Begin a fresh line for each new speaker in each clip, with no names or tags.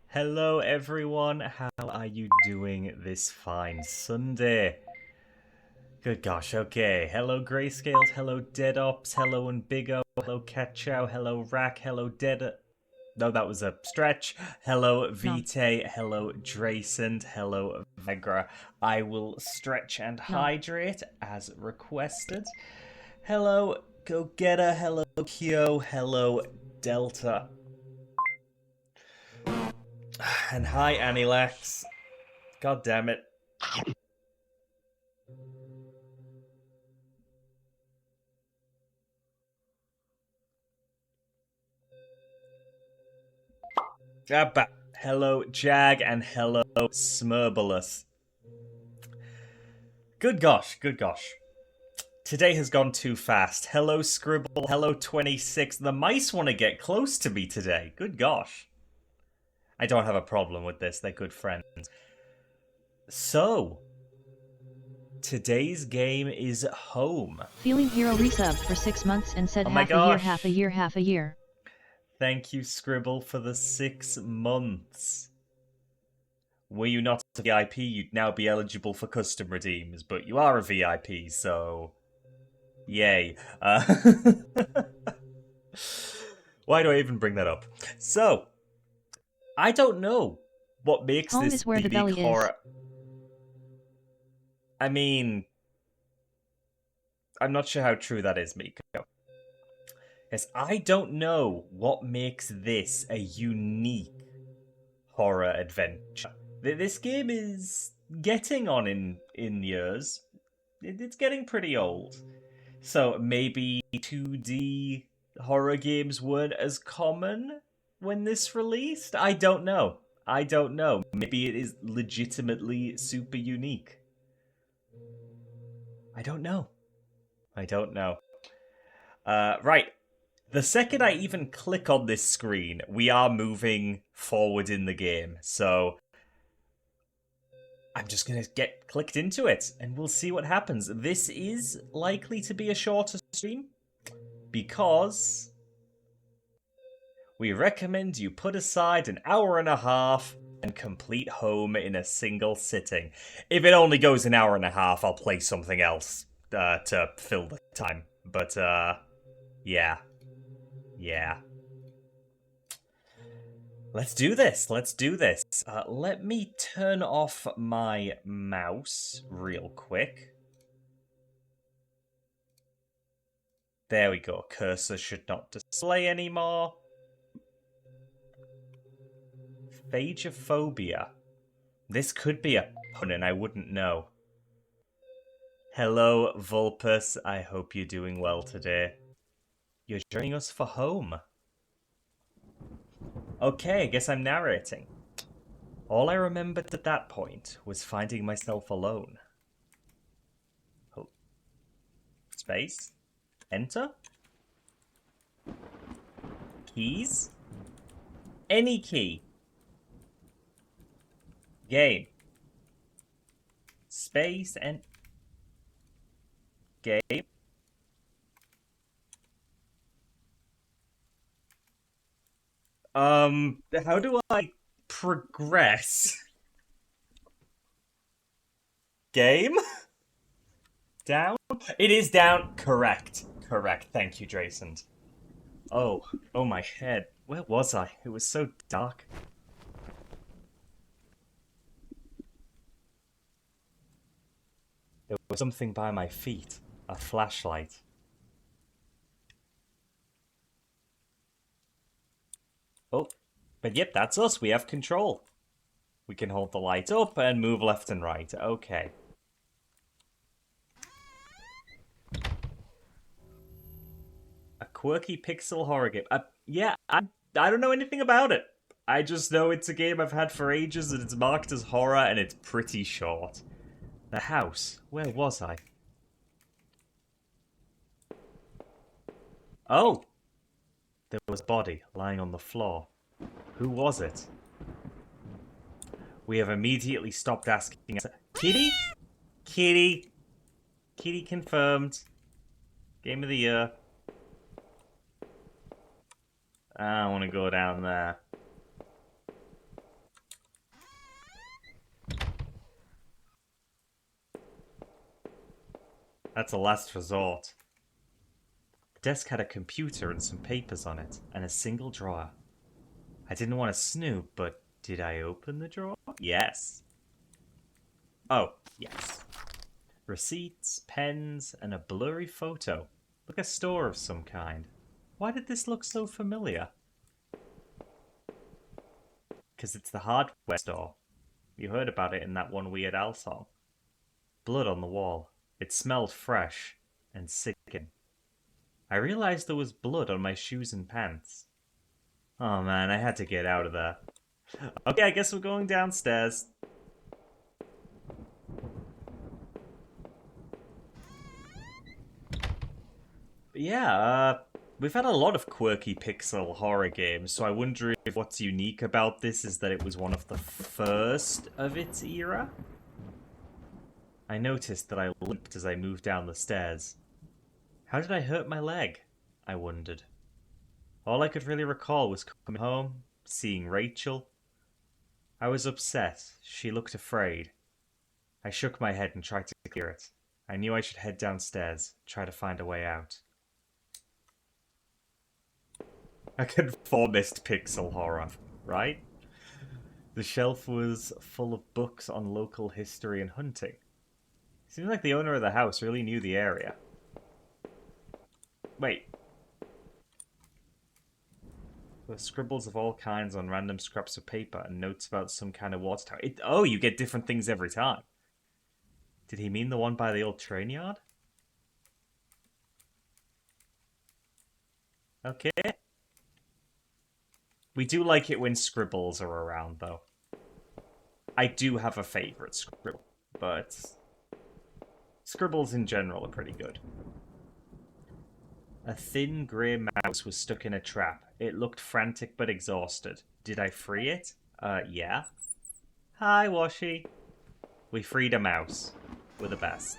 Hello, everyone. How are you doing this fine Sunday? Good gosh, okay. Hello, Grayscales. Hello, Dead Ops. Hello, and Big O. Hello, Cat Chow. Hello, Rack. Hello, Dead. No, that was a stretch. Hello, Vite. Hello, Dracent. Hello, Vegra. I will stretch and hydrate as requested. Hello, Go Getter. Hello, Kyo. Hello, Delta. And hi, Anilax. God damn it. Hello, Jag, and hello, Smurbalus. Good gosh, good gosh. Today has gone too fast. Hello, Scribble. Hello, 26. The mice want to get close to me today. Good gosh. I don't have a problem with this. They're good friends. So, today's game is Home.
Feeling Hero resubbed for 6 months and said
Oh my
half a year,
gosh.
half a year, half a year.
Thank you, Scribble, for the 6 months. Were you not a VIP, you'd now be eligible for custom redeems, but you are a VIP, so... Yay. Why do I even bring that up? So, I don't know what makes
Home
this
is where the
unique
belly
horror... I mean... I'm not sure how true that is, Miko. Yes, I don't know what makes this a unique horror adventure. This game is getting on in years. It's getting pretty old. So maybe 2D horror games weren't as common when this released? I don't know. I don't know. Maybe it is legitimately super unique. I don't know. I don't know. Right. The second I even click on this screen, we are moving forward in the game. So I'm just going to get clicked into it and we'll see what happens. This is likely to be a shorter stream because we recommend you put aside an hour and a half and complete Home in a single sitting. If it only goes an hour and a half, I'll play something else to fill the time. But, yeah. Yeah. Let's do this. Let's do this. Let me turn off my mouse real quick. There we go. Cursor should not display anymore. Phagophobia. This could be a pun and I wouldn't know. Hello, Vulpus. I hope you're doing well today. You're joining us for Home. Okay, I guess I'm narrating. All I remembered at that point was finding myself alone. Oh. Space? Enter? Keys? Any key. Game. Space and... Game. How do I progress? Game? Down? It is down. Correct. Correct. Thank you, Jason. Oh my head. Where was I? It was so dark. There was something by my feet. A flashlight. Oh, but yep, that's us. We have control. We can hold the light up and move left and right. Okay. A quirky pixel horror game. Yeah, I don't know anything about it. I just know it's a game I've had for ages and it's marked as horror and it's pretty short. The house. Where was I? Oh! There was a body lying on the floor. Who was it? We have immediately stopped asking. Kitty? Kitty. Kitty confirmed. Game of the year. I want to go down there. That's a last resort. The desk had a computer and some papers on it, and a single drawer. I didn't want to snoop, but did I open the drawer? Yes. Oh, yes. Receipts, pens, and a blurry photo. Like a store of some kind. Why did this look so familiar? Because it's the hardware store. You heard about it in that one Weird Al song. Blood on the wall. It smelled fresh and sickening. I realized there was blood on my shoes and pants. Oh man, I had to get out of there. Okay, I guess we're going downstairs. But yeah, we've had a lot of quirky pixel horror games, so I wonder if what's unique about this is that it was one of the first of its era? I noticed that I limped as I moved down the stairs. How did I hurt my leg? I wondered. All I could really recall was coming home, seeing Rachel. I was upset. She looked afraid. I shook my head and tried to clear it. I knew I should head downstairs, try to find a way out. A conformist pixel horror, right? The shelf was full of books on local history and hunting. Seems like the owner of the house really knew the area. Wait. There were scribbles of all kinds on random scraps of paper and notes about some kind of water tower. Oh, you get different things every time. Did he mean the one by the old train yard? Okay. We do like it when scribbles are around, though. I do have a favourite scribble, but scribbles in general are pretty good. A thin grey mouse was stuck in a trap. It looked frantic but exhausted. Did I free it? Yeah. Hi, Washi. We freed a mouse. We're the best.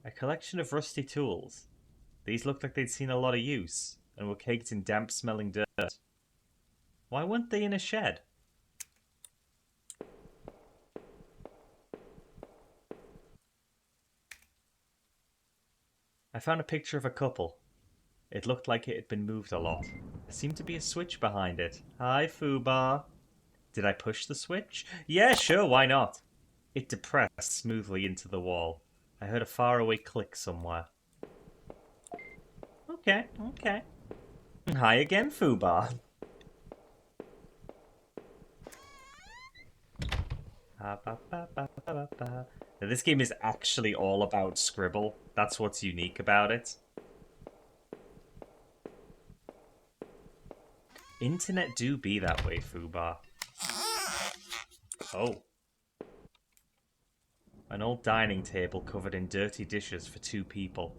A collection of rusty tools. These looked like they'd seen a lot of use, and were caked in damp-smelling dirt. Why weren't they in a shed? I found a picture of a couple. It looked like it had been moved a lot. There seemed to be a switch behind it. Hi, Fubar. Did I push the switch? Yeah, sure, why not? It depressed smoothly into the wall. I heard a faraway click somewhere. Okay, okay. Hi again, Fubar. Now, this game is actually all about scribble. That's what's unique about it. Internet do be that way, Fubar. Oh. An old dining table covered in dirty dishes for 2 people.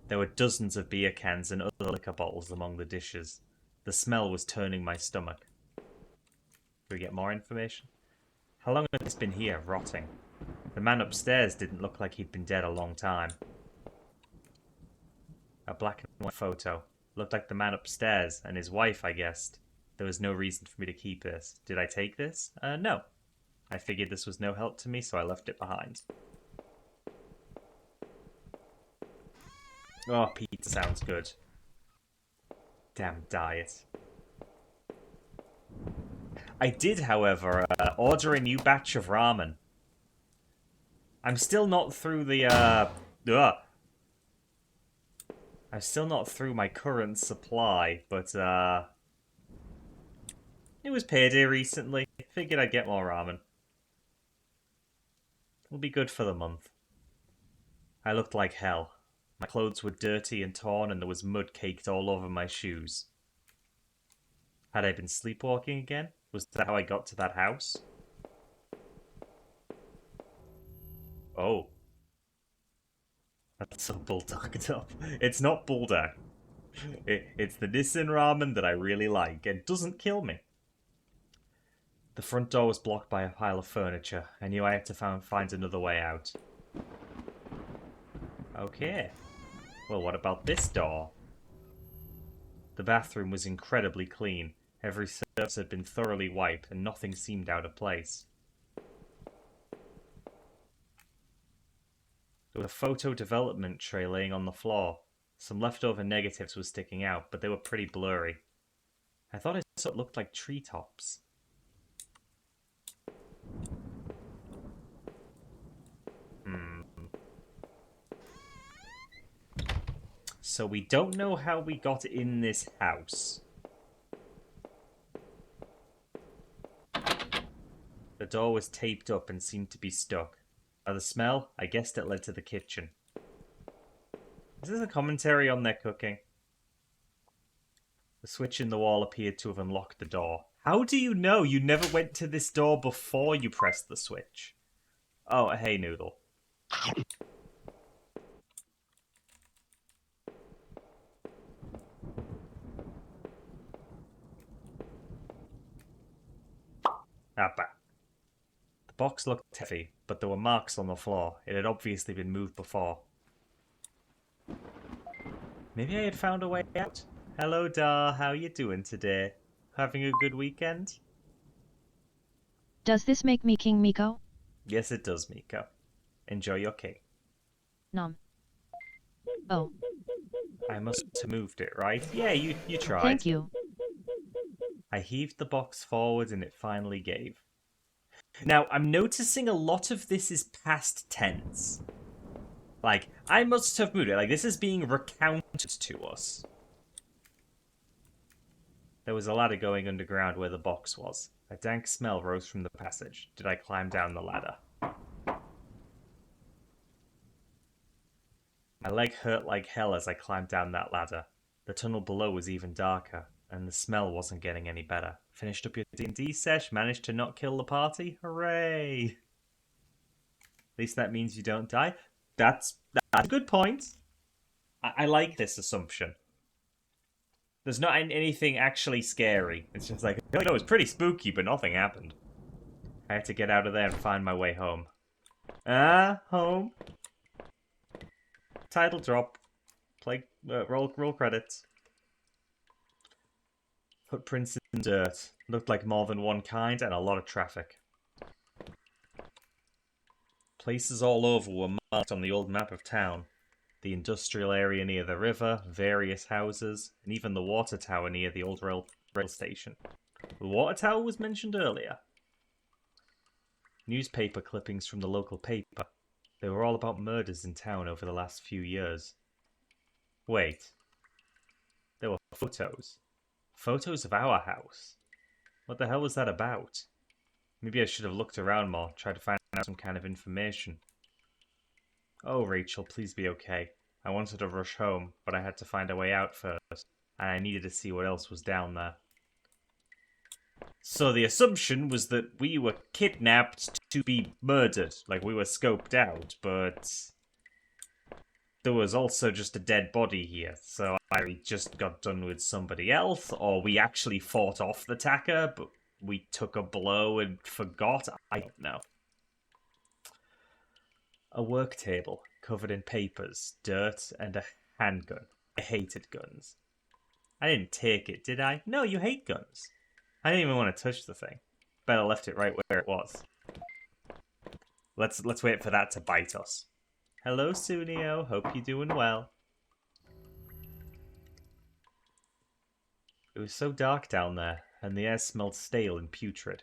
There were dozens of beer cans and other liquor bottles among the dishes. The smell was turning my stomach. Do we get more information? How long had this been here, rotting? The man upstairs didn't look like he'd been dead a long time. A black and white photo. Looked like the man upstairs and his wife, I guessed. There was no reason for me to keep this. Did I take this? No. I figured this was no help to me, so I left it behind. Oh, pizza sounds good. Damn diet. I did, however, order a new batch of ramen. I'm still not through the, I'm still not through my current supply, but, it was payday recently. Figured I'd get more ramen. It'll be good for the month. I looked like hell. My clothes were dirty and torn, and there was mud caked all over my shoes. Had I been sleepwalking again? Was that how I got to that house? Oh. That's so bulldogged up. It's not bulldog. It's the Nissan ramen that I really like, and doesn't kill me. The front door was blocked by a pile of furniture. I knew I had to find another way out. Okay. Well, what about this door? The bathroom was incredibly clean. Every surface had been thoroughly wiped, and nothing seemed out of place. There was a photo development tray laying on the floor. Some leftover negatives were sticking out, but they were pretty blurry. I thought it sort of looked like treetops. So we don't know how we got in this house. The door was taped up and seemed to be stuck. By the smell, I guessed it led to the kitchen. Is this a commentary on their cooking? The switch in the wall appeared to have unlocked the door. How do you know? You never went to this door before you pressed the switch. Oh, hey, Noodle. Appa. The box looked heavy, but there were marks on the floor. It had obviously been moved before. Maybe I had found a way out. Hello, Dar. How you doing today? Having a good weekend?
Does this make me King Miko?
Yes, it does, Miko. Enjoy your cake.
Nom. Oh,
I must have moved it, right? Yeah, you tried.
thank you.
I heaved the box forward and it finally gave. Now, I'm noticing a lot of this is past tense. Like, I must have moved it. Like, this is being recounted to us. There was a ladder going underground where the box was. A dank smell rose from the passage. Did I climb down the ladder? My leg hurt like hell as I climbed down that ladder. The tunnel below was even darker, and the smell wasn't getting any better. Finished up your D&D sesh, managed to not kill the party? Hooray! At least that means you don't die. That's a good point. I like this assumption. There's not anything actually scary. It's just like, oh, no, it's pretty spooky, but nothing happened. I had to get out of there and find my way home. Home. Title drop. Play roll credits. Footprints in dirt. Looked like more than one kind and a lot of traffic. Places all over were marked on the old map of town. The industrial area near the river, various houses, and even the water tower near the old rail station. The water tower was mentioned earlier. Newspaper clippings from the local paper. They were all about murders in town over the last few years. Wait. There were photos. Photos of our house. What the hell was that about? Maybe I should have looked around more, tried to find out some kind of information. Oh, Rachel, please be okay. I wanted to rush home, but I had to find a way out first, and I needed to see what else was down there. So the assumption was that we were kidnapped to be murdered, like we were scoped out, but there was also just a dead body here, so I just got done with somebody else, or we actually fought off the attacker, but we took a blow and forgot. I don't know. A work table covered in papers, dirt, and a handgun. I hated guns. I didn't take it, did I? No, you hate guns. I didn't even want to touch the thing. Bet I left it right where it was. Let's wait for that to bite us. Hello, Sunio. Hope you're doing well. It was so dark down there, and the air smelled stale and putrid.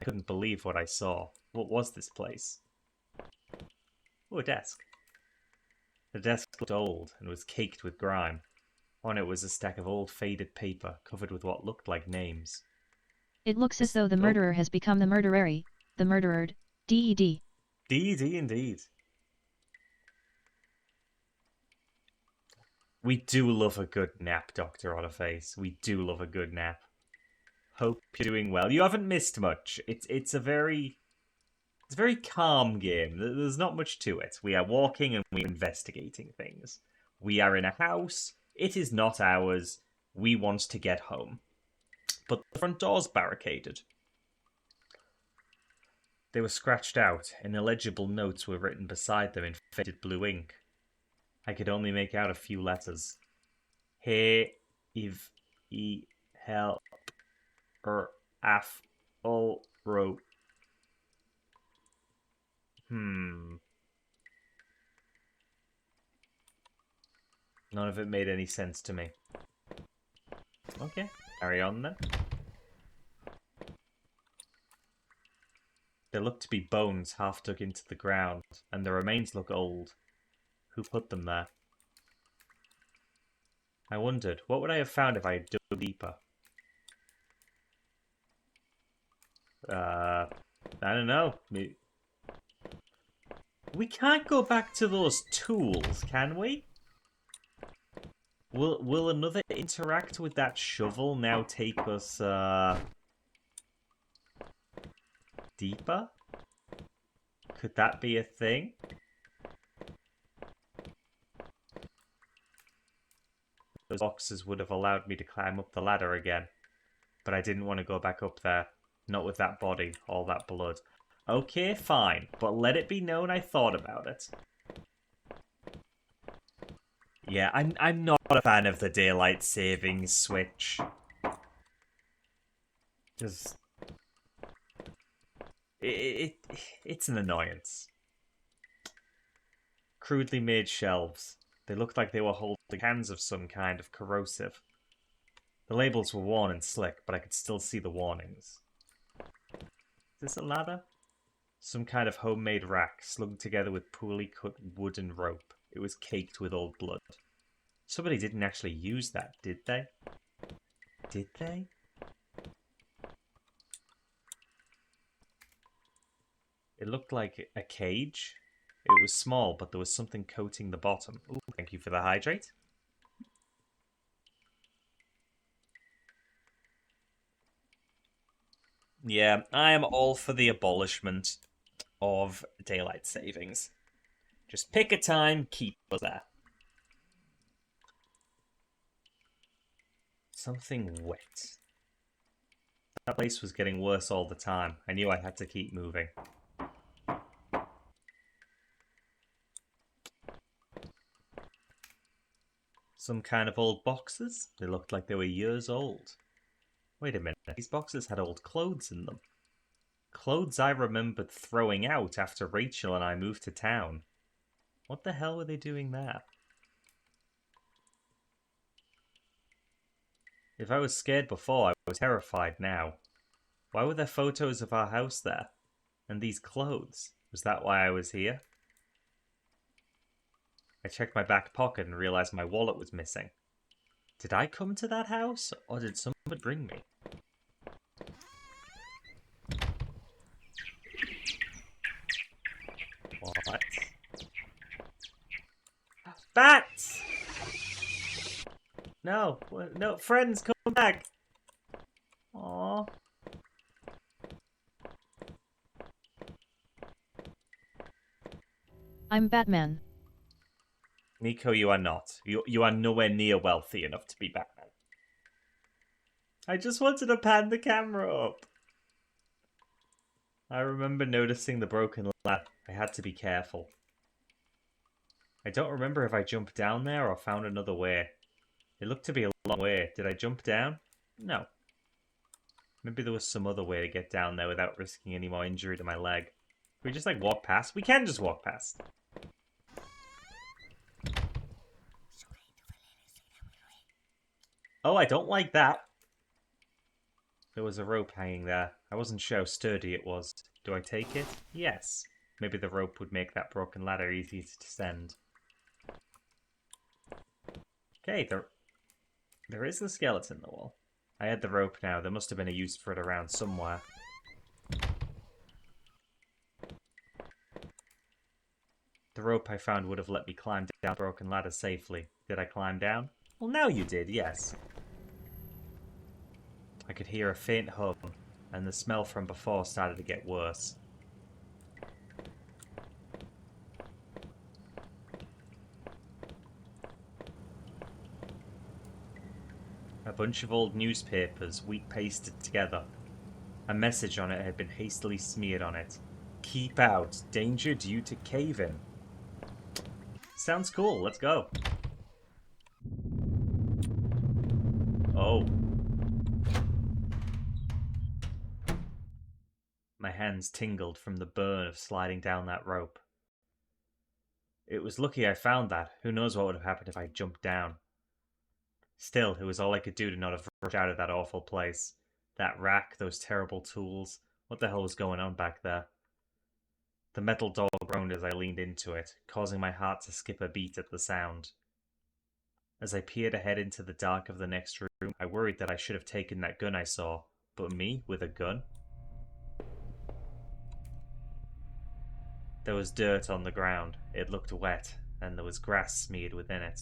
I couldn't believe what I saw. What was this place? Oh, a desk. The desk looked old and was caked with grime. On it was a stack of old faded paper covered with what looked like names.
It looks as though the murderer has become the murderary, the murdered, DED.
DED indeed. We do love a good nap, Dr. Otterface. We do love a good nap. Hope you're doing well. You haven't missed much. It's a very calm game. There's not much to it. We are walking and we're investigating things. We are in a house. It is not ours. We want to get home. But the front door's barricaded. They were scratched out, and illegible notes were written beside them in faded blue ink. I could only make out a few letters. He, if, e, hel, af, ol, ro. None of it made any sense to me. Okay, carry on then. There look to be bones half dug into the ground, and the remains look old. Who put them there? I wondered, what would I have found if I had dug deeper? I don't know. We can't go back to those tools, can we? Will another interact with that shovel now take us deeper? Could that be a thing? Those boxes would have allowed me to climb up the ladder again. But I didn't want to go back up there. Not with that body, all that blood. Okay, fine. But let it be known I thought about it. Yeah, I'm not a fan of the daylight savings switch. Just... It's an annoyance. Crudely made shelves. They looked like they were holding cans of some kind of corrosive. The labels were worn and slick, but I could still see the warnings. Is this a ladder? Some kind of homemade rack, slung together with poorly cut wood and rope. It was caked with old blood. Somebody didn't actually use that, did they? Did they? It looked like a cage. It was small, but there was something coating the bottom. Ooh, thank you for the hydrate. Yeah, I am all for the abolishment of daylight savings. Just pick a time, keep us there. Something wet. That place was getting worse all the time. I knew I had to keep moving. Some kind of old boxes? They looked like they were years old. Wait a minute, these boxes had old clothes in them. Clothes I remembered throwing out after Rachel and I moved to town. What the hell were they doing there? If I was scared before, I was terrified now. Why were there photos of our house there? And these clothes? Was that why I was here? I checked my back pocket and realized my wallet was missing. Did I come to that house, or did somebody bring me? What? Bats! No, no, friends, come back! Aww.
I'm Batman.
Nico, you are not. You are nowhere near wealthy enough to be Batman. I just wanted to pan the camera up. I remember noticing the broken ladder. I had to be careful. I don't remember if I jumped down there or found another way. It looked to be a long way. Did I jump down? No. Maybe there was some other way to get down there without risking any more injury to my leg. Can we just, like, walk past? We can just walk past. Oh, I don't like that. There was a rope hanging there. I wasn't sure how sturdy it was. Do I take it? Yes. Maybe the rope would make that broken ladder easy to descend. Okay, there is the skeleton in the wall. I had the rope now. There must have been a use for it around somewhere. The rope I found would have let me climb down the broken ladder safely. Did I climb down? Well, now you did, yes. I could hear a faint hum, and the smell from before started to get worse. A bunch of old newspapers, wheat pasted together. A message on it had been hastily smeared on it. Keep out. Danger due to cave-in. sounds cool. Let's go. Oh. My hands tingled from the burn of sliding down that rope. It was lucky I found that. Who knows what would have happened if I jumped down. Still, it was all I could do to not have rushed out of that awful place. That rack, those terrible tools. What the hell was going on back there? The metal door groaned as I leaned into it, causing my heart to skip a beat at the sound. As I peered ahead into the dark of the next room, I worried that I should have taken that gun I saw. But me, with a gun? There was dirt on the ground. It looked wet, and there was grass smeared within it.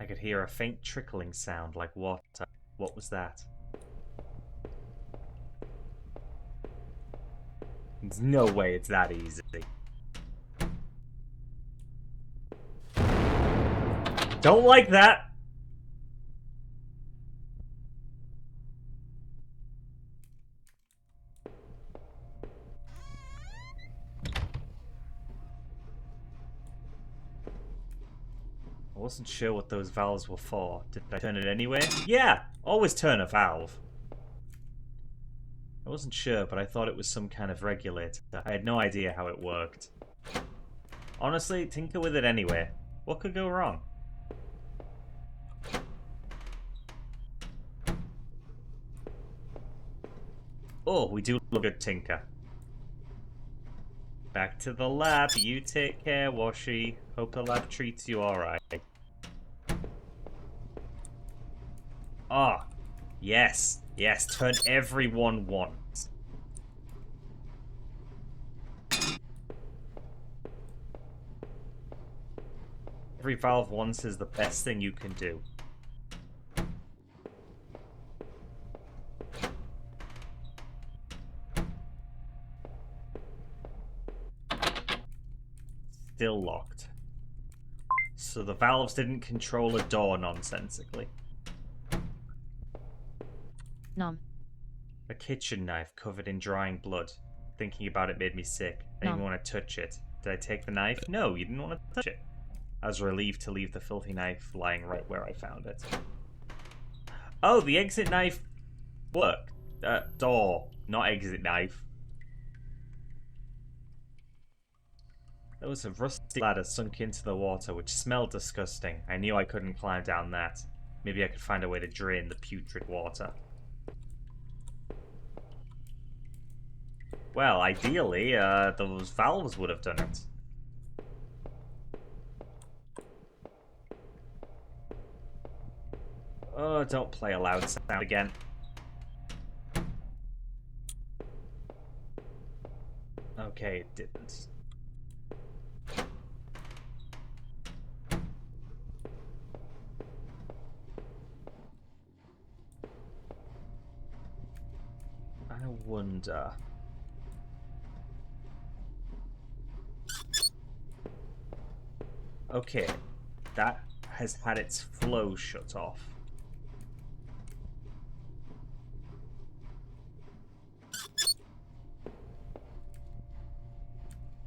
I could hear a faint trickling sound like water. What was that? There's no way it's that easy. Don't like that! I wasn't sure what those valves were for. Did I turn it anyway? Yeah! Always turn a valve. I wasn't sure, but I thought it was some kind of regulator. I had no idea how it worked. Honestly, tinker with it anyway. What could go wrong? Oh, we do look good, Tinker. Back to the lab. You take care, Washi. Hope the lab treats you alright. Ah, yes. Yes, turn everyone once. Every valve once is the best thing you can do. Still locked. So the valves didn't control a door nonsensically.
Nom.
A kitchen knife covered in drying blood. Thinking about it made me sick. I didn't even want to touch it. Did I take the knife? No, you didn't want to touch it. I was relieved to leave the filthy knife lying right where I found it. Oh, the exit knife worked. Door, not exit knife. There was a rusty ladder sunk into the water, which smelled disgusting. I knew I couldn't climb down that. Maybe I could find a way to drain the putrid water. Well, ideally, those valves would have done it. Oh, don't play a loud sound again. Okay, it didn't. I wonder... Okay, that has had its flow shut off.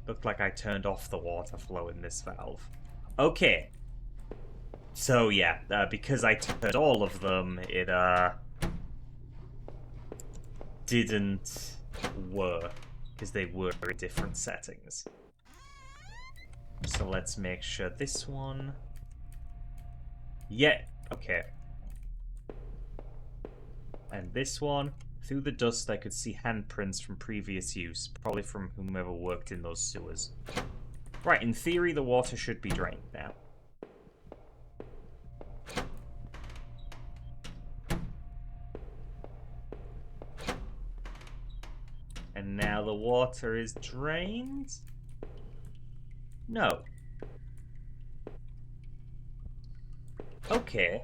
Looked like I turned off the water flow in this valve. Okay. So yeah, because I turned all of them, it didn't work. Because they were in different settings. So let's make sure this one... Yeah, okay. And this one, through the dust I could see handprints from previous use, probably from whomever worked in those sewers. Right, in theory the water should be drained now. And now the water is drained? No. Okay.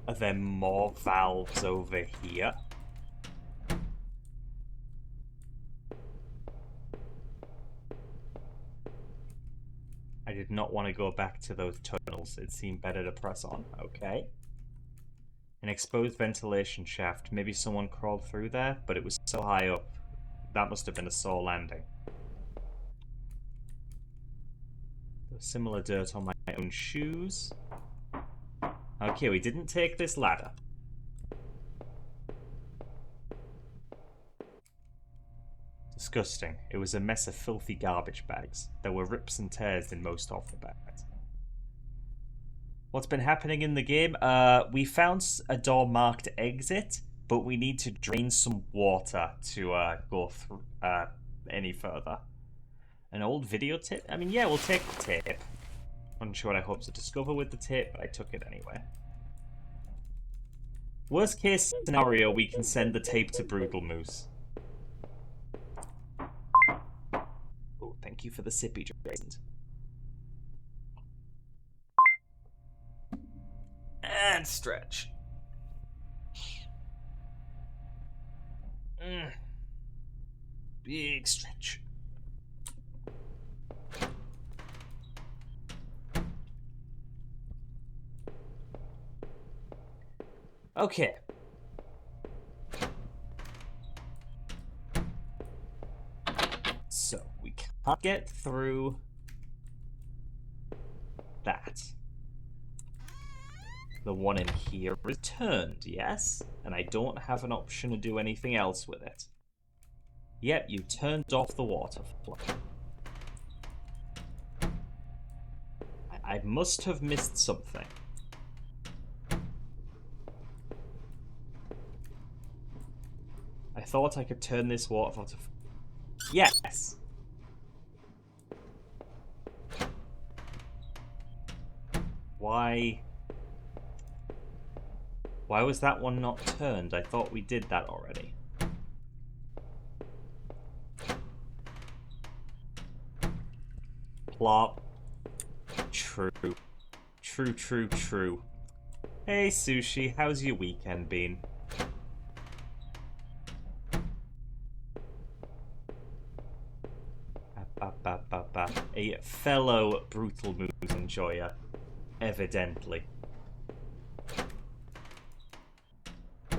Are there more valves over here? I did not want to go back to those tunnels. It seemed better to press on. Okay. An exposed ventilation shaft. Maybe someone crawled through there, but it was so high up. That must have been a sore landing. There was similar dirt on my own shoes. Okay, we didn't take this ladder. Disgusting. It was a mess of filthy garbage bags. There were rips and tears in most of the bags. What's been happening in the game? We found a door marked exit, but we need to drain some water to go through any further. An old videotape? I mean, yeah, we'll take the tape. I'm not sure what I hope to discover with the tape, but I took it anyway. Worst case scenario, we can send the tape to Brutal Moose. Oh, thank you for the sippy drink. And stretch. Big stretch. Okay. So, we can't get through that. The one in here is turned, yes? And I don't have an option to do anything else with it. Yep, you turned off the water flow. I must have missed something. I thought I could turn this water flow to... Yes! Why was that one not turned? I thought we did that already. Plop. True. True, true, true. Hey, Sushi, how's your weekend been? A fellow Brutal Moose enjoyer, evidently. I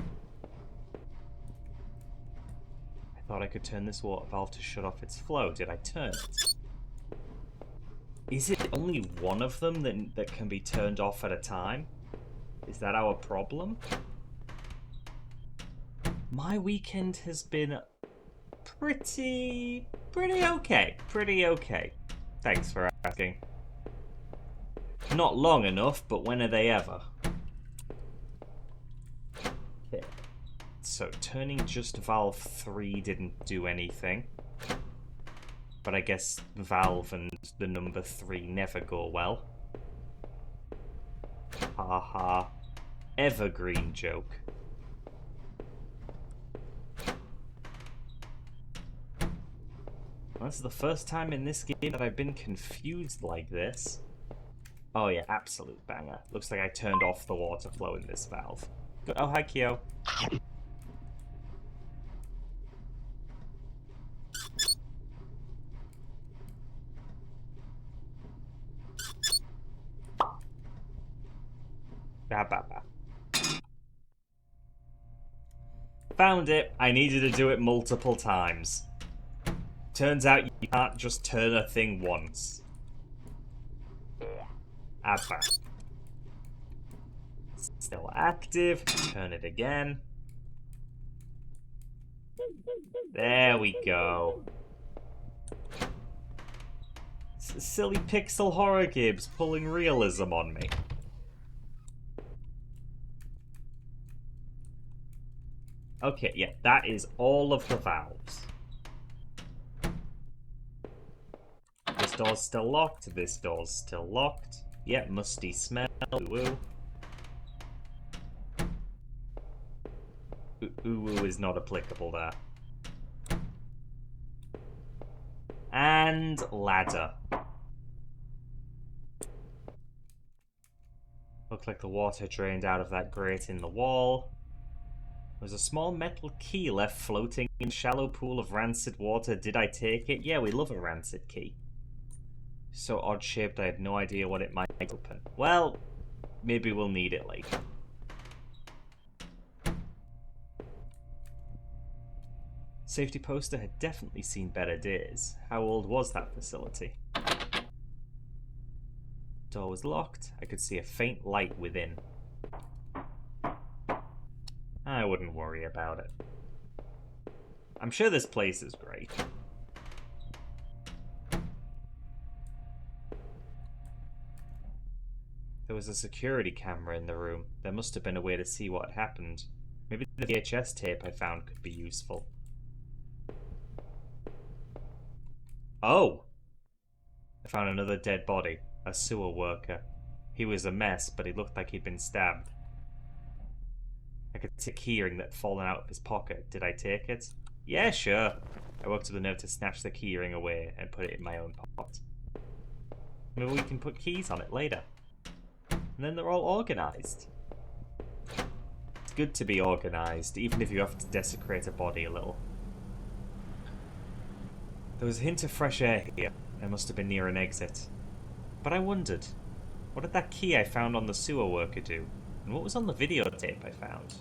thought I could turn this water valve to shut off its flow. Did I turn it? Is it only one of them that can be turned off at a time? Is that our problem? My weekend has been pretty okay. Pretty okay. Thanks for asking. Not long enough, but when are they ever? Okay. So, turning just valve 3 didn't do anything. But I guess valve and the number 3 never go well. Haha. Evergreen joke. This is the first time in this game that I've been confused like this. Oh yeah, absolute banger. Looks like I turned off the water flow in this valve. Oh, hi, Kyo. Found it. I needed to do it multiple times. Turns out you can't just turn a thing once. Abba. Still active. Turn it again. There we go. Silly pixel horror games pulling realism on me. Okay, yeah, that is all of the valves. This door's still locked. This door's still locked. Yeah, musty smell. Ooh. Ooh is not applicable there. And ladder. Looked like the water drained out of that grate in the wall. There's a small metal key left floating in a shallow pool of rancid water. Did I take it? Yeah, we love a rancid key. So odd-shaped, I have no idea what it might open. Well, maybe we'll need it later. Safety poster had definitely seen better days. How old was that facility? Door was locked. I could see a faint light within. I wouldn't worry about it. I'm sure this place is great. There was a security camera in the room. There must have been a way to see what happened. Maybe the VHS tape I found could be useful. Oh! I found another dead body. A sewer worker. He was a mess, but he looked like he'd been stabbed. I could see a keyring that had fallen out of his pocket. Did I take it? Yeah, sure. I walked to the note to snatch the keyring away and put it in my own pocket. Maybe we can put keys on it later. And then they're all organised. It's good to be organised, even if you have to desecrate a body a little. There was a hint of fresh air here. I must have been near an exit. But I wondered, what did that key I found on the sewer worker do? And what was on the videotape I found?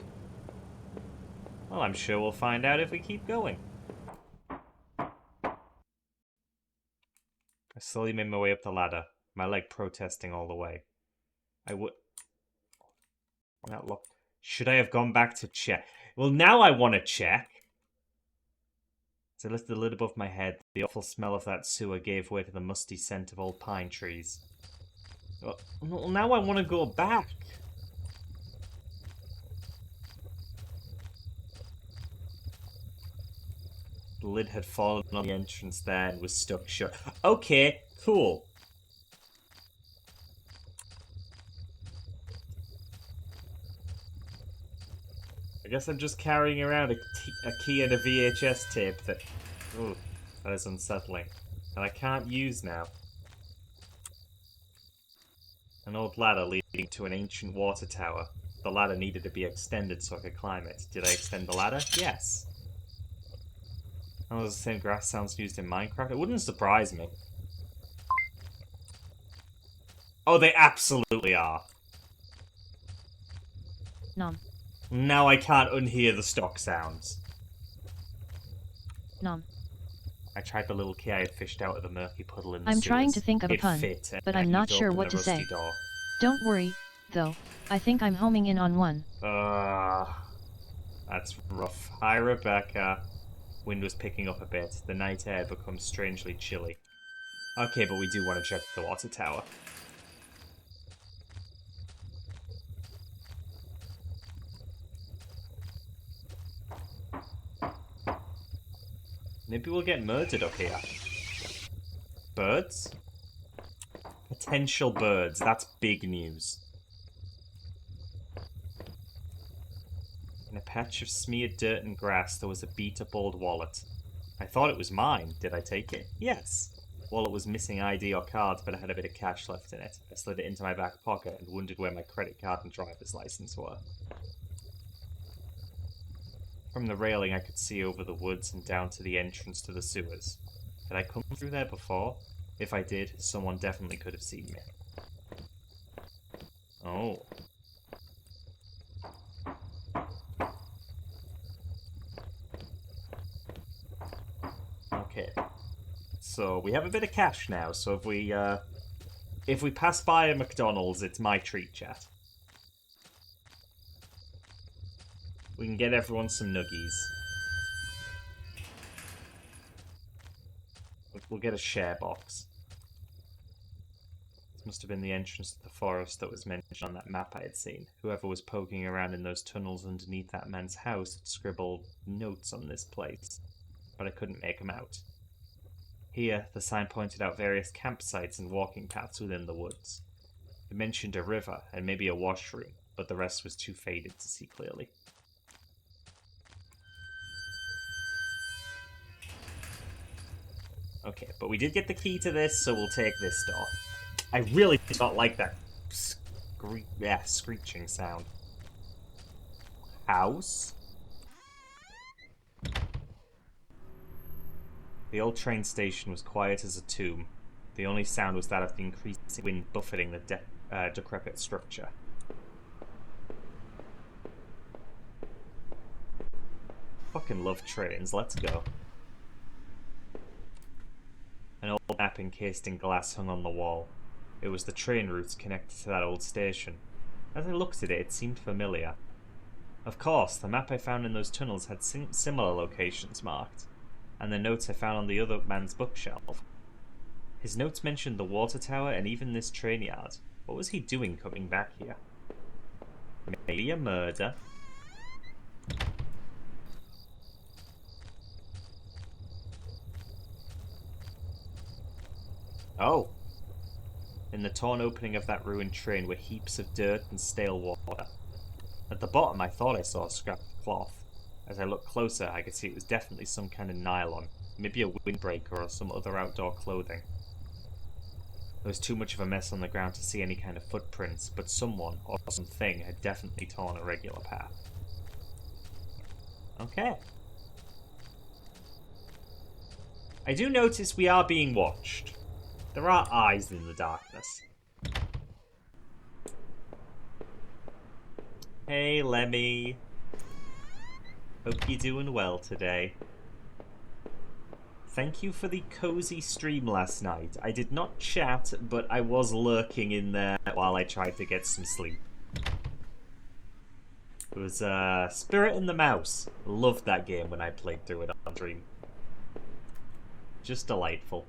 Well, I'm sure we'll find out if we keep going. I slowly made my way up the ladder, my leg protesting all the way. That look. Should I have gone back to check? Well, now I want to check. As I lifted the lid above my head, the awful smell of that sewer gave way to the musty scent of old pine trees. Well, now I want to go back. The lid had fallen on the entrance there and was stuck shut. Okay, cool. I guess I'm just carrying around a key and a VHS tape that... Ooh, that is unsettling. And I can't use now. An old ladder leading to an ancient water tower. The ladder needed to be extended so I could climb it. Did I extend the ladder? Yes. Oh, those are the same grass sounds used in Minecraft? It wouldn't surprise me. Oh, they absolutely are.
Nom.
Now I can't unhear the stock sounds.
Nom.
I tried the little key I had fished out of the murky puddle in the
I'm
sewers.
trying to think of a
It
pun,
fit,
but
and
I'm
I
not
heaved
sure
open
what
the
to say.
rusty door.
Don't worry, though. I think I'm homing in on one.
That's rough. Hi, Rebecca. Wind was picking up a bit. The night air had become strangely chilly. Okay, but we do want to check the water tower. Maybe we'll get murdered up here. Birds? Potential birds. That's big news. In a patch of smeared dirt and grass, there was a beat-up old wallet. I thought it was mine. Did I take it? Yes. Wallet was missing ID or cards, but I had a bit of cash left in it. I slid it into my back pocket and wondered where my credit card and driver's license were. From the railing, I could see over the woods and down to the entrance to the sewers. Had I come through there before? If I did, someone definitely could have seen me. Oh. Okay. So, we have a bit of cash now, so if we pass by a McDonald's, it's my treat, chat. We can get everyone some nuggies. We'll get a share box. This must have been the entrance to the forest that was mentioned on that map I had seen. Whoever was poking around in those tunnels underneath that man's house had scribbled notes on this place, but I couldn't make them out. Here, the sign pointed out various campsites and walking paths within the woods. It mentioned a river and maybe a washroom, but the rest was too faded to see clearly. Okay, but we did get the key to this, so we'll take this door. I really do not like that screeching sound. House? The old train station was quiet as a tomb. The only sound was that of the increasing wind buffeting the decrepit structure. Fucking love trains, let's go. An old map encased in glass hung on the wall. It was the train routes connected to that old station. As I looked at it, it seemed familiar. Of course, the map I found in those tunnels had similar locations marked, and the notes I found on the other man's bookshelf. His notes mentioned the water tower and even this train yard. What was he doing coming back here? Maybe a murder. Oh! In the torn opening of that ruined train were heaps of dirt and stale water. At the bottom I thought I saw a scrap of cloth. As I looked closer, I could see it was definitely some kind of nylon, maybe a windbreaker or some other outdoor clothing. There was too much of a mess on the ground to see any kind of footprints, but someone or something had definitely torn a regular path. Okay. I do notice we are being watched. There are eyes in the darkness. Hey, Lemmy. Hope you're doing well today. Thank you for the cozy stream last night. I did not chat, but I was lurking in there while I tried to get some sleep. It was Spirit and the Mouse. Loved that game when I played through it on stream. Just delightful.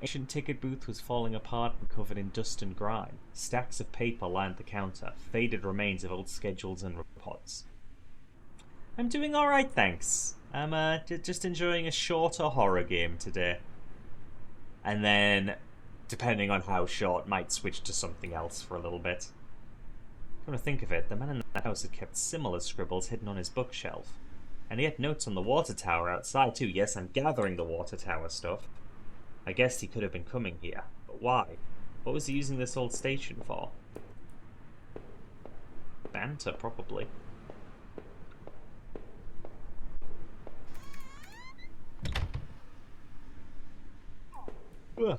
Ancient ticket booth was falling apart and covered in dust and grime. Stacks of paper lined the counter, faded remains of old schedules and reports. I'm doing alright, thanks. I'm just enjoying a shorter horror game today. And then, depending on how short, might switch to something else for a little bit. Come to think of it, the man in the house had kept similar scribbles hidden on his bookshelf. And he had notes on the water tower outside too. Yes, I'm gathering the water tower stuff. I guess he could have been coming here. But why? What was he using this old station for? Banter, probably. Ugh.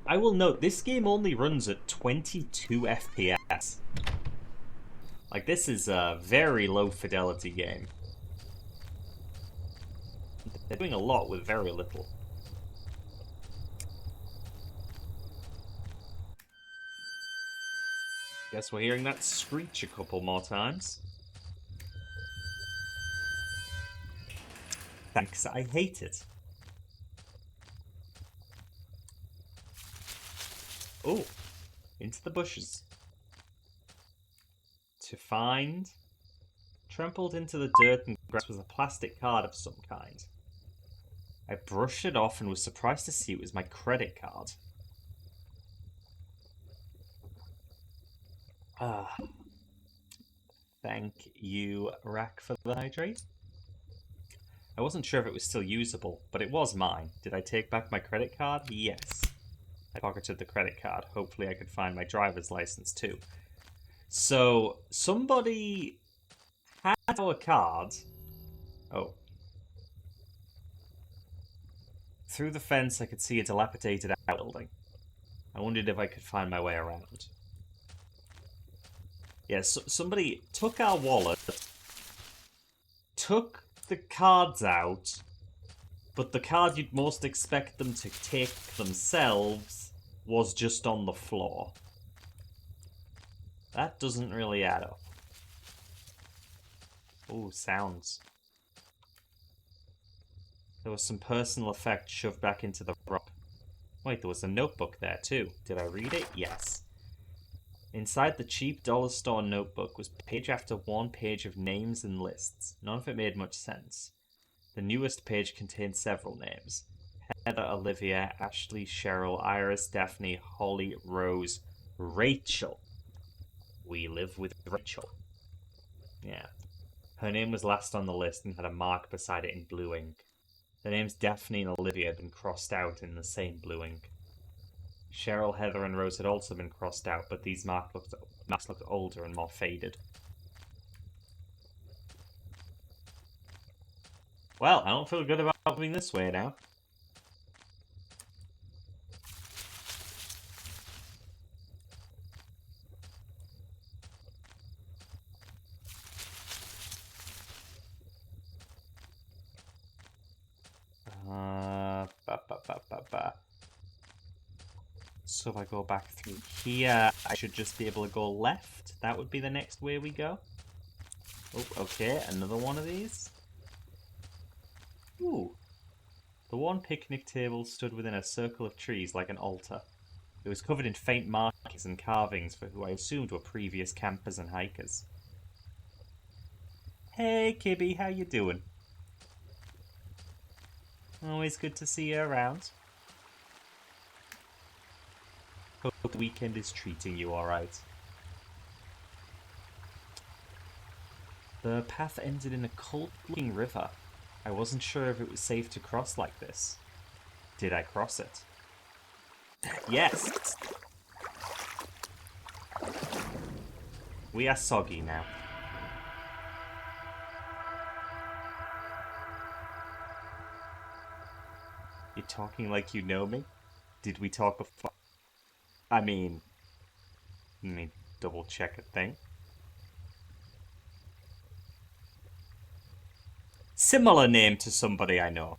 I will note, this game only runs at 22 FPS. Like, this is a very low fidelity game. They're doing a lot with very little. Guess we're hearing that screech a couple more times. Thanks, I hate it. Oh, into the bushes. To find... Trampled into the dirt and grass was a plastic card of some kind. I brushed it off and was surprised to see it was my credit card. Ah. Thank you, Rack, for the hydrate. I wasn't sure if it was still usable, but it was mine. Did I take back my credit card? Yes. I pocketed the credit card. Hopefully I could find my driver's license too. So, somebody had our card. Oh. Through the fence I could see a dilapidated outbuilding. I wondered if I could find my way around. Yes, yeah, somebody took our wallet, took the cards out, but the card you'd most expect them to take themselves was just on the floor. That doesn't really add up. Ooh, sounds. There was some personal effect shoved back into the rock. Wait, there was a notebook there too. Did I read it? Yes. Inside the cheap dollar store notebook was page after one page of names and lists. None of it made much sense. The newest page contained several names. Heather, Olivia, Ashley, Cheryl, Iris, Daphne, Holly, Rose, Rachel. We live with Rachel. Yeah. Her name was last on the list and had a mark beside it in blue ink. The names Daphne and Olivia had been crossed out in the same blue ink. Cheryl, Heather, and Rose had also been crossed out, but these marks looked older and more faded. Well, I don't feel good about moving this way now. So if I go back through here, I should just be able to go left. That would be the next way we go. Oh, okay, another one of these. Ooh. The one picnic table stood within a circle of trees like an altar. It was covered in faint markings and carvings for who I assumed were previous campers and hikers. Hey, Kibby, how you doing? Always good to see you around. Hope the weekend is treating you alright. The path ended in a cold-looking river. I wasn't sure if it was safe to cross like this. Did I cross it? Yes! We are soggy now. You're talking like you know me? Did we talk before? I mean, let me double check a thing. Similar name to somebody I know.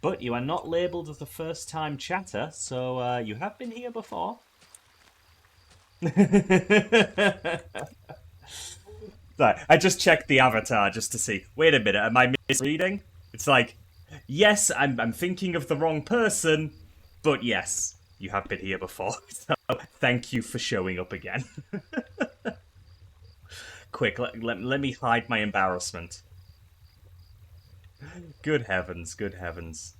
But you are not labelled as a first-time chatter, so you have been here before. Sorry, I just checked the avatar just to see. Wait a minute, am I misreading? It's like, yes, I'm thinking of the wrong person, but yes, you have been here before. So thank you for showing up again. Quick, let me hide my embarrassment. Good heavens, good heavens.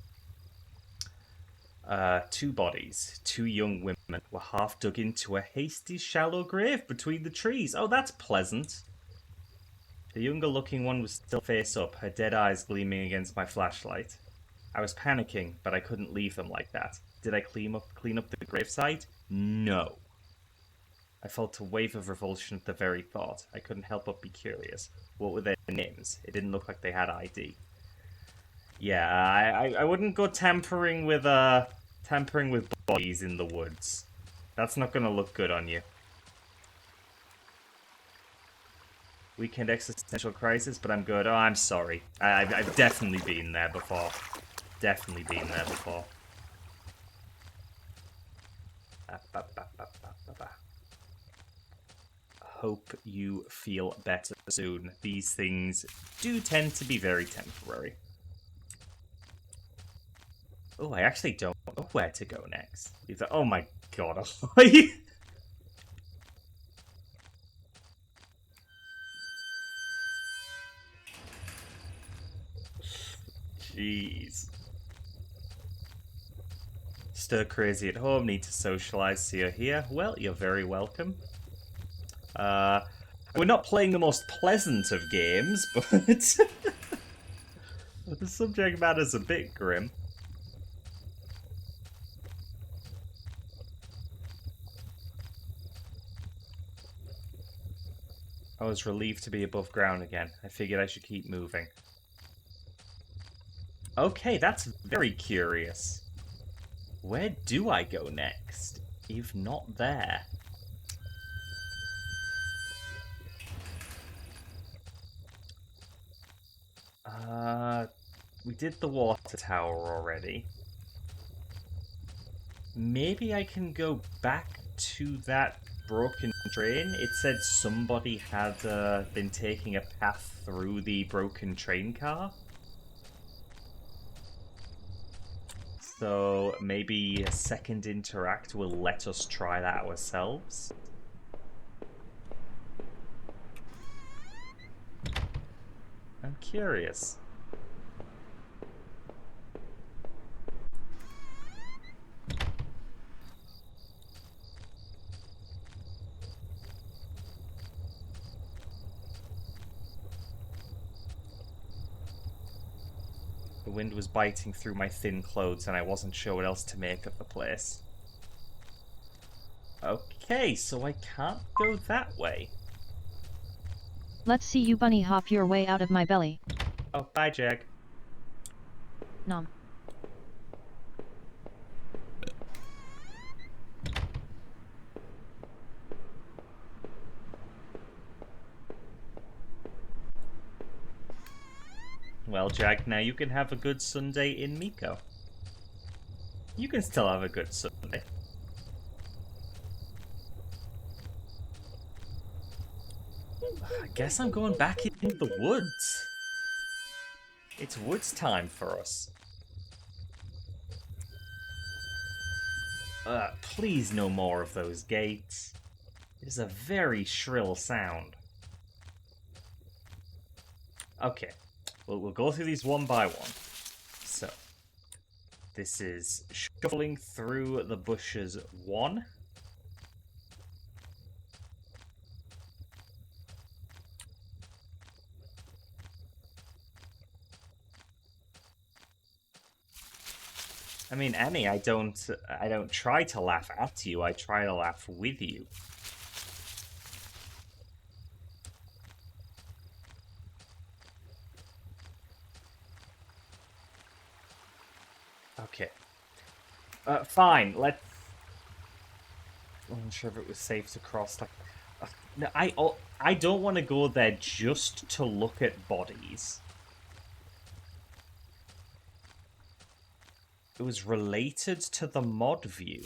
Two bodies, two young women, were half dug into a hasty, shallow grave between the trees. Oh, that's pleasant. The younger-looking one was still face up, her dead eyes gleaming against my flashlight. I was panicking, but I couldn't leave them like that. Did I clean up the gravesite? No. I felt a wave of revulsion at the very thought. I couldn't help but be curious. What were their names? It didn't look like they had ID. Yeah, I wouldn't go tampering with bodies in the woods. That's not gonna look good on you. Weekend existential crisis, but I'm good. Oh, I'm sorry. I've definitely been there before. Definitely been there before. Hope you feel better soon. These things do tend to be very temporary. Oh, I actually don't know where to go next. Oh my god. Jeez. Stir crazy at home, need to socialise, so you're here. Well, you're very welcome. We're not playing the most pleasant of games, but the subject matter's a bit grim. I was relieved to be above ground again. I figured I should keep moving. Okay, that's very curious. Where do I go next, if not there? We did the water tower already. Maybe I can go back to that broken train. It said somebody had been taking a path through the broken train car. So maybe a second interact will let us try that ourselves. I'm curious. The wind was biting through my thin clothes and I wasn't sure what else to make of the place. Okay, so I can't go that way.
Let's see you bunny hop your way out of my belly.
Oh, bye, Jag.
Nom.
Well, Jag, now you can have a good Sunday in Miko. You can still have a good Sunday. I guess I'm going back into the woods. It's woods time for us. Please no more of those gates. It is a very shrill sound. Okay, we'll go through these one by one. So, this is shuffling through the bushes 1. I mean, Annie, I don't try to laugh at you. I try to laugh with you. Okay. Fine. Let's. I'm not sure if it was safe to cross. Like, no, I don't want to go there just to look at bodies. It was related to the mod view.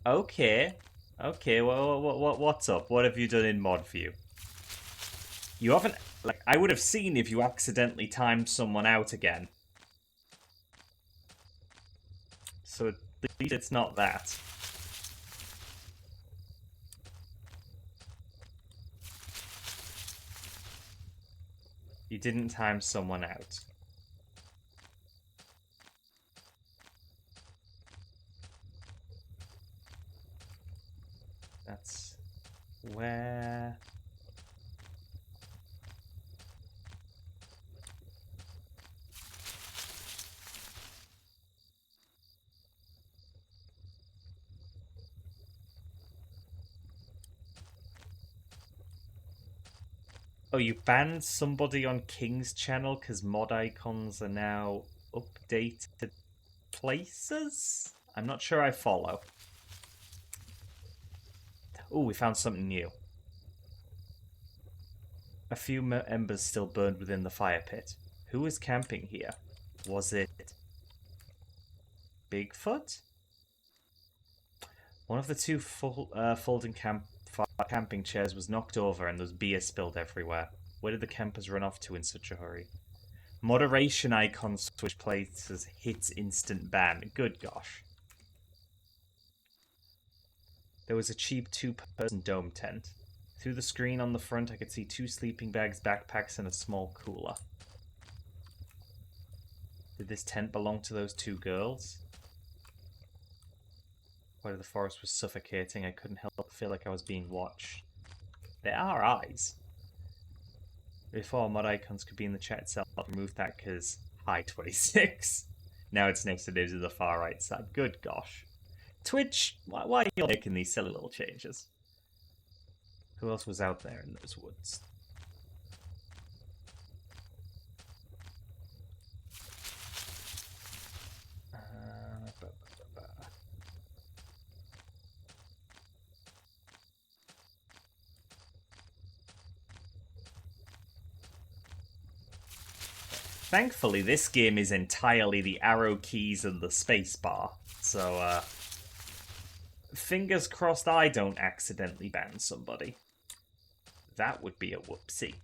Okay. Okay, well, what's up? What have you done in mod view? You haven't... Like, I would have seen if you accidentally timed someone out again. So at least it's not that. You didn't time someone out. That's where... Oh, you banned somebody on King's channel because mod icons are now updated places? I'm not sure I follow. Oh, we found something new. A few embers still burned within the fire pit. Who was camping here? Was it Bigfoot? One of the two folding camping chairs was knocked over and there was beer spilled everywhere. Where did the campers run off to in such a hurry? Moderation icon switch places hits instant ban. Good gosh. There was a cheap 2-person dome tent. Through the screen on the front, I could see 2 sleeping bags, backpacks, and a small cooler. Did this tent belong to those 2 girls? While the forest was suffocating, I couldn't help but feel like I was being watched. There are eyes. Before mod icons could be in the chat itself, I removed that because hi 26. Now it's next to those on the far right side. Good gosh. Twitch, why are you making these silly little changes? Who else was out there in those woods? Thankfully, this game is entirely the arrow keys and the spacebar, so fingers crossed I don't accidentally ban somebody. That would be a whoopsie.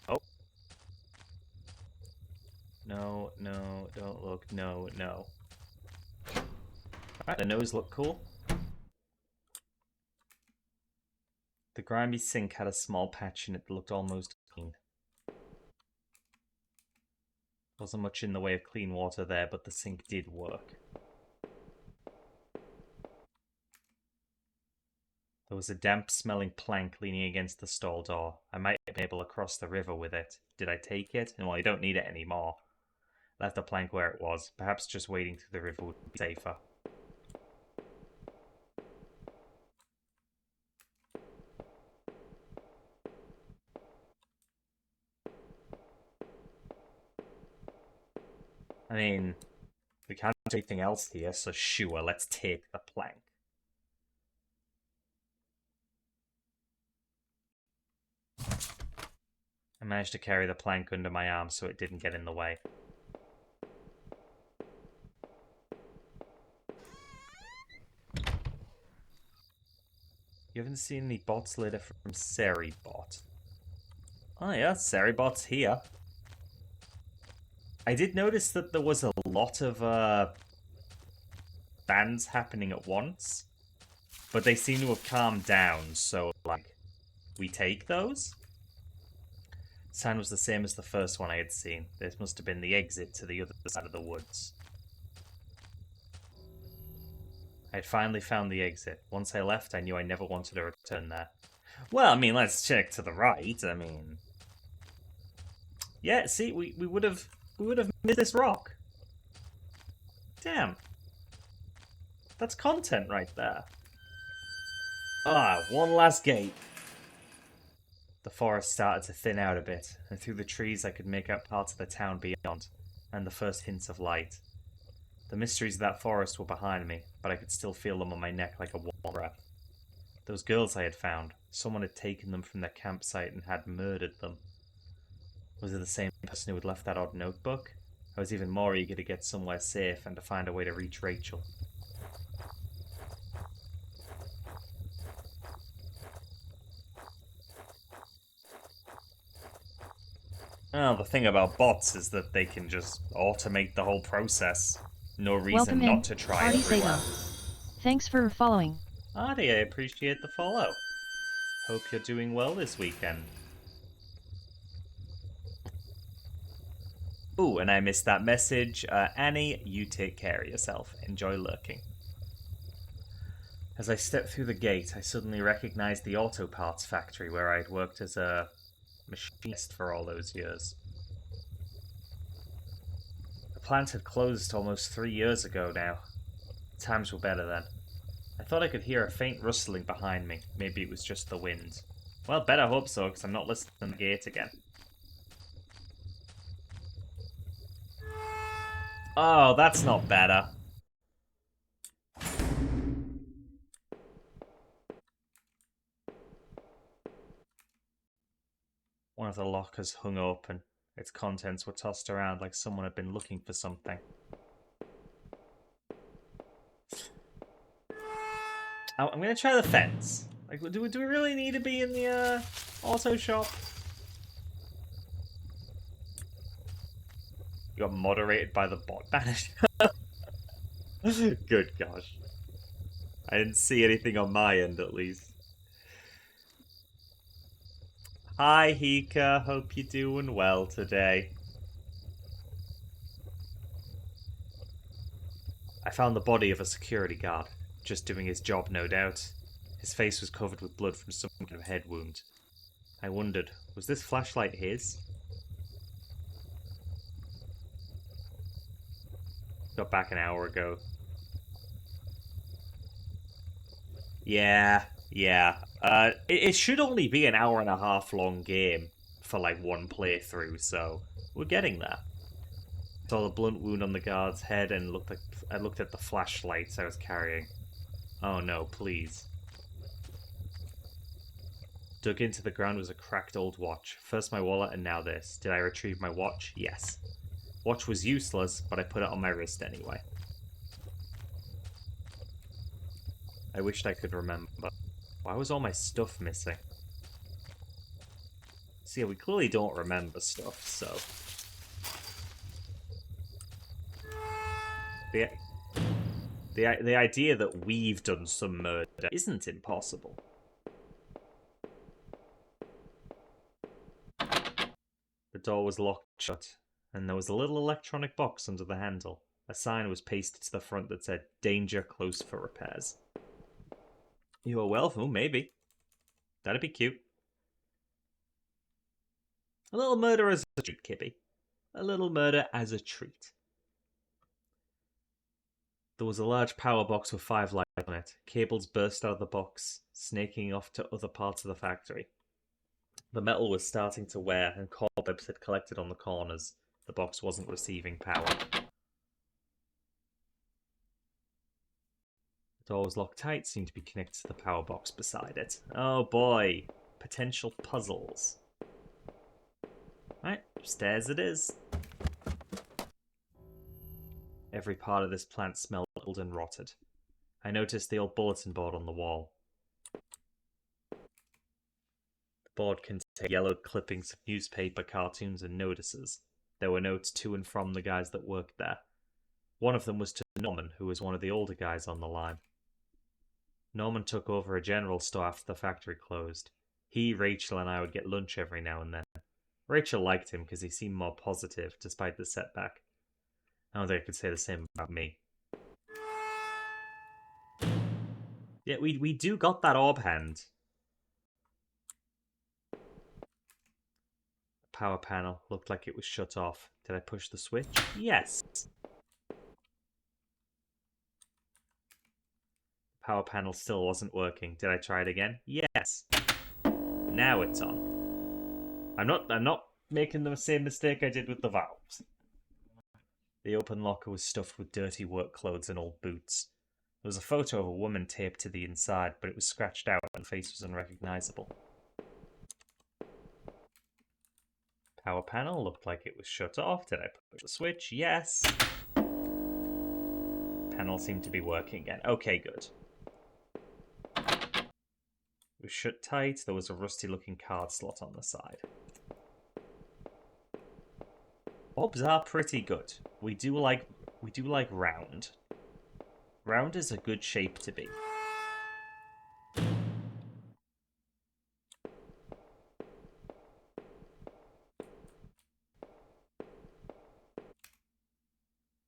Oh. No, no, don't look. No, no. Alright, the nose looked cool. The grimy sink had a small patch in it that looked almost clean. Wasn't much in the way of clean water there, but the sink did work. There was a damp-smelling plank leaning against the stall door. I might have been able to cross the river with it. Did I take it? Well, I don't need it anymore. Left the plank where it was. Perhaps just wading through the river would be safer. I mean, We can't do anything else here, so sure, let's take the plank. I managed to carry the plank under my arm so it didn't get in the way. You haven't seen the bots letter from Seribot? Oh yeah, Seribot's here. I did notice that there was a lot of bands happening at once, but they seem to have calmed down, so, like, we take those? Sign was the same as the first one I had seen. This must have been the exit to the other side of the woods. I had finally found the exit. Once I left, I knew I never wanted to return there. Well, I mean, let's check to the right. I mean... Yeah, see, we would have missed this rock. Damn. That's content right there. Ah, one last gate. The forest started to thin out a bit, and through the trees I could make out parts of the town beyond, and the first hints of light. The mysteries of that forest were behind me, but I could still feel them on my neck like a warm breath. Those girls I had found, someone had taken them from their campsite and had murdered them. Was it the same person who had left that odd notebook? I was even more eager to get somewhere safe and to find a way to reach Rachel. Oh, the thing about bots is that they can just automate the whole process. No reason
Welcome
not
in,
to try
Artie
everywhere.
Sago. Thanks for following.
Artie, I appreciate the follow. Hope you're doing well this weekend. Ooh, and I missed that message. Annie, you take care of yourself. Enjoy lurking. As I stepped through the gate, I suddenly recognized the auto parts factory where I'd worked as a machinist for all those years. The plant had closed almost 3 years ago now. Times were better then. I thought I could hear a faint rustling behind me. Maybe it was just the wind. Well, better hope so, because I'm not listening to the gate again. Oh, that's not better. One of the lockers hung open. Its contents were tossed around like someone had been looking for something. I'm gonna try the fence. Like, do we really need to be in the auto shop? You got moderated by the bot manager. Good gosh. I didn't see anything on my end, at least. Hi, Hika. Hope you're doing well today. I found the body of a security guard. Just doing his job, no doubt. His face was covered with blood from some kind of head wound. I wondered, was this flashlight his? Got back an hour ago. Yeah. It should only be an hour and a half long game for like one playthrough, so we're getting there. I saw the blunt wound on the guard's head and I looked at the flashlights I was carrying. Oh no, please. Dug into the ground was a cracked old watch. First my wallet and now this. Did I retrieve my watch? Yes. Watch was useless, but I put it on my wrist anyway. I wished I could remember. Why was all my stuff missing? See, we clearly don't remember stuff, so... The idea that we've done some murder isn't impossible. The door was locked shut, and there was a little electronic box under the handle. A sign was pasted to the front that said, "Danger, close for repairs." You are welcome, maybe. That'd be cute. A little murder as a treat, Kippy. A little murder as a treat. There was a large power box with 5 lights on it. Cables burst out of the box, snaking off to other parts of the factory. The metal was starting to wear, and cobwebs had collected on the corners. The box wasn't receiving power. Door was locked tight, seemed to be connected to the power box beside it. Oh boy. Potential puzzles. Right, upstairs it is. Every part of this plant smelled old and rotted. I noticed the old bulletin board on the wall. The board contained yellowed clippings of newspaper, cartoons, and notices. There were notes to and from the guys that worked there. One of them was to Norman, who was one of the older guys on the line. Norman took over a general store after the factory closed. He, Rachel, and I would get lunch every now and then. Rachel liked him because he seemed more positive, despite the setback. I don't think I could say the same about me. Yeah, we do got that orb hand. The power panel looked like it was shut off. Did I push the switch? Yes. The power panel still wasn't working. Did I try it again? Yes. Now it's on. I'm not making the same mistake I did with the valves. The open locker was stuffed with dirty work clothes and old boots. There was a photo of a woman taped to the inside, but it was scratched out and the face was unrecognizable. Power panel looked like it was shut off. Did I push the switch? Yes. Panel seemed to be working again. Okay, good. It was shut tight. There was a rusty-looking card slot on the side. Orbs are pretty good. We do like round. Round is a good shape to be.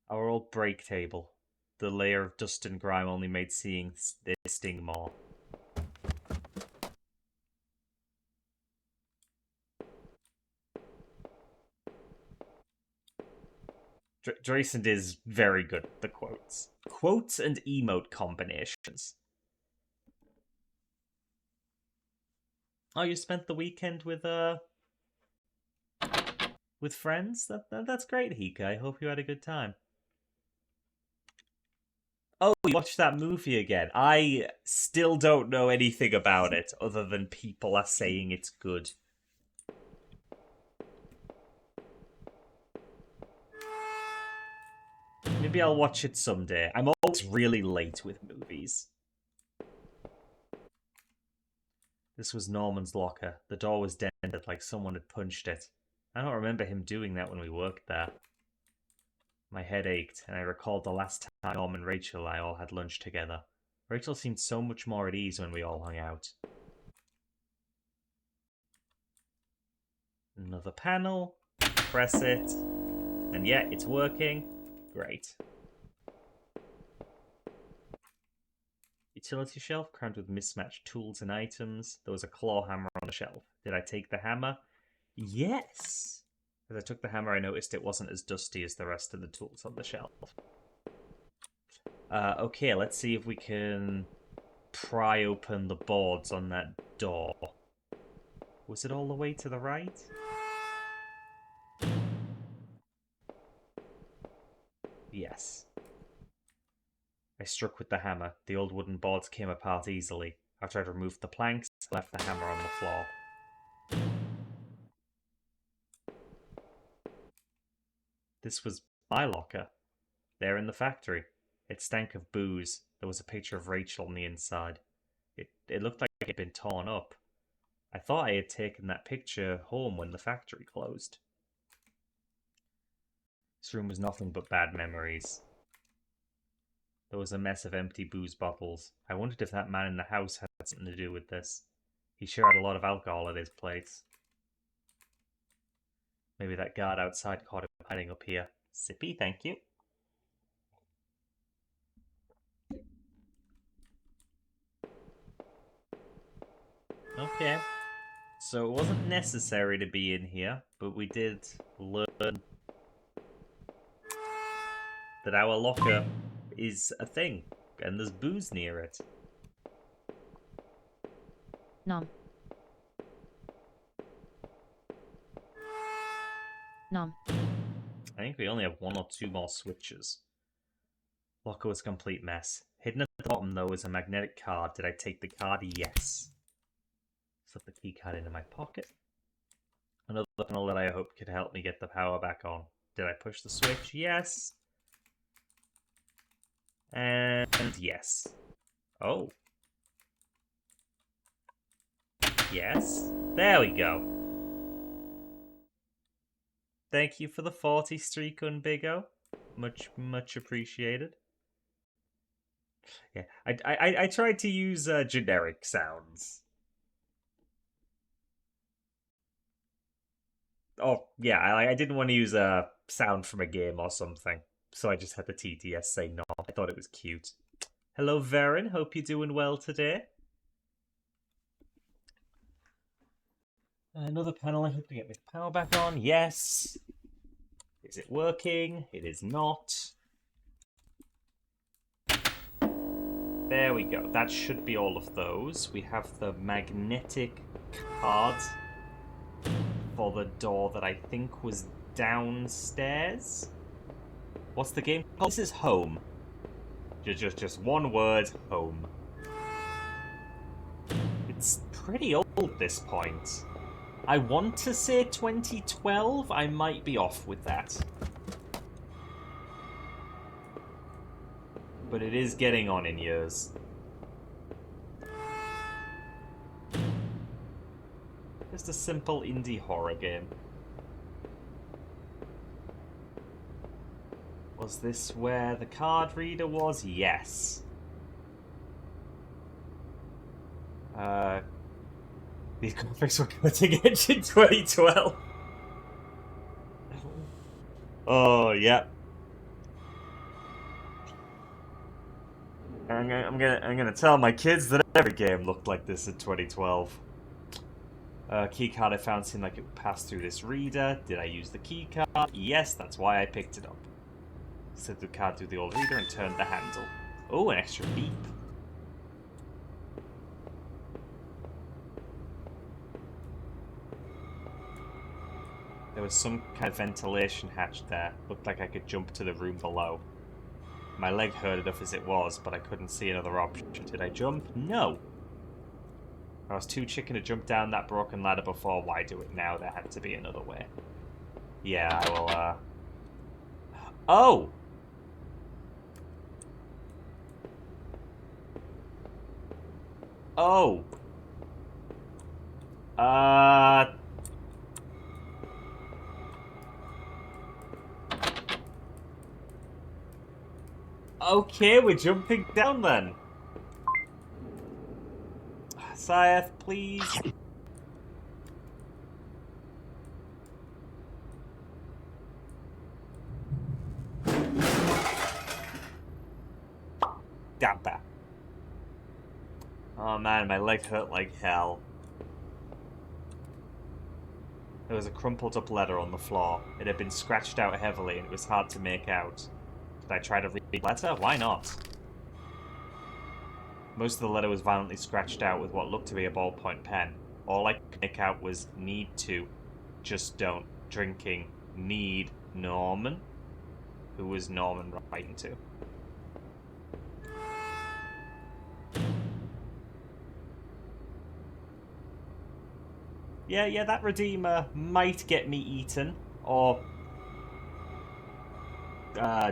Our old break table. The layer of dust and grime only made seeing this sting more. Drayson is very good at the quotes. Quotes and emote combinations. Oh, you spent the weekend with friends? That's great, Hika. I hope you had a good time. Oh, you watched that movie again. I still don't know anything about it other than people are saying it's good. Maybe I'll watch it someday. I'm always really late with movies. This was Norman's locker. The door was dented like someone had punched it. I don't remember him doing that when we worked there. My head ached, and I recalled the last time Norman, Rachel, and I all had lunch together. Rachel seemed so much more at ease when we all hung out. Another panel. Press it. And yeah, it's working. Great. Utility shelf crammed with mismatched tools and items. There was a claw hammer on the shelf. Did I take the hammer? Yes! As I took the hammer, I noticed it wasn't as dusty as the rest of the tools on the shelf. Okay, let's see if we can pry open the boards on that door. Was it all the way to the right? Yes. I struck with the hammer. The old wooden boards came apart easily. After I'd removed the planks, I left the hammer on the floor. This was my locker. There in the factory. It stank of booze. There was a picture of Rachel on the inside. It looked like it had been torn up. I thought I had taken that picture home when the factory closed. This room was nothing but bad memories. There was a mess of empty booze bottles. I wondered if that man in the house had something to do with this. He sure had a lot of alcohol at his place. Maybe that guard outside caught him hiding up here. Sippy, thank you. Okay. So it wasn't necessary to be in here, but we did learn that our locker is a thing, and there's booze near it.
Nom. Nom.
I think we only have one or two more switches. Locker was a complete mess. Hidden at the bottom, though, is a magnetic card. Did I take the card? Yes. Slip the key card into my pocket. Another panel that I hope could help me get the power back on. Did I push the switch? Yes. And yes. Oh. Yes. There we go. Thank you for the 40 streak, Unbigo. Much appreciated. Yeah, I tried to use generic sounds. Oh, yeah, I didn't want to use a sound from a game or something, so I just had the TTS say no. I thought it was cute. Hello, Varen. Hope you're doing well today. Another panel. I hope to get my power back on. Yes. Is it working? It is not. There we go. That should be all of those. We have the magnetic card for the door that I think was downstairs. What's the game called? This is Home. Just one word, Home. It's pretty old at this point. I want to say 2012. I might be off with that. But it is getting on in years. Just a simple indie horror game. Was this where the card reader was? Yes. These graphics were cutting edge in 2012. Oh, yeah. I'm gonna tell my kids that every game looked like this in 2012. Keycard I found seemed like it passed through this reader. Did I use the keycard? Yes, that's why I picked it up. Slid the card through the old reader and turned the handle. Oh, an extra beep. There was some kind of ventilation hatch there. Looked like I could jump to the room below. My leg hurt enough as it was, but I couldn't see another option. Did I jump? No. I was too chicken to jump down that broken ladder before. Why do it now? There had to be another way. Yeah, I will, Oh! Oh! Okay, we're jumping down then. Scythe, please. Damn that. Oh man, my leg hurt like hell. There was a crumpled up letter on the floor. It had been scratched out heavily and it was hard to make out. Did I try to read the letter? Why not? Most of the letter was violently scratched out with what looked to be a ballpoint pen. All I could make out was need to. Just don't. Drinking. Need. Norman? Who was Norman writing to? Yeah, that Redeemer might get me eaten. Or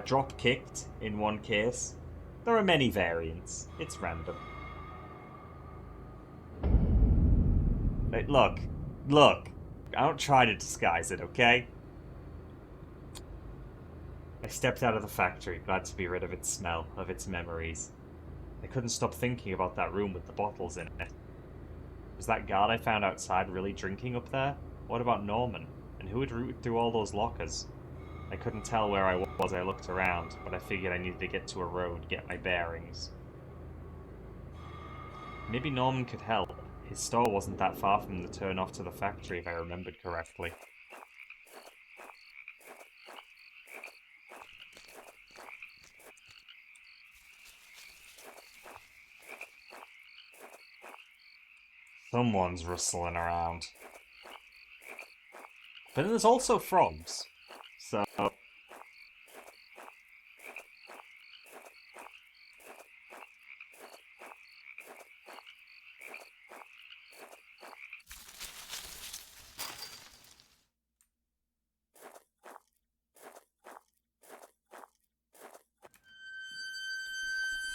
drop kicked in one case. There are many variants. It's random. Look. I don't try to disguise it, okay? I stepped out of the factory, glad to be rid of its smell, of its memories. I couldn't stop thinking about that room with the bottles in it. Was that guard I found outside really drinking up there? What about Norman? And who had rooted through all those lockers? I couldn't tell where I was as I looked around, but I figured I needed to get to a road, get my bearings. Maybe Norman could help. His store wasn't that far from the turn off to the factory, if I remembered correctly. Someone's rustling around. But then there's also frogs. So...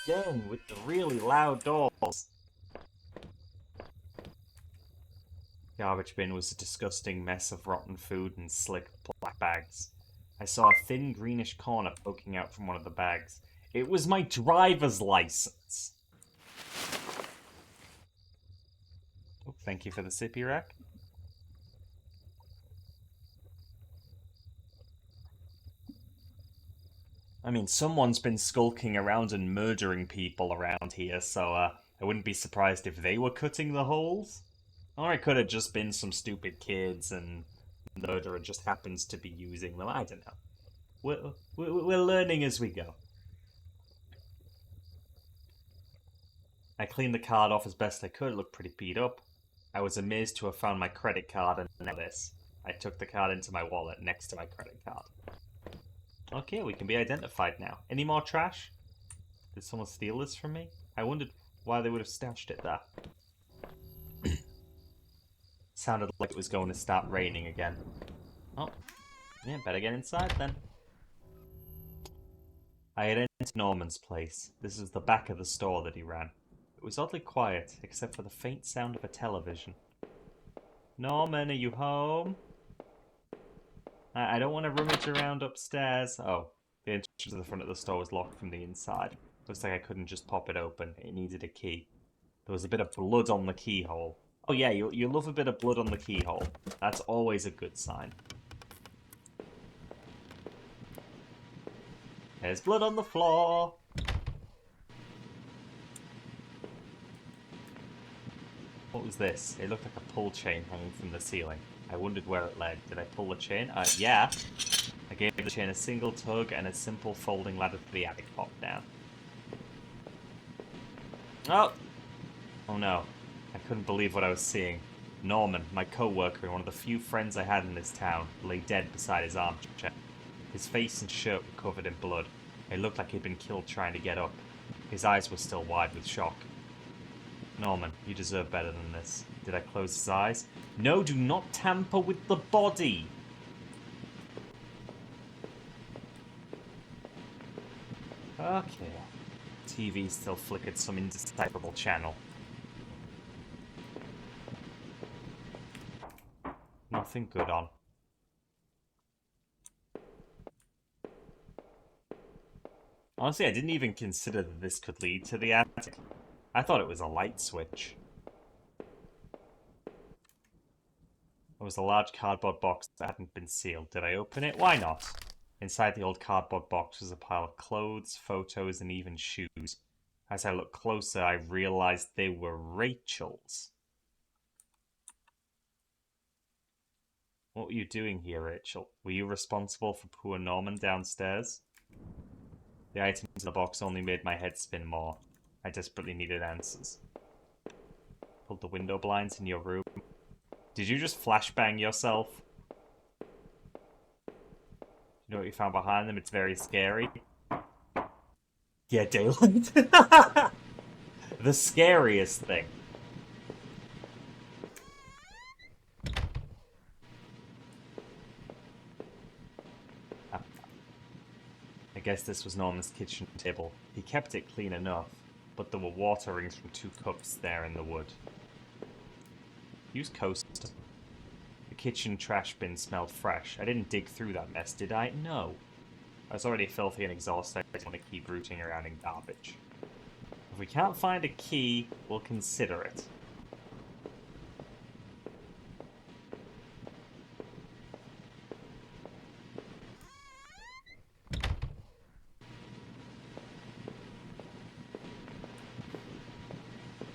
again with the really loud doors. Garbage bin was a disgusting mess of rotten food and slick black bags. I saw a thin greenish corner poking out from one of the bags. It was my driver's license. Oh, thank you for the sippy rack. I mean, someone's been skulking around and murdering people around here, so I wouldn't be surprised if they were cutting the holes. Or it could have just been some stupid kids and the murderer just happens to be using them. I don't know. We're learning as we go. I cleaned the card off as best I could. It looked pretty beat up. I was amazed to have found my credit card and now this. I took the card into my wallet next to my credit card. Okay, we can be identified now. Any more trash? Did someone steal this from me? I wondered why they would have stashed it there. Sounded like it was going to start raining again. Oh, yeah, better get inside then. I had entered Norman's place. This was the back of the store that he ran. It was oddly quiet, except for the faint sound of a television. Norman, are you home? I don't want to rummage around upstairs. Oh, the entrance to the front of the store was locked from the inside. Looks like I couldn't just pop it open. It needed a key. There was a bit of blood on the keyhole. Oh yeah, you love a bit of blood on the keyhole. That's always a good sign. There's blood on the floor. What was this? It looked like a pull chain hanging from the ceiling. I wondered where it led. Did I pull the chain? Yeah. I gave the chain a single tug and a simple folding ladder to the attic popped down. Oh! Oh no. I couldn't believe what I was seeing. Norman, my co-worker and one of the few friends I had in this town, lay dead beside his armchair. His face and shirt were covered in blood. It looked like he'd been killed trying to get up. His eyes were still wide with shock. Norman, you deserve better than this. Did I close his eyes? No, do not tamper with the body! Okay. TV still flickered some indecipherable channel. Nothing good on. Honestly, I didn't even consider that this could lead to the attic. I thought it was a light switch. There was a large cardboard box that hadn't been sealed. Did I open it? Why not? Inside the old cardboard box was a pile of clothes, photos, and even shoes. As I looked closer, I realized they were Rachel's. What were you doing here, Rachel? Were you responsible for poor Norman downstairs? The items in the box only made my head spin more. I desperately needed answers. Pulled the window blinds in your room. Did you just flashbang yourself? You know what you found behind them? It's very scary. Yeah, daylight. The scariest thing. I guess this was Norman's kitchen table. He kept it clean enough, but there were water rings from 2 cups there in the wood. Use coaster. The kitchen trash bin smelled fresh. I didn't dig through that mess, did I? No. I was already filthy and exhausted. I didn't want to keep rooting around in garbage. If we can't find a key, we'll consider it.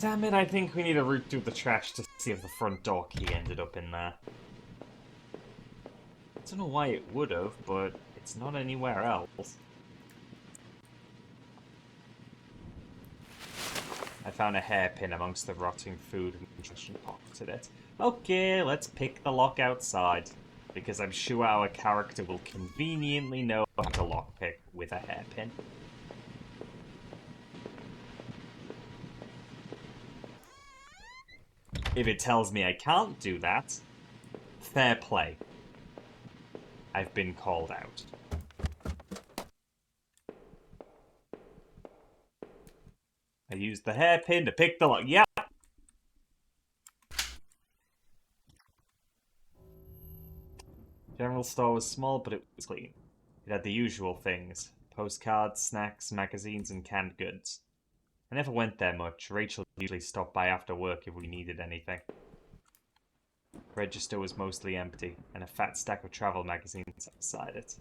Damn it, I think we need to root through the trash to see if the front door key ended up in there. I don't know why it would have, but it's not anywhere else. I found a hairpin amongst the rotting food and pocketed it. Okay, let's pick the lock outside, because I'm sure our character will conveniently know how to lockpick with a hairpin. If it tells me I can't do that, fair play. I've been called out. used the hairpin to pick the lock. Yeah. General store was small, but it was clean. It had the usual things. Postcards, snacks, magazines, and canned goods. I never went there much. Rachel usually stopped by after work if we needed anything. Register was mostly empty, and a fat stack of travel magazines beside it.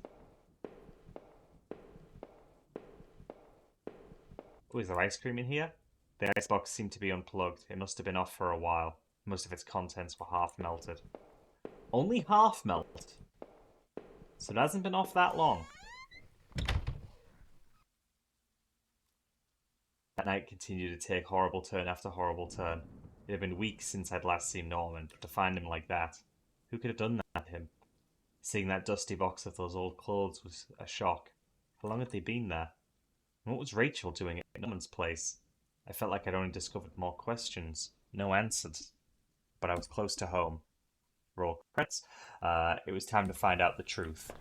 Oh, is there ice cream in here? The icebox seemed to be unplugged. It must have been off for a while. Most of its contents were half melted. Only half melted? So it hasn't been off that long. That night continued to take horrible turn after horrible turn. It had been weeks since I'd last seen Norman, but to find him like that, who could have done that to him? Seeing that dusty box of those old clothes was a shock. How long had they been there? And what was Rachel doing at Norman's place? I felt like I'd only discovered more questions, no answers. But I was close to home. Roll credits. It was time to find out the truth.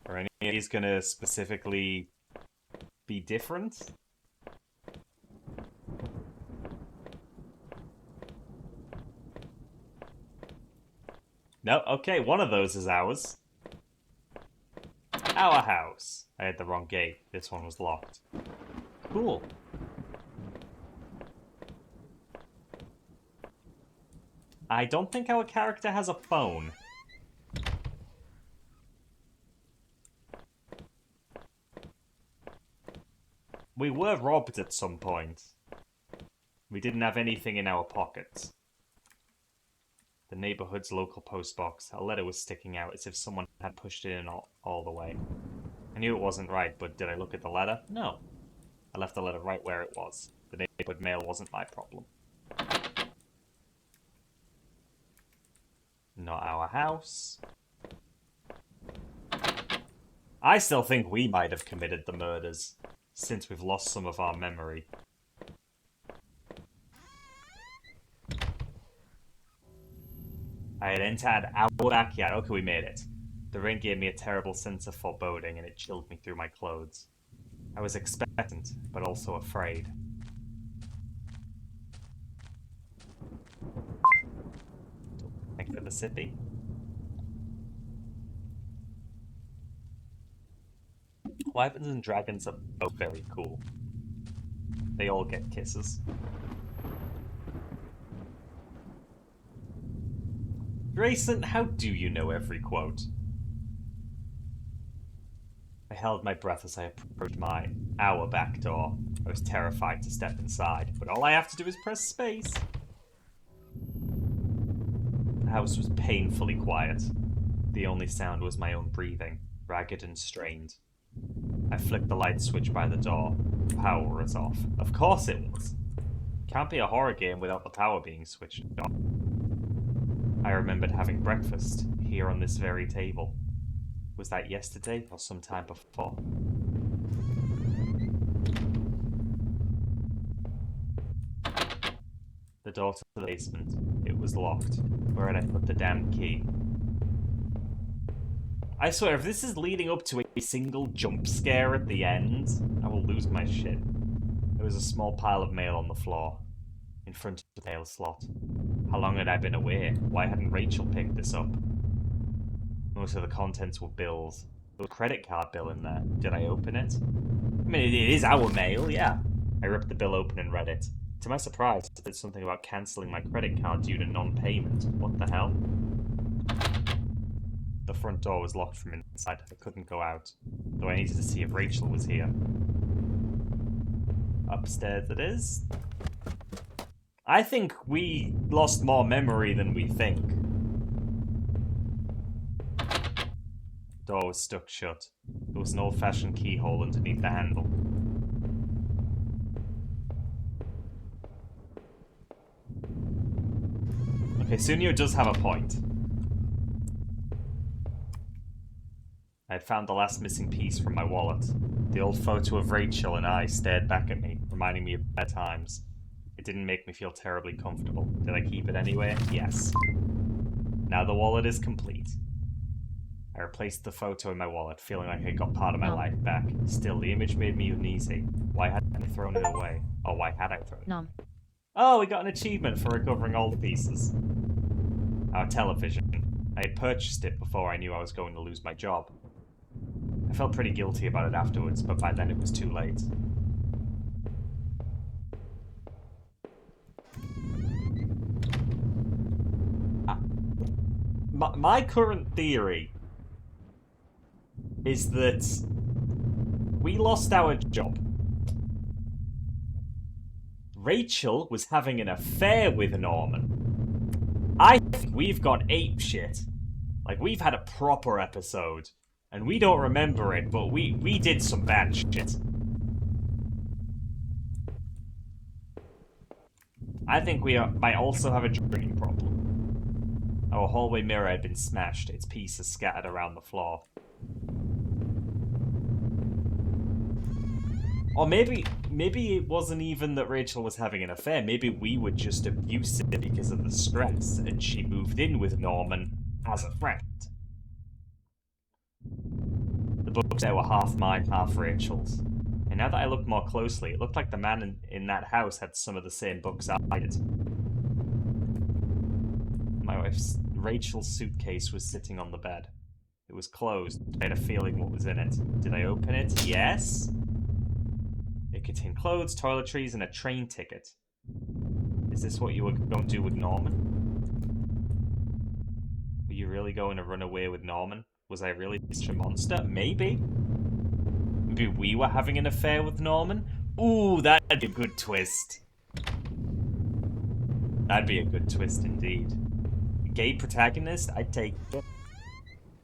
Are any of these gonna specifically be different? No, okay, one of those is ours. Our house. I had the wrong gate. This one was locked. Cool. I don't think our character has a phone. We were robbed at some point. We didn't have anything in our pockets. The neighborhood's local postbox. A letter was sticking out as if someone had pushed it in all the way. I knew it wasn't right, but did I look at the letter? No. I left the letter right where it was. The neighborhood mail wasn't my problem. Not our house. I still think we might have committed the murders, since we've lost some of our memory. I had entered our backyard. Okay, we made it. The rain gave me a terrible sense of foreboding, and it chilled me through my clothes. I was expectant, but also afraid. Thank you for the sippy. Wyverns and dragons are both very cool. They all get kisses. Grayson, how do you know every quote? I held my breath as I approached our back door. I was terrified to step inside, but all I have to do is press space. The house was painfully quiet. The only sound was my own breathing, ragged and strained. I flicked the light switch by the door. The power was off. Of course it was. Can't be a horror game without the power being switched off. I remembered having breakfast here on this very table. Was that yesterday or sometime before? The door to the basement. It was locked. Where had I put the damn key? I swear, if this is leading up to a single jump scare at the end, I will lose my shit. There was a small pile of mail on the floor, in front of the mail slot. How long had I been away? Why hadn't Rachel picked this up? Most of the contents were bills. There was a credit card bill in there. Did I open it? I mean, it is our mail, yeah. I ripped the bill open and read it. To my surprise, it said something about cancelling my credit card due to non-payment. What the hell? The front door was locked from inside. I couldn't go out, though I needed to see if Rachel was here. Upstairs it is. I think we lost more memory than we think. The door was stuck shut. There was an old-fashioned keyhole underneath the handle. Okay, Sunio does have a point. I had found the last missing piece from my wallet. The old photo of Rachel and I stared back at me, reminding me of bad times. It didn't make me feel terribly comfortable. Did I keep it anyway? Yes. Now the wallet is complete. I replaced the photo in my wallet, feeling like I got part of my
Nom.
life back. Still, the image made me uneasy. Why hadn't I thrown it away? Or why had I thrown it?
Nom.
Oh, we got an achievement for recovering all the pieces. Our television. I had purchased it before I knew I was going to lose my job. I felt pretty guilty about it afterwards, but by then it was too late. My current theory is that we lost our job. Rachel was having an affair with Norman. I think we've got apeshit. Like, we've had a proper episode, and we don't remember it, but we did some bad shit. I think we might also have a drinking problem. Our hallway mirror had been smashed, its pieces scattered around the floor. Or maybe it wasn't even that Rachel was having an affair. Maybe we were just abusive because of the stress, and she moved in with Norman as a friend. The books there were half mine, half Rachel's. And now that I looked more closely, it looked like the man in that house had some of the same books I did. My wife's Rachel's suitcase was sitting on the bed. It was closed. I had a feeling what was in it. Did I open it? Yes. It contained clothes, toiletries, and a train ticket. Is this what you were going to do with Norman? Were you really going to run away with Norman? Was I really such a monster? Maybe. Maybe we were having an affair with Norman? Ooh, that'd be a good twist. That'd be a good twist indeed. Gay protagonist? I'd take it.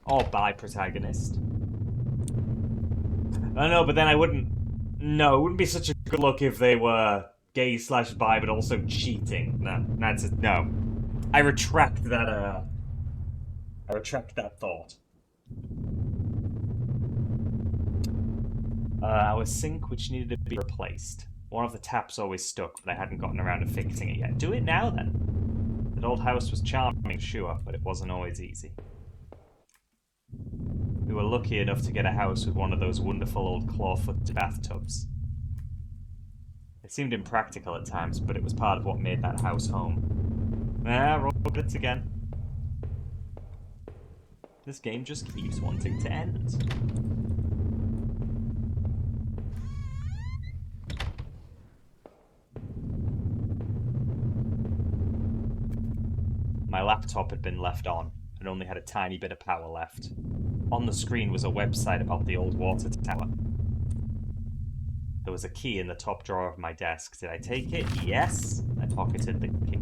Or bi protagonist. I know, but then I wouldn't... No, it wouldn't be such a good look if they were gay/bi, but also cheating. No, that's it. No. I retract that, I retract that thought. Our sink, which needed to be replaced. One of the taps always stuck, but I hadn't gotten around to fixing it yet. Do it now, then. That old house was charming, sure, but it wasn't always easy. We were lucky enough to get a house with one of those wonderful old claw-footed bathtubs. It seemed impractical at times, but it was part of what made that house home. Robots again. This game just keeps wanting to end. My laptop had been left on, and only had a tiny bit of power left. On the screen was a website about the old water tower. There was a key in the top drawer of my desk. Did I take it? Yes. I pocketed the key.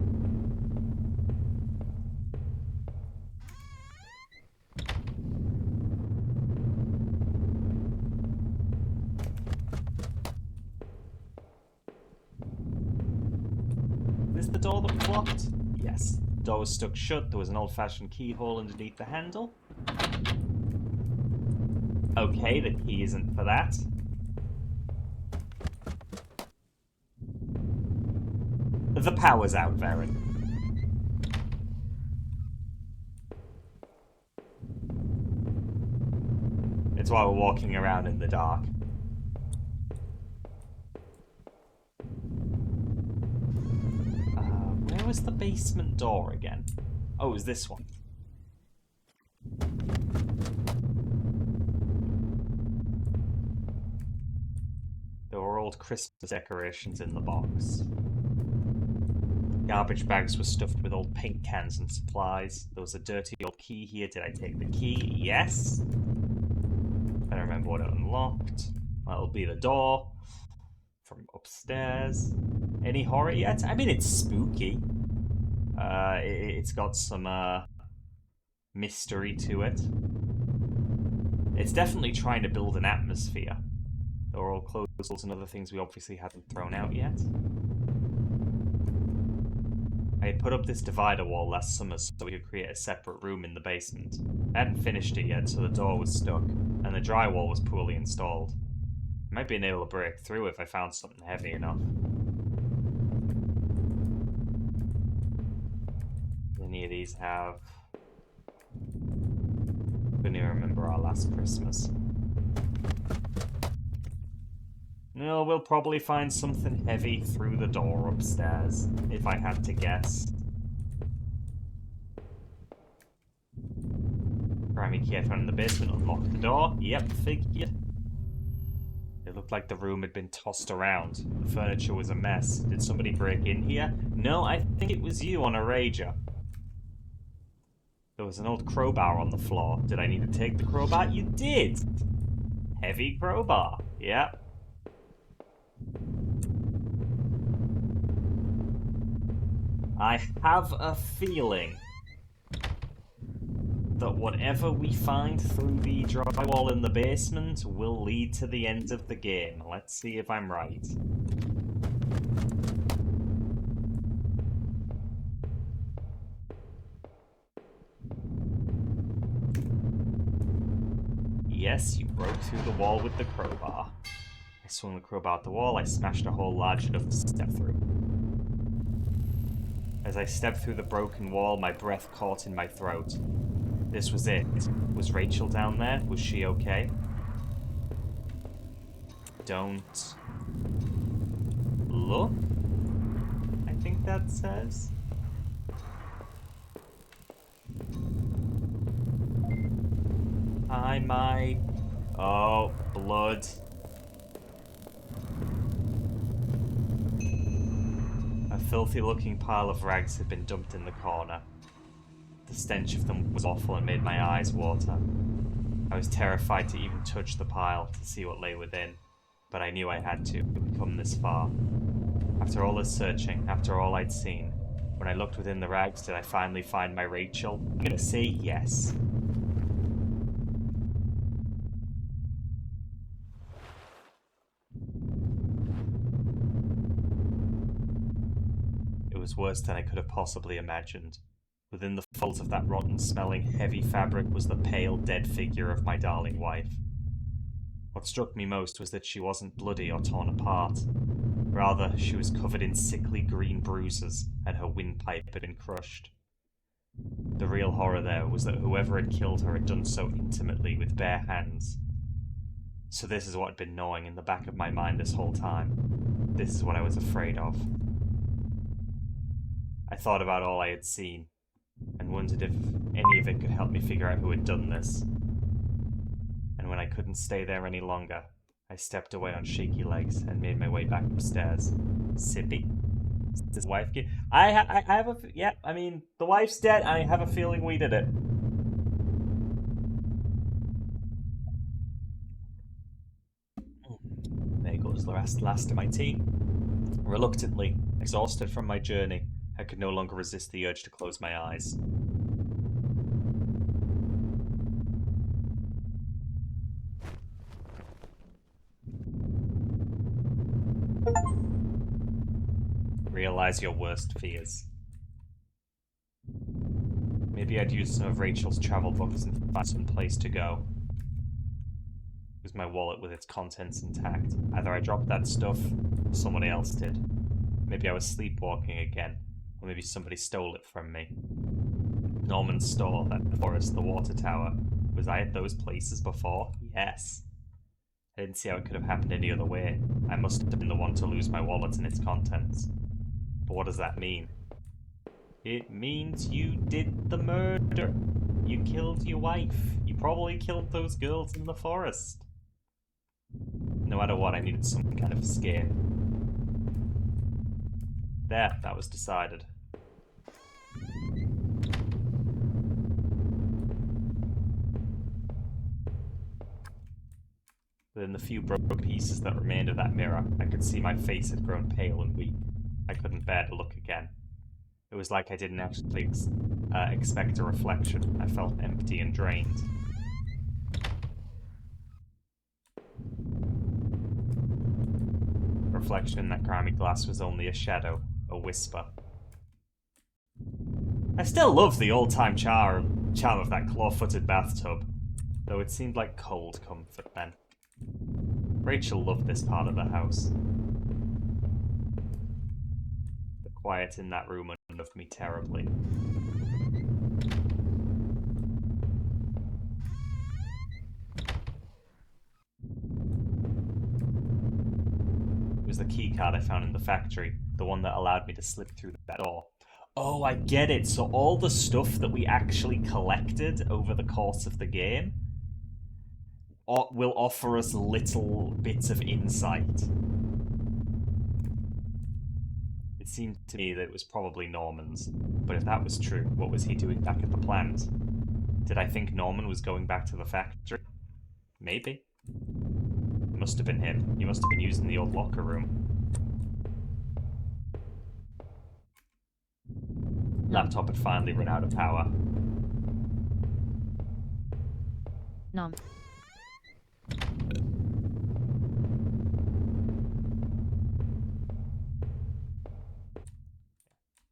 Is this the door that was locked? Yes. The door was stuck shut. There was an old-fashioned keyhole underneath the handle. Okay, the key isn't for that. The power's out, Varen. It's why we're walking around in the dark. Where was the basement door again? Oh, it was this one. There were old Christmas decorations in the box. Garbage bags were stuffed with old paint cans and supplies. There was a dirty old key here. Did I take the key? Yes. I don't remember what it unlocked. That'll be the door from upstairs. Any horror yet? I mean, it's spooky. It's got some mystery to it. It's definitely trying to build an atmosphere. There are all clothes and other things we obviously haven't thrown out yet. I had put up this divider wall last summer so we could create a separate room in the basement. I hadn't finished it yet, so the door was stuck, and the drywall was poorly installed. I might be able to break through if I found something heavy enough. Any of these have Couldn't even remember our last Christmas. No, we'll probably find something heavy through the door upstairs, if I had to guess. Grimy key I found in the basement, unlocked the door. Yep, figured. It looked like the room had been tossed around. The furniture was a mess. Did somebody break in here? No, I think it was you on a rager. There was an old crowbar on the floor. Did I need to take the crowbar? You did! Heavy crowbar. Yep. I have a feeling that whatever we find through the drywall in the basement will lead to the end of the game. Let's see if I'm right. Yes, you broke through the wall with the crowbar. I swung the crowbar at the wall. I smashed a hole large enough to step through. As I stepped through the broken wall, my breath caught in my throat. This was it. Was Rachel down there? Was she okay? Don't look, I think that says. Hi, my... Oh, blood. A filthy-looking pile of rags had been dumped in the corner. The stench of them was awful and made my eyes water. I was terrified to even touch the pile to see what lay within, but I knew I had to. We'd come this far. After all this searching, after all I'd seen, when I looked within the rags, did I finally find my Rachel? I'm gonna say yes. It was worse than I could have possibly imagined. Within the folds of that rotten-smelling, heavy fabric was the pale, dead figure of my darling wife. What struck me most was that she wasn't bloody or torn apart. Rather, she was covered in sickly green bruises, and her windpipe had been crushed. The real horror there was that whoever had killed her had done so intimately, with bare hands. So this is what had been gnawing in the back of my mind this whole time. This is what I was afraid of. I thought about all I had seen, and wondered if any of it could help me figure out who had done this. And when I couldn't stay there any longer, I stepped away on shaky legs and made my way back upstairs. Sippy? Is his wife get... I have a... Yeah, I mean, the wife's dead, and I have a feeling we did it. There goes the last of my tea. Reluctantly, exhausted from my journey, I could no longer resist the urge to close my eyes. Realize your worst fears. Maybe I'd use some of Rachel's travel books and find some place to go. Use my wallet with its contents intact. Either I dropped that stuff, or somebody else did. Maybe I was sleepwalking again. Or maybe somebody stole it from me. Norman's store, that forest, the water tower. Was I at those places before? Yes. I didn't see how it could have happened any other way. I must have been the one to lose my wallet and its contents. But what does that mean? It means you did the murder. You killed your wife. You probably killed those girls in the forest. No matter what, I needed some kind of escape. There, that was decided. Within the few broken pieces that remained of that mirror, I could see my face had grown pale and weak. I couldn't bear to look again. It was like I didn't actually expect a reflection. I felt empty and drained. Reflection in that grimy glass was only a shadow, a whisper. I still love the old-time charm of that claw-footed bathtub, though it seemed like cold comfort then. Rachel loved this part of the house. The quiet in that room unnerved me terribly. was the key card I found in the factory, the one that allowed me to slip through that door. Oh, I get it. So all the stuff that we actually collected over the course of the game will offer us little bits of insight. It seemed to me that it was probably Norman's. But if that was true, what was he doing back at the plant? Did I think Norman was going back to the factory? Maybe. It must have been him. He must have been using the old locker room. Laptop had finally run out of power.
Nom.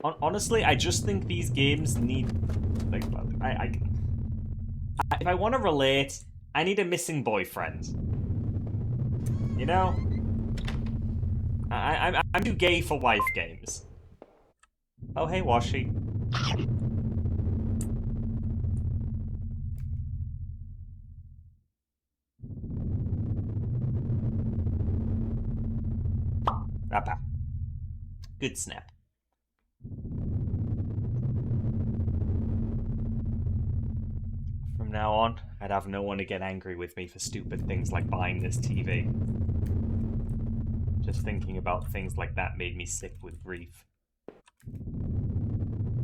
Honestly, I just think these games need, like, if I want to relate, I need a missing boyfriend. You know, I'm too gay for wife games. Oh hey, Washi. Rappa. Good snap. From now on, I'd have no one to get angry with me for stupid things like buying this TV. Just thinking about things like that made me sick with grief.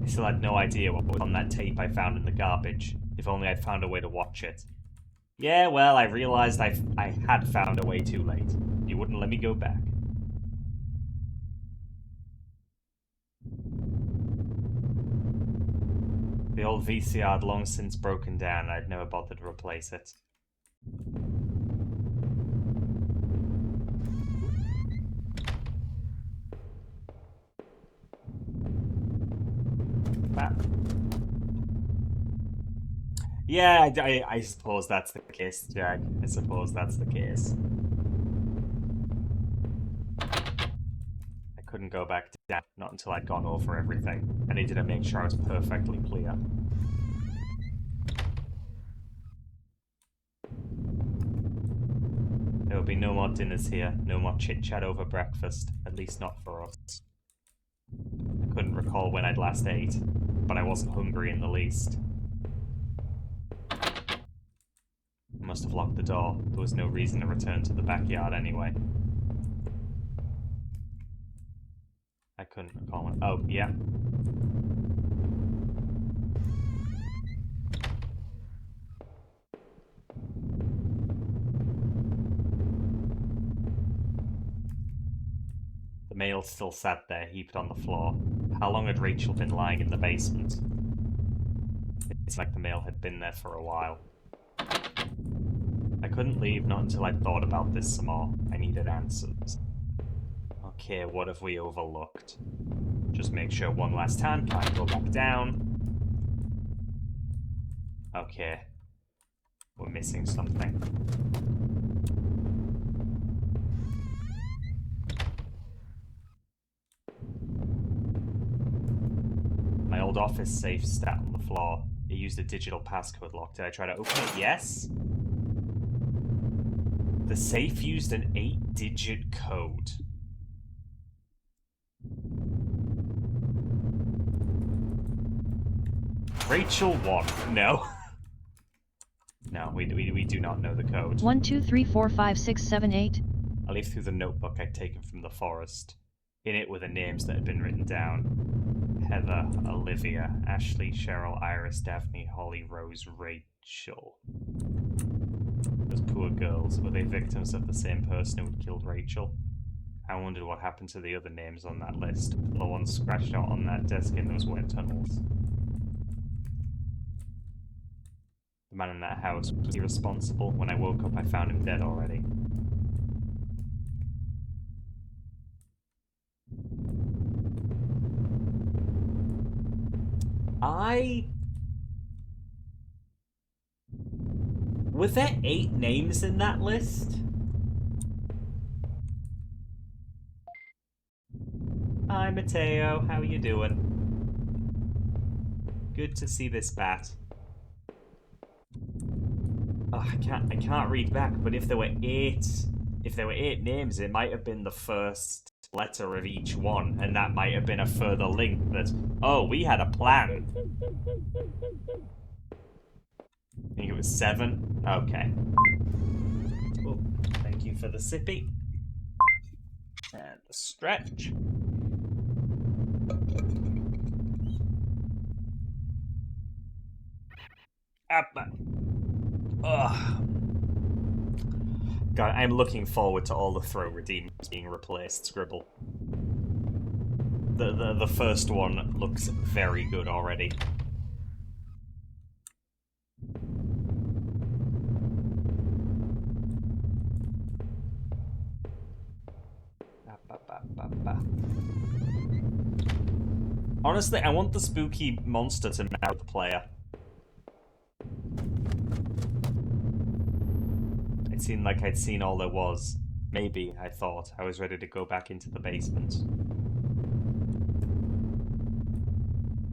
I still had no idea what was on that tape I found in the garbage. If only I'd found a way to watch it. Yeah, well, I realized I had found a way too late. You wouldn't let me go back. The old VCR had long since broken down, and I'd never bothered to replace it. Yeah, I suppose that's the case, Jack. I suppose that's the case. I couldn't go back down, not until I'd gone over everything. I needed to make sure I was perfectly clear. There will be no more dinners here, no more chit-chat over breakfast, at least not for us. I couldn't recall when I'd last ate, but I wasn't hungry in the least. I must have locked the door. There was no reason to return to the backyard anyway. I couldn't recall it. Oh, yeah. The mail still sat there, heaped on the floor. How long had Rachel been lying in the basement? It's like the mail had been there for a while. I couldn't leave, not until I'd thought about this some more. I needed answers. Okay, what have we overlooked? Just make sure one last time, can't go back down. Okay. We're missing something. My old office safe sat on the floor. It used a digital passcode lock. Did I try to open it? Yes. The safe used an 8-digit code. Rachel 1. No. No, we do not know the code.
1 2 3 4 5 6 7 8.
I leafed through the notebook I'd taken from the forest. In it were the names that had been written down. Heather, Olivia, Ashley, Cheryl, Iris, Daphne, Holly, Rose, Rachel. Those poor girls, were they victims of the same person who had killed Rachel? I wondered what happened to the other names on that list, the ones scratched out on that desk in those wet tunnels. The man in that house, was he responsible? When I woke up, I found him dead already. Were there 8 names in that list? Hi, Mateo. How are you doing? Good to see this bat. Oh, I can't read back, but if there were 8 if there were 8 names, it might have been the first letter of each one, and that might have been a further link that, oh, we had a plan. I think it was 7. Okay. Oh, thank you for the sippy. And the stretch. Up. Ugh. God, I'm looking forward to all the throw redeemers being replaced, Scribble. The first one looks very good already. Honestly, I want the spooky monster to marry the player. It seemed like I'd seen all there was. Maybe, I thought, I was ready to go back into the basement.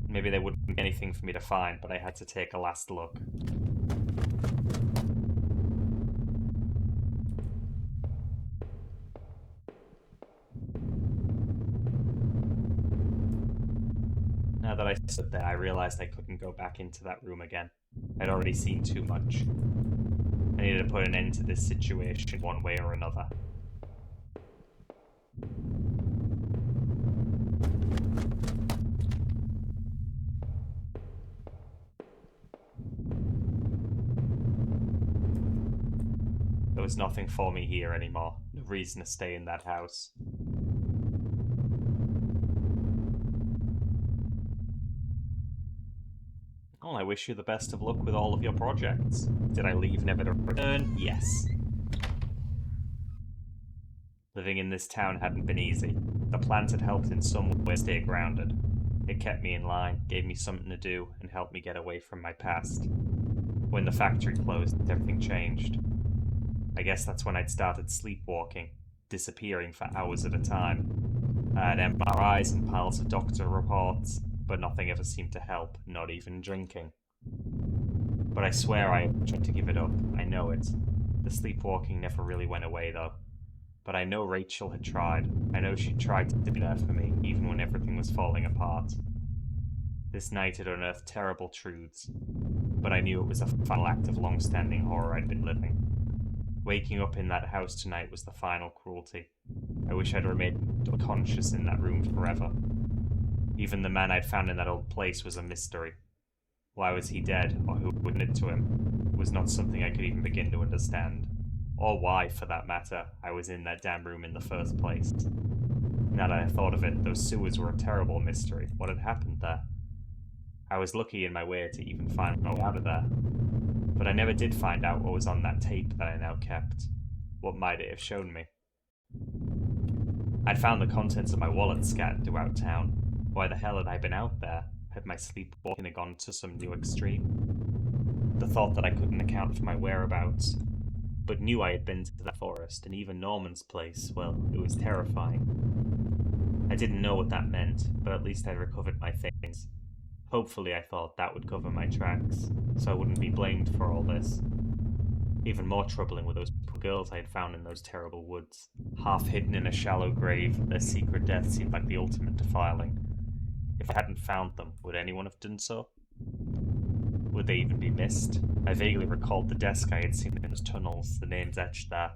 Maybe there wouldn't be anything for me to find, but I had to take a last look. Now that I stood there, I realized I couldn't go back into that room again. I'd already seen too much. I needed to put an end to this situation one way or another. There was nothing for me here anymore. No reason to stay in that house. Well, I wish you the best of luck with all of your projects. Did I leave never to return? Yes. Living in this town hadn't been easy. The plant had helped in some way stay grounded. It kept me in line, gave me something to do, and helped me get away from my past. When the factory closed, everything changed. I guess that's when I'd started sleepwalking, disappearing for hours at a time. I had MRIs and piles of doctor reports, but nothing ever seemed to help, not even drinking. But I swear I tried to give it up. I know it. The sleepwalking never really went away, though. But I know Rachel had tried. I know she tried to be there for me, even when everything was falling apart. This night had unearthed terrible truths, but I knew it was a final act of long-standing horror I'd been living. Waking up in that house tonight was the final cruelty. I wish I'd remained unconscious in that room forever. Even the man I'd found in that old place was a mystery. Why was he dead, or who had done it to him, was not something I could even begin to understand. Or why, for that matter, I was in that damn room in the first place. Now that I thought of it, those sewers were a terrible mystery. What had happened there? I was lucky in my way to even find my way out of there. But I never did find out what was on that tape that I now kept. What might it have shown me? I'd found the contents of my wallet scattered throughout town. Why the hell had I been out there? Had my sleepwalking gone to some new extreme? The thought that I couldn't account for my whereabouts, but knew I had been to that forest, and even Norman's place, well, it was terrifying. I didn't know what that meant, but at least I'd recovered my things. Hopefully, I thought that would cover my tracks, so I wouldn't be blamed for all this. Even more troubling were those poor girls I had found in those terrible woods. Half hidden in a shallow grave, their secret death seemed like the ultimate defiling. If I hadn't found them, would anyone have done so? Would they even be missed? I vaguely recalled the desk I had seen in those tunnels, the names etched there.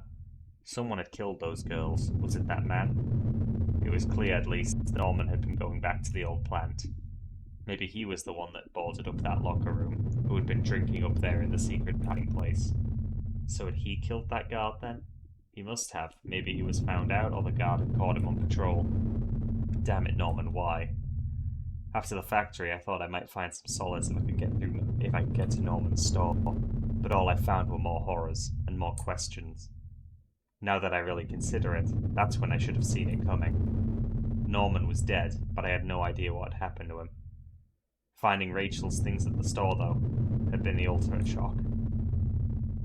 Someone had killed those girls. Was it that man? It was clear, at least, that Norman had been going back to the old plant. Maybe he was the one that boarded up that locker room, who had been drinking up there in the secret hiding place. So had he killed that guard then? He must have. Maybe he was found out, or the guard had caught him on patrol. Damn it, Norman, why? After the factory, I thought I might find some solace if I could get to Norman's store, but all I found were more horrors and more questions. Now that I really consider it, that's when I should have seen it coming. Norman was dead, but I had no idea what had happened to him. Finding Rachel's things at the store, though, had been the ultimate shock.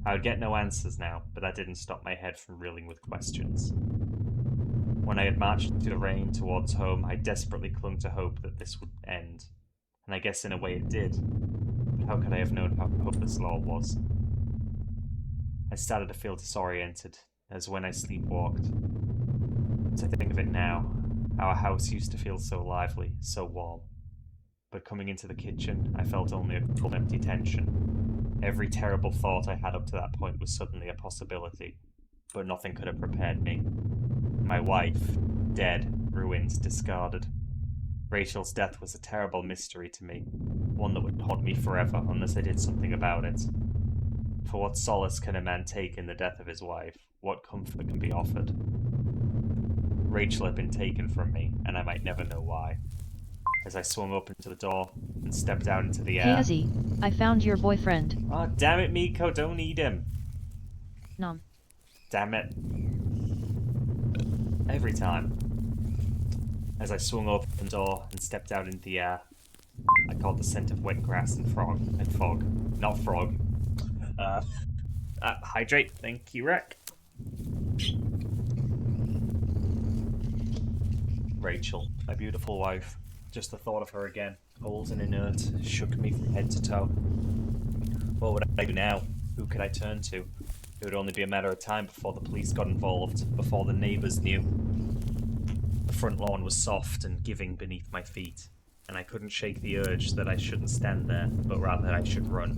I would get no answers now, but that didn't stop my head from reeling with questions. When I had marched through the rain towards home, I desperately clung to hope that this would end. And I guess in a way it did. But how could I have known how hopeless it all was? I started to feel disoriented, as when I sleepwalked. To think of it now, our house used to feel so lively, so warm. But coming into the kitchen, I felt only a cold, empty tension. Every terrible thought I had up to that point was suddenly a possibility, but nothing could have prepared me. My wife, dead, ruined, discarded. Rachel's death was a terrible mystery to me, one that would haunt me forever unless I did something about it. For what solace can a man take in the death of his wife? What comfort can be offered? Rachel had been taken from me, and I might never know why. As I swung open to the door and stepped out into the
Hey
air.
Izzy, I found your boyfriend.
Oh, damn it, Miko, don't eat him.
Nom.
Damn it. Every time. As I swung open the door and stepped out into the air, I caught the scent of wet grass and fog. Not frog. Hydrate. Thank you, Rec. Rachel, my beautiful wife. Just the thought of her again, cold and inert, shook me from head to toe. What would I do now? Who could I turn to? It would only be a matter of time before the police got involved, before the neighbours knew. The front lawn was soft and giving beneath my feet, and I couldn't shake the urge that I shouldn't stand there, but rather I should run.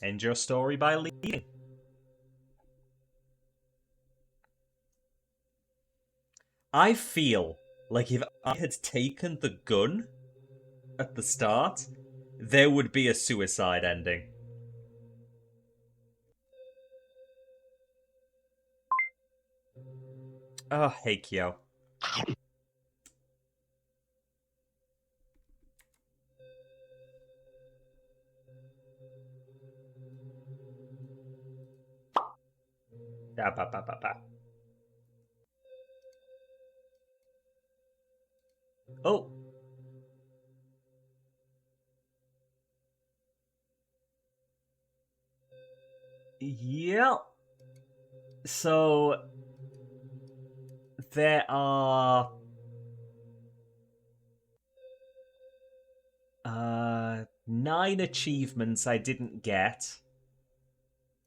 End your story by leaving. I feel like if I had taken the gun at the start, there would be a suicide ending. Oh, hey, Kyo. Oh. Yeah. So there are 9 achievements I didn't get.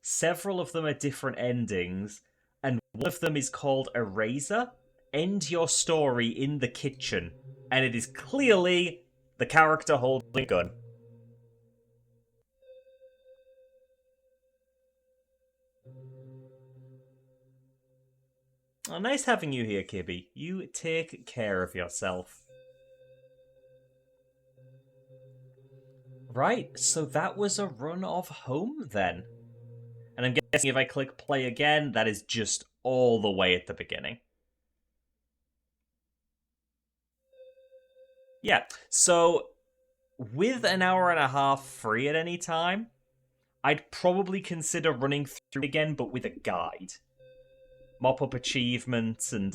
Several of them are different endings, and one of them is called Eraser. End your story in the kitchen, and it is clearly the character holding a gun. Oh, nice having you here, Kibby. You take care of yourself. Right, so that was a run of home then. And I'm guessing if I click play again, that is just all the way at the beginning. Yeah, so with an hour and a half free at any time, I'd probably consider running through again, but with a guide. Mop up achievements and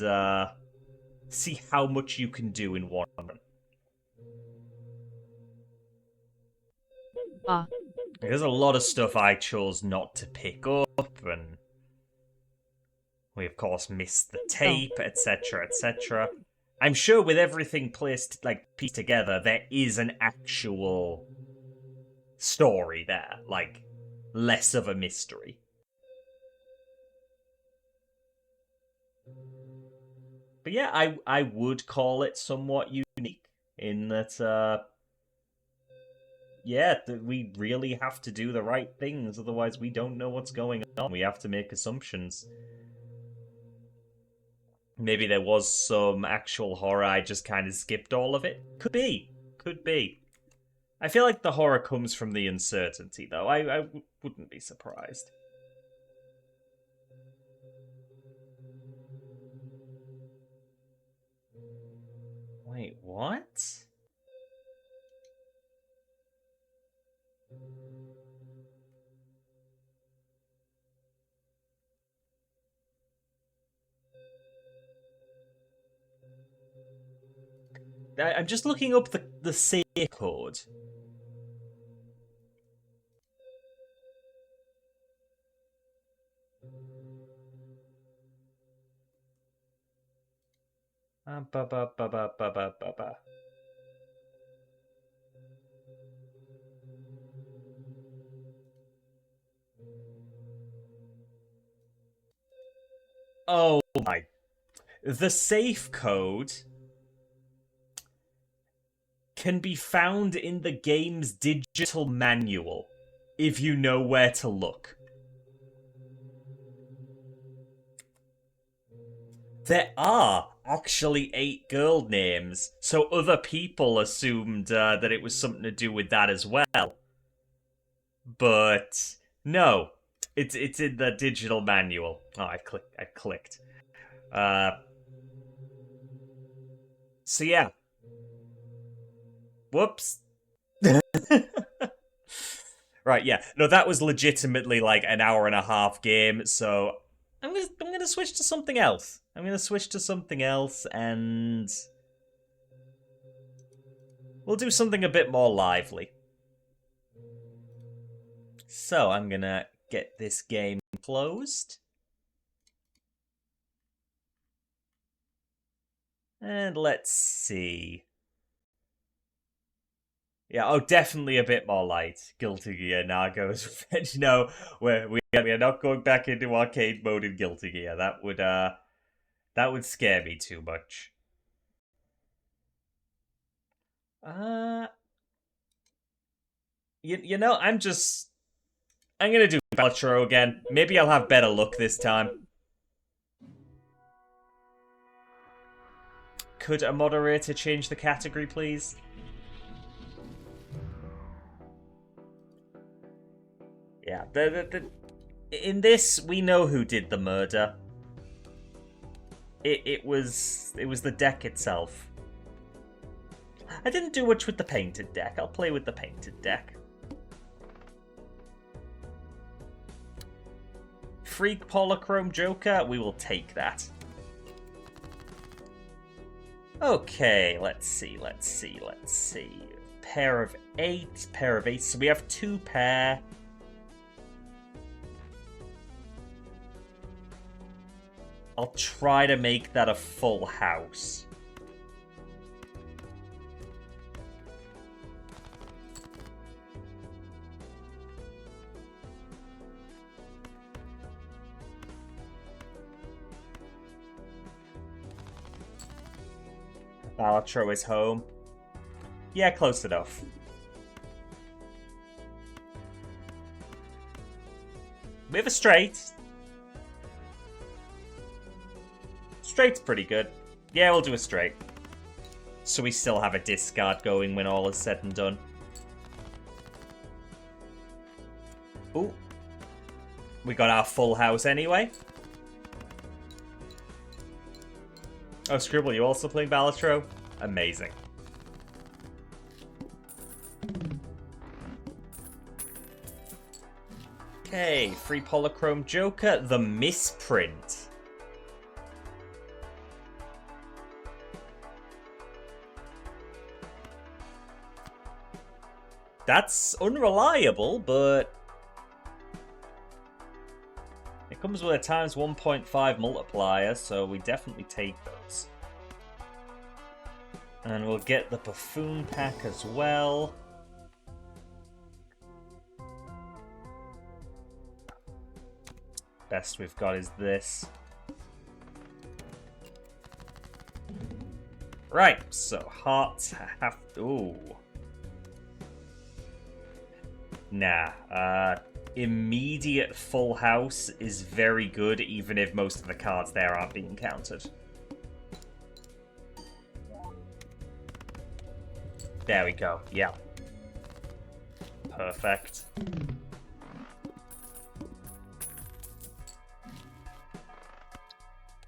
see how much you can do in one run. There's a lot of stuff I chose not to pick up, and we of course missed the tape, etc., etc. I'm sure with everything placed, like, pieced together, there is an actual story there, like, less of a mystery. But yeah, I would call it somewhat unique in that, yeah, that we really have to do the right things, otherwise we don't know what's going on. We have to make assumptions. Maybe there was some actual horror, I just kind of skipped all of it. Could be. Could be. I feel like the horror comes from the uncertainty, though. I wouldn't be surprised. Wait, what? I'm just looking up the save code. Ba ba ba ba ba ba ba ba. Oh my. The safe code can be found in the game's digital manual, if you know where to look. There are actually 8 girl names, so other people assumed that it was something to do with that as well. But no, it's in the digital manual. Oh, I clicked. So yeah. Whoops. Right, yeah. No, that was legitimately like an hour and a half game, so I'm gonna switch to something else. I'm gonna switch to something else and we'll do something a bit more lively. So I'm gonna get this game closed. And let's see. Yeah, oh, definitely a bit more light. Guilty Gear, Nargos Revenge. No, we are not going back into arcade mode in Guilty Gear. That would scare me too much. Uh, you know, I'm gonna do Balatro again. Maybe I'll have better luck this time. Could a moderator change the category, please? Yeah, in this, we know who did the murder. It was the deck itself. I didn't do much with the painted deck. I'll play with the painted deck. Freak Polychrome Joker, we will take that. Okay, let's see. Pair of 8, pair of 8. So we have 2 pair. I'll try to make that a full house. Balatro is home. Yeah, close enough. We have a straight. Straight's pretty good. Yeah, we'll do a straight. So we still have a discard going when all is said and done. Ooh. We got our full house anyway. Oh, Scribble, you also playing Balatro? Amazing. Okay, free Polychrome Joker, the misprint. That's unreliable, but it comes with a times 1.5 multiplier, so we definitely take those. And we'll get the Buffoon pack as well. Best we've got is this. Right, so hearts have to... Ooh. Nah, immediate full house is very good, even if most of the cards there aren't being counted. There we go, yeah. Perfect.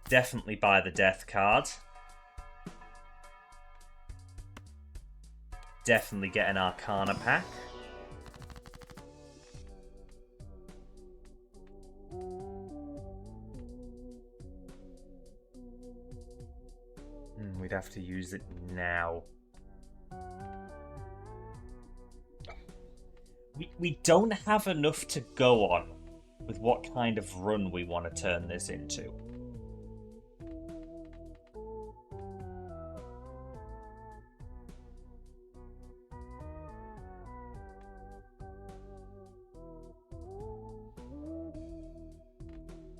Definitely buy the death card. Definitely get an Arcana pack. We'd have to use it now. We don't have enough to go on with what kind of run we want to turn this into.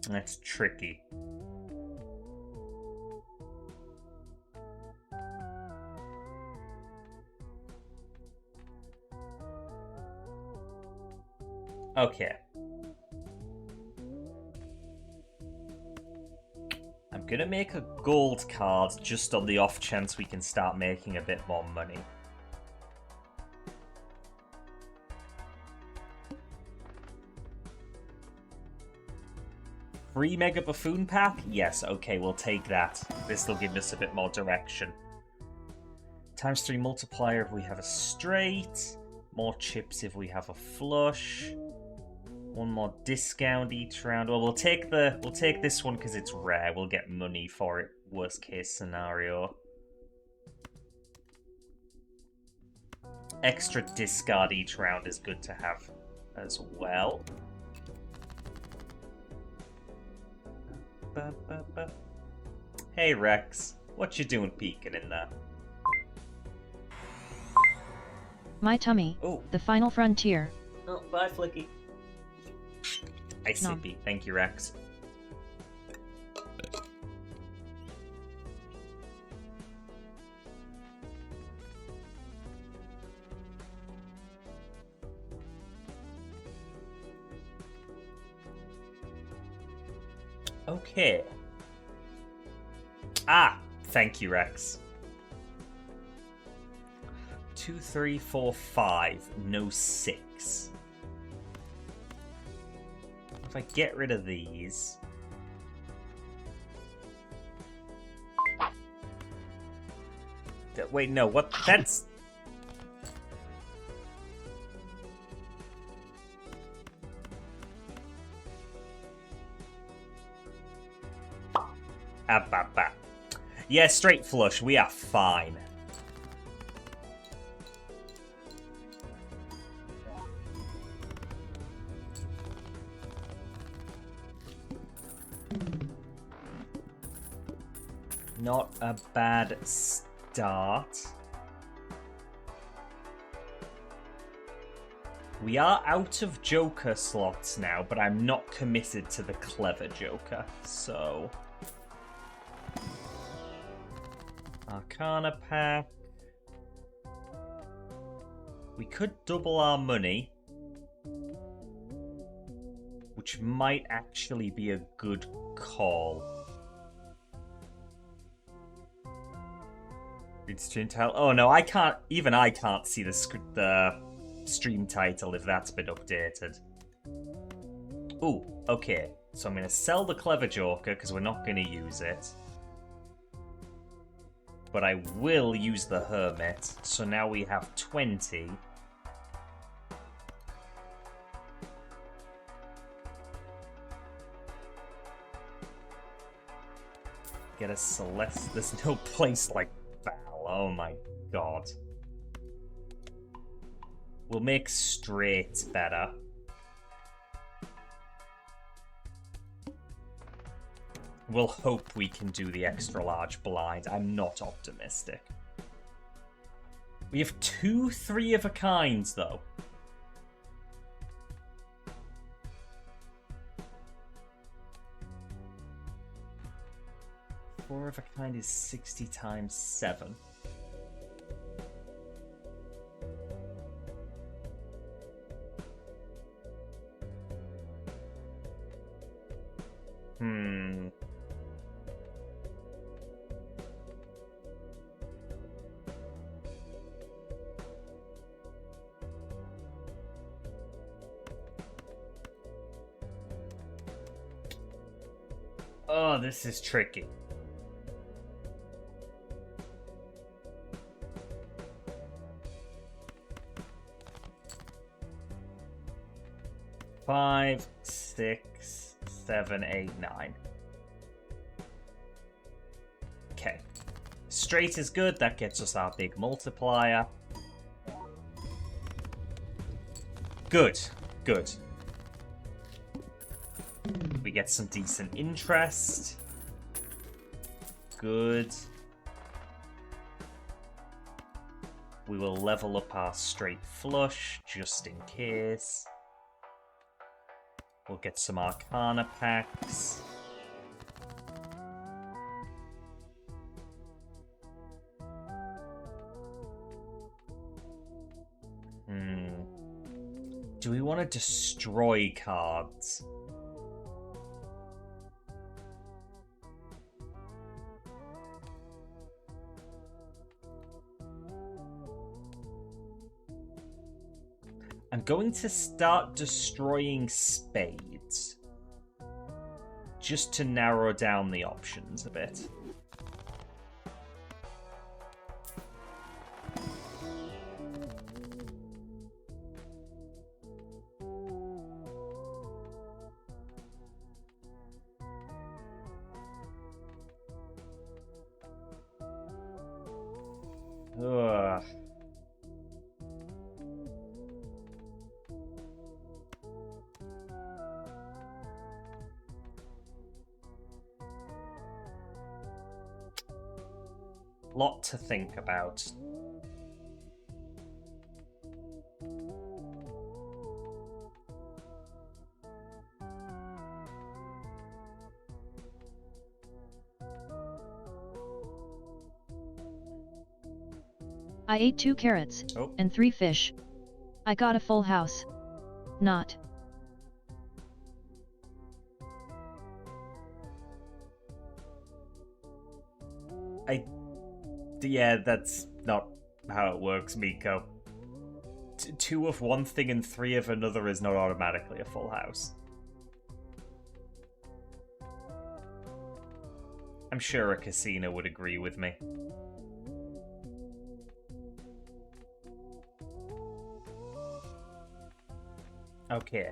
That's tricky. Okay. I'm gonna make a gold card just on the off chance we can start making a bit more money. Free Mega Buffoon Pack? Yes, okay, we'll take that. This will give us a bit more direction. ×3 multiplier if we have a straight. More chips if we have a flush. One more discount each round. Well, we'll take this one because it's rare. We'll get money for it. Worst case scenario. Extra discard each round is good to have as well. Hey Rex, what you doing peeking in there?
My tummy.
Oh.
The final frontier.
Oh, bye Flicky. I
Nom.
sippy. Thank you, Rex. Okay. Ah, thank you, Rex. 2, 3, 4, 5. No 6. If I get rid of these... Wait, no, what? That's... Yeah, straight flush. We are fine. Not a bad start. We are out of Joker slots now, but I'm not committed to the clever Joker, so... Arcana pack. We could double our money, which might actually be a good call. It's to tell. Oh no, I can't. Even I can't see the stream title if that's been updated. Ooh, okay. So I'm gonna sell the clever Joker because we're not gonna use it. But I will use the Hermit. So now we have 20. Get a Celeste. There's no place like Val. Oh my god. We'll make straight better. We'll hope we can do the extra large blind. I'm not optimistic. We have 2 3 of a kinds though. Four of a kind is 60 times 7. Oh, this is tricky. Five, 6, 7, 8, 9. Okay. Straight is good. That gets us our big multiplier. Good. Good. We get some decent interest. Good. We will level up our straight flush, just in case. We'll get some Arcana packs. Do we want to destroy cards? I'm going to start destroying spades. Just to narrow down the options a bit. Ugh. Lot to think about.
I ate 2 carrots and 3 fish. I got a full house. Not.
Yeah, that's not how it works, Miko. 2 of one thing and 3 of another is not automatically a full house. I'm sure a casino would agree with me. Okay.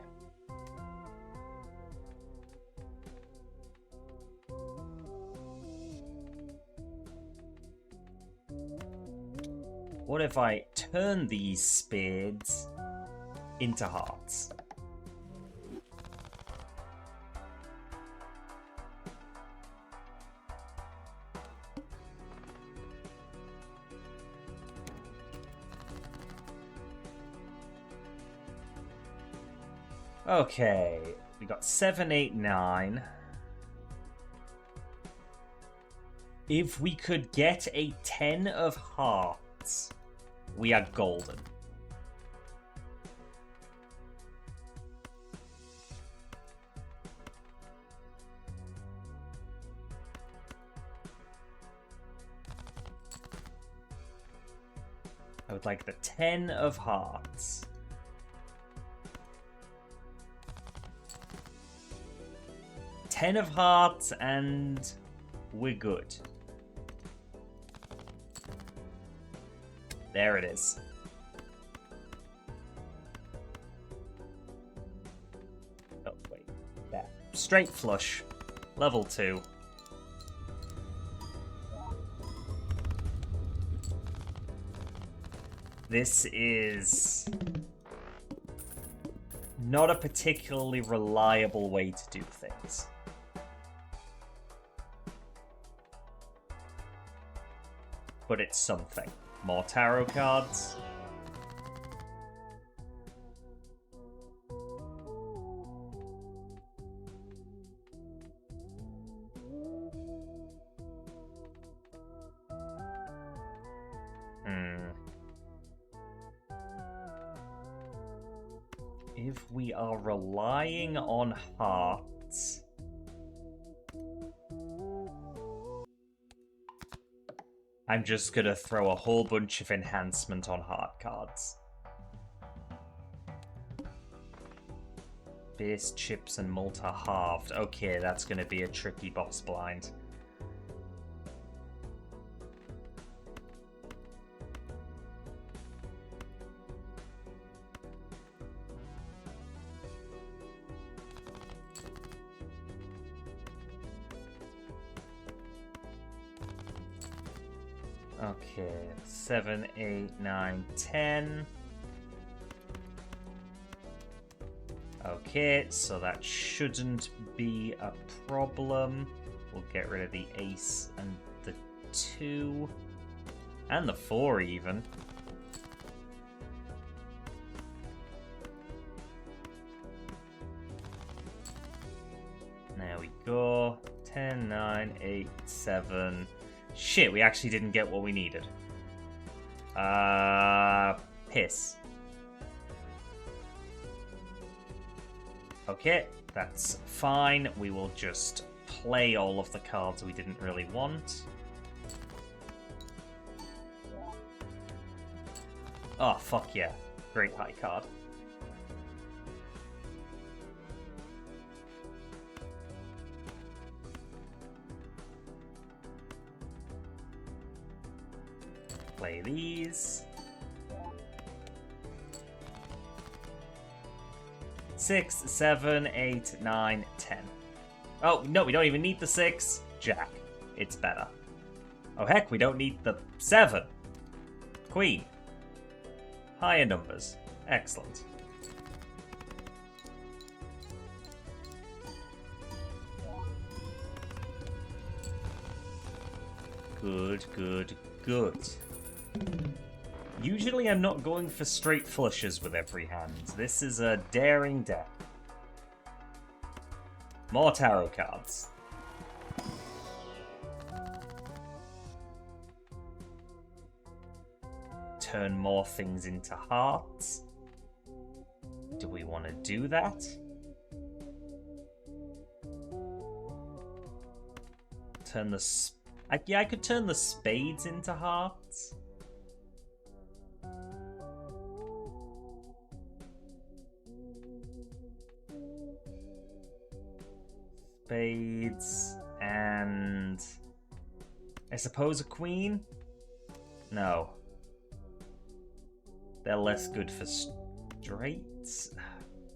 What if I turn these spades into hearts? Okay, we got 7, 8, 9. If we could get a 10 of hearts, we are golden. I would like the 10 of hearts. Ten of hearts, and we're good. There it is. Oh, wait. There. Straight flush. Level 2. This is not a particularly reliable way to do things. But it's something. More tarot cards. If we are relying on hearts... I'm just gonna throw a whole bunch of enhancement on heart cards. Base, chips, and Malta halved. Okay, that's gonna be a tricky boss blind. Okay, 7, 8, 9, 10. Okay, so that shouldn't be a problem. We'll get rid of the ace and the 2. And the 4 even. There we go. 10, 9, 8, 7... Shit, we actually didn't get what we needed. Piss. Okay, that's fine. We will just play all of the cards we didn't really want. Oh, fuck yeah. Great high card. Play these. 6, 7, 8, 9, 10. Oh, no, we don't even need the 6. Jack. It's better. Oh, heck, we don't need the 7. Queen. Higher numbers. Excellent. Good, good, good. Usually I'm not going for straight flushes with every hand. This is a daring deck. More tarot cards. Turn more things into hearts. Do we want to do that? Turn the... yeah, I could turn the spades into hearts. Spades and... I suppose a queen? No. They're less good for straights?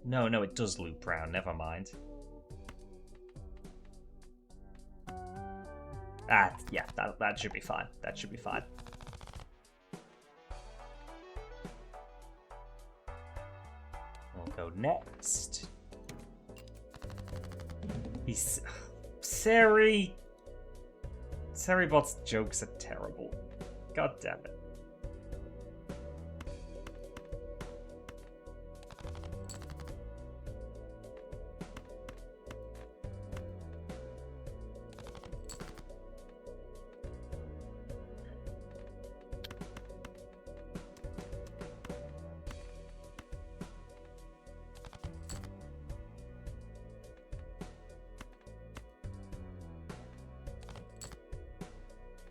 No, it does loop round, never mind. Ah, yeah, that should be fine. That should be fine. We'll go next. He's... Seribot's jokes are terrible. God damn it.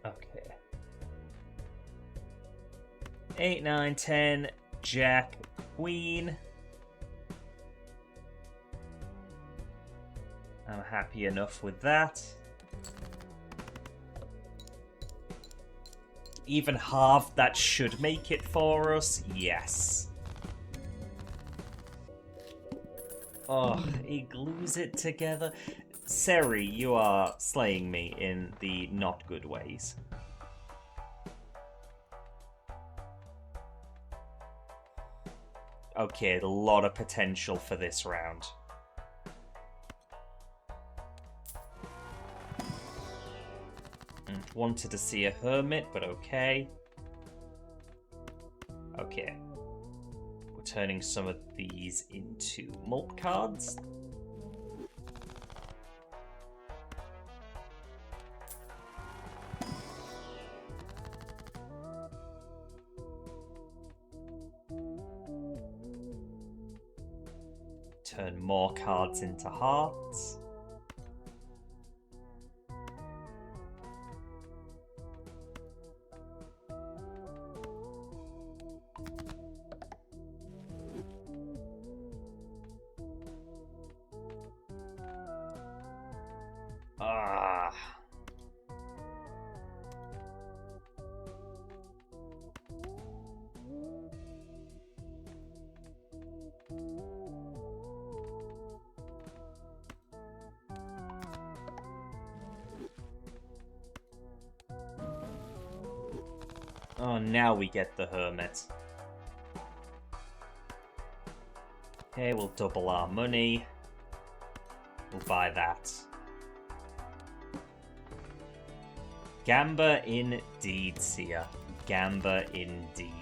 Okay. 8, 9, 10, Jack, Queen. I'm happy enough with that. Even half that should make it for us. Yes. Oh, he glues it together. Seri, you are slaying me in the not good ways. Okay, a lot of potential for this round. Wanted to see a hermit, but okay. Okay. We're turning some of these into mult cards. Turn more cards into hearts. Ah. Oh, now we get the hermit. Okay, we'll double our money. We'll buy that. Gamba indeed, Sia. Gamba indeed.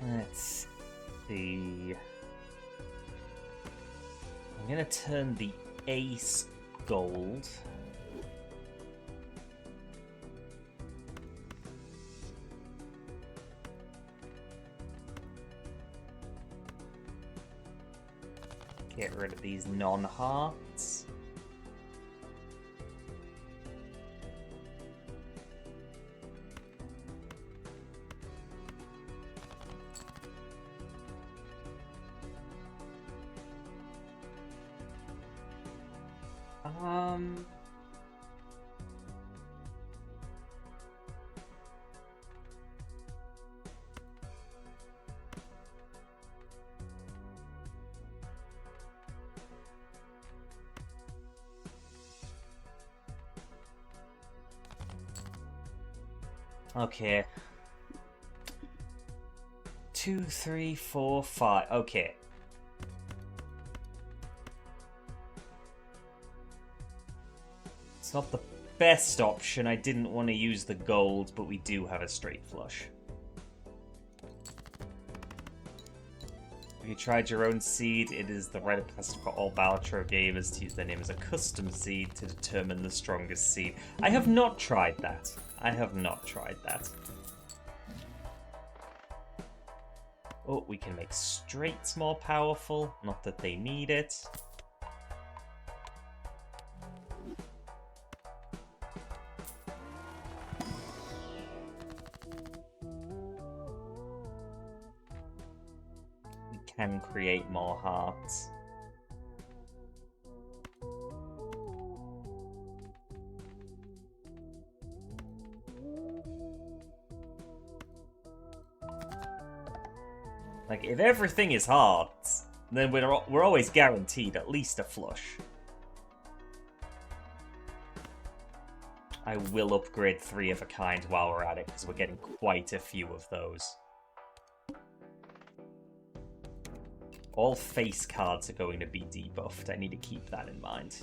Let's see. I'm gonna turn the ace gold. Get rid of these non-hearts. Okay. 2, 3, 4, 5. Okay. It's not the best option. I didn't want to use the gold, but we do have a straight flush. If you tried your own seed, it is the right of custom for all Balatro gamers to use their name as a custom seed to determine the strongest seed. I have not tried that. I have not tried that. Oh, we can make straights more powerful. Not that they need it. We can create more hearts. Like, if everything is hearts, then we're always guaranteed at least a flush. I will upgrade 3 of a kind while we're at it, because we're getting quite a few of those. All face cards are going to be debuffed. I need to keep that in mind.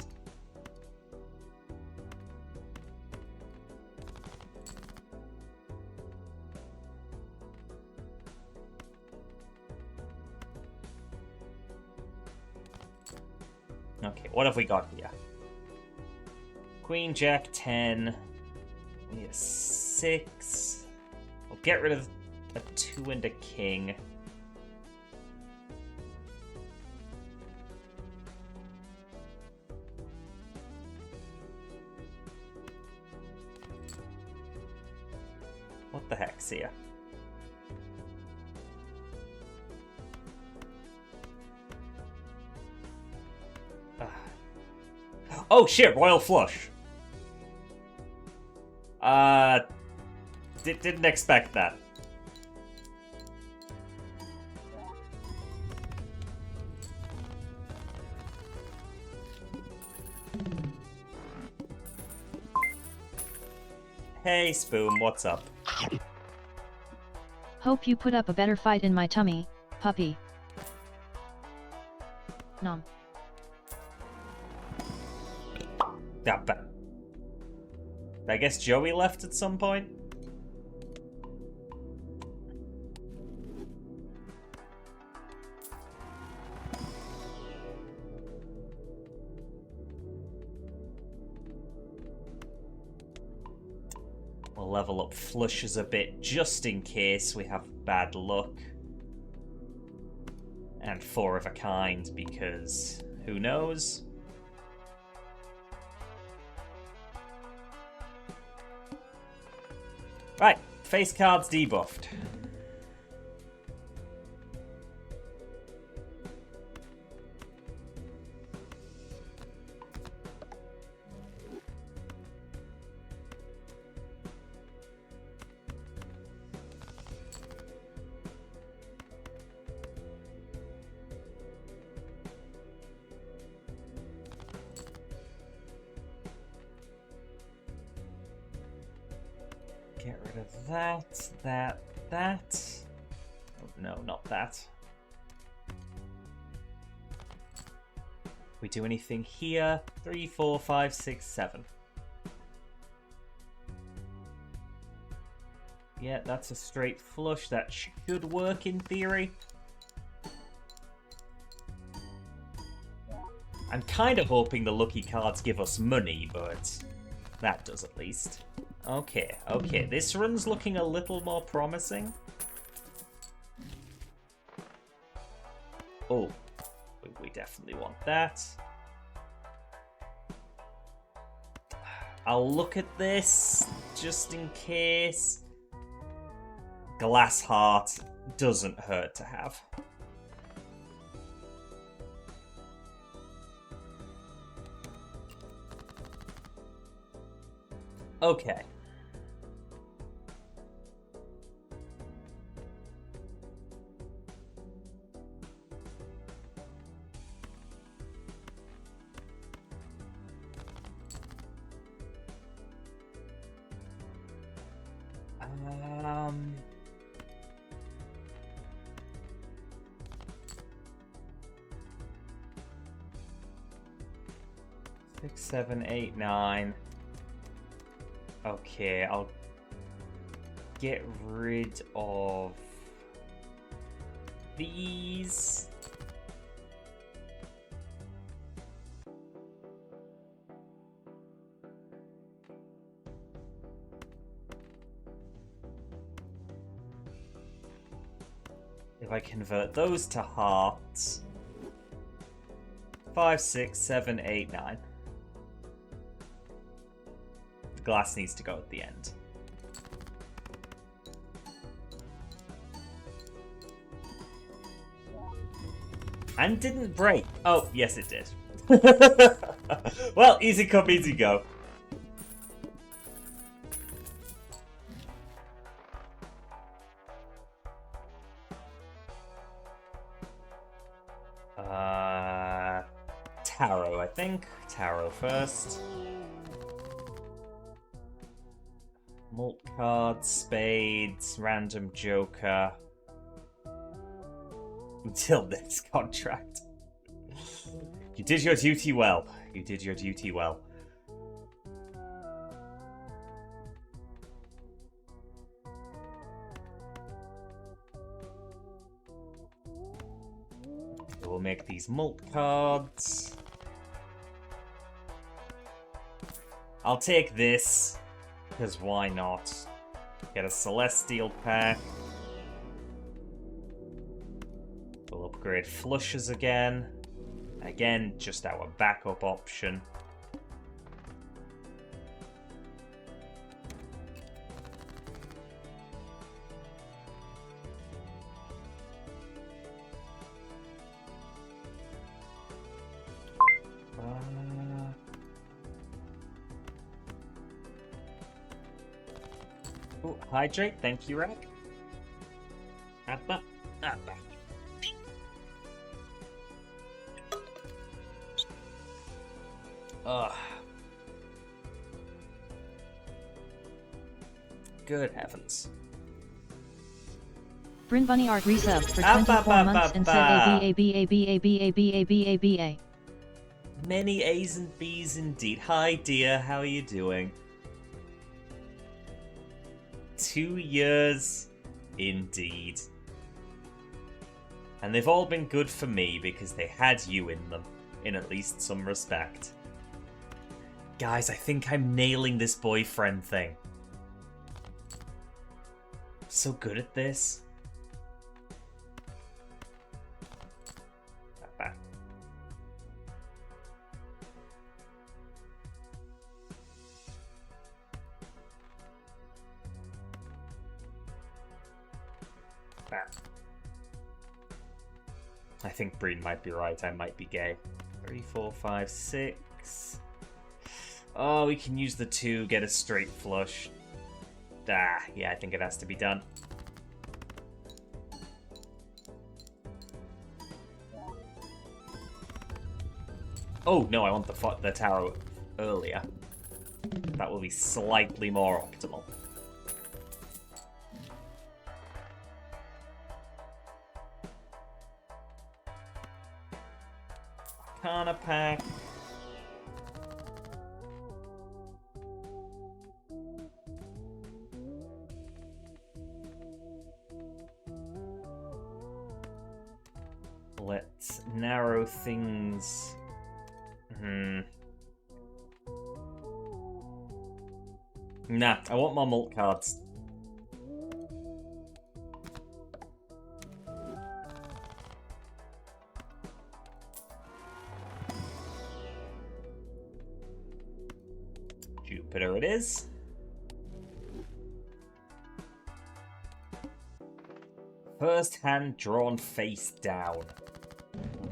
Okay, what have we got here? Queen, Jack, 10. We have 6. We'll get rid of a 2 and a king. What the heck's here? Oh shit, Royal Flush. Didn't expect that. Hey Spoon, what's up?
Hope you put up a better fight in my tummy, puppy. Nom.
That bad. I guess Joey left at some point? We'll level up flushes a bit just in case we have bad luck. And 4 of a kind because who knows? Right, face cards debuffed. Get rid of that. Oh, no, not that. We do anything here? 3, 4, 5, 6, 7. Yeah, that's a straight flush. That should work in theory. I'm kind of hoping the lucky cards give us money, but that does at least. Okay, okay. This run's looking a little more promising. Oh, we definitely want that. I'll look at this just in case. Glass heart doesn't hurt to have. Okay. Um... 6, 7, 8, 9. Okay, I'll get rid of these. If I convert those to hearts. 5, 6, 7, 8, 9. The glass needs to go at the end. And didn't break. Oh, yes it did. Well, easy come, easy go. Tarot, I think. Tarot first. Mult cards, spades, random joker. Until this contract. You did your duty well. You did your duty well. We'll make these mult cards. I'll take this, because why not? Get a Celestial pack. We'll upgrade flushes again. Again, just our backup option. Oh, hydrate, thank you, Rack. Abba, abba. Ugh. Good heavens.
Bryn Bunny Art resubbed for 24 months and said ABA.
Many A's and B's indeed. Hi dear, how are you doing? 2 years indeed. And they've all been good for me because they had you in them, in at least some respect. Guys, I think I'm nailing this boyfriend thing. I'm so good at this. I think Breen might be right. I might be gay. 3, 4, 5, 6. Oh, we can use the 2, get a straight flush. Ah, yeah, I think it has to be done. Oh, no, I want the tarot earlier. That will be slightly more optimal. Arcana pack. Let's narrow things Nah, I want more mult cards. Jupiter it is. First hand drawn face down.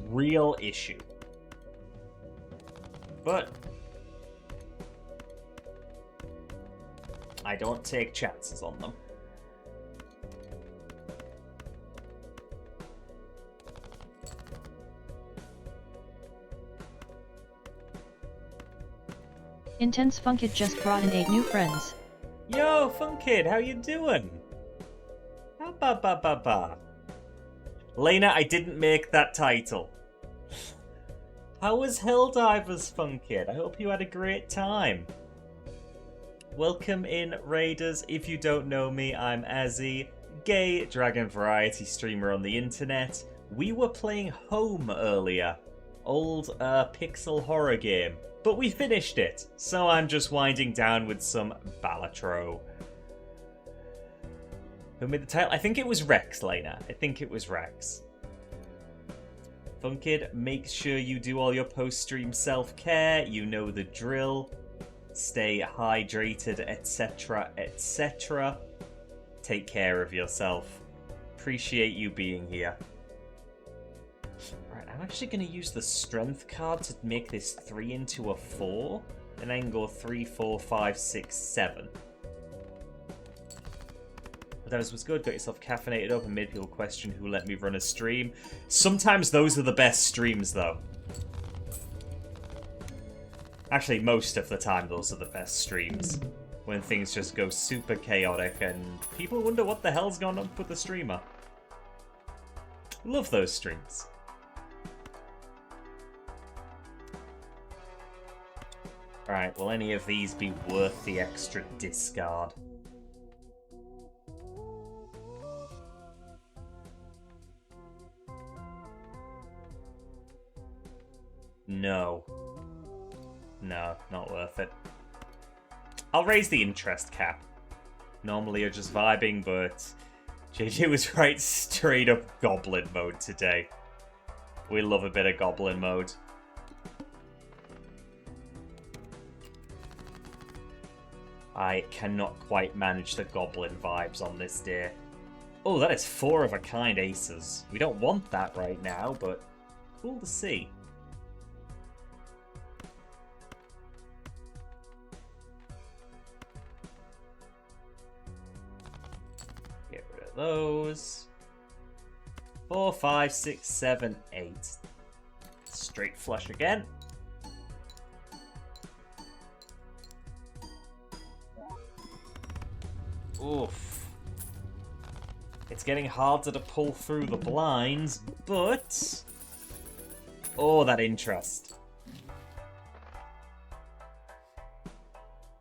Real issue. But I don't take chances on them.
Intense Funkid just brought in 8 new friends.
Yo, Funkid, how you doing? Ba ba ba ba. Lena, I didn't make that title. How was Helldivers, Funkid? I hope you had a great time. Welcome in, Raiders. If you don't know me, I'm Azzy, gay Dragon Variety streamer on the internet. We were playing Home earlier. Old pixel horror game. But we finished it, so I'm just winding down with some Balatro. Who made the title? I think it was Rex, Lena. I think it was Rex. Funkid, make sure you do all your post-stream self-care. You know the drill. Stay hydrated, etc., etc. Take care of yourself. Appreciate you being here. Right, I'm actually going to use the strength card to make this 3 into a 4. And then go 3, 4, 5, 6, 7. That was good, got yourself caffeinated up and made people question who let me run a stream. Sometimes those are the best streams, though. Actually, most of the time those are the best streams. When things just go super chaotic and people wonder what the hell's gone on with the streamer. Love those streams. Alright, will any of these be worth the extra discard? No. No, not worth it. I'll raise the interest cap. Normally you're just vibing, but JJ was right, straight up goblin mode today. We love a bit of goblin mode. I cannot quite manage the goblin vibes on this day. Oh, that is 4 of a kind aces. We don't want that right now, but cool to see. Get rid of those. 4, 5, 6, 7, 8. Straight flush again. Oof. It's getting harder to pull through the blinds, but... Oh, that interest.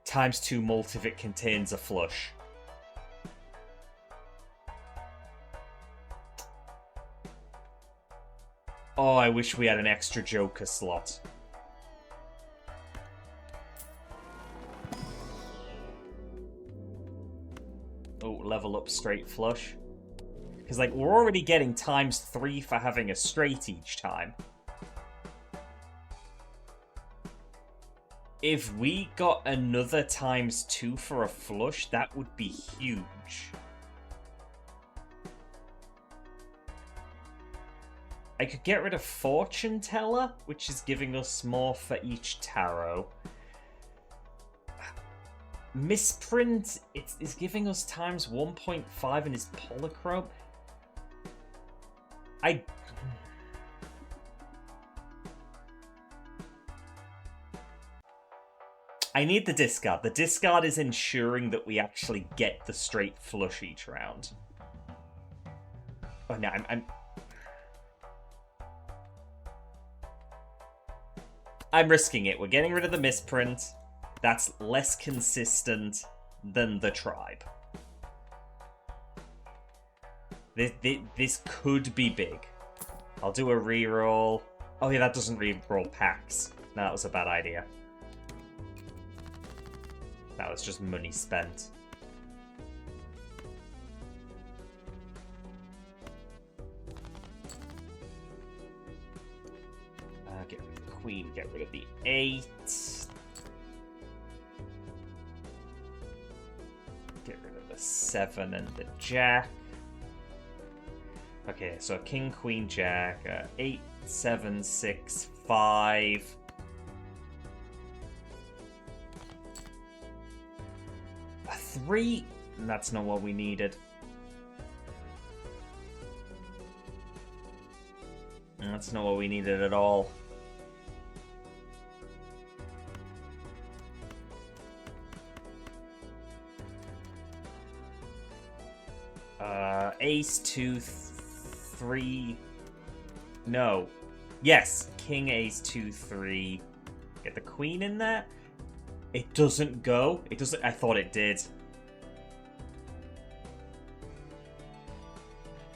×2 mult if it contains a flush. Oh, I wish we had an extra Joker slot. Oh, level up straight flush. Because, like, we're already getting ×3 for having a straight each time. If we got another ×2 for a flush, that would be huge. I could get rid of Fortune Teller, which is giving us more for each tarot. Misprint is giving us ×1.5 and is polychrome. I need the discard. The discard is ensuring that we actually get the straight flush each round. Oh no, I'm risking it. We're getting rid of the misprint. That's less consistent than the tribe. This could be big. I'll do a reroll. Oh yeah, that doesn't reroll packs. No, that was a bad idea. That was just money spent. Get rid of the queen, get rid of the 8. Get rid of the 7 and the jack. Okay, so king, queen, jack, 8, 7, 6, 5. A 3? That's not what we needed. That's not what we needed at all. Ace, 2, 3. No. Yes. King, ace, 2, 3. Get the queen in there. It doesn't go. It doesn't. I thought it did.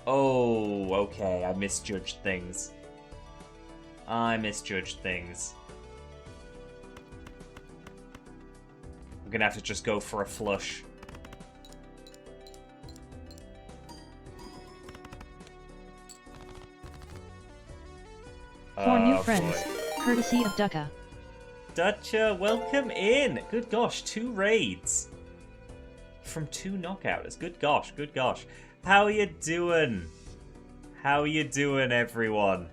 Oh, okay. I misjudged things. I misjudged things. I'm gonna have to just go for a flush.
For new friends, courtesy of Ducka.
Dutcha, welcome in. Good gosh, 2 raids from 2 knockouters. Good gosh, good gosh. How are you doing? How are you doing, everyone?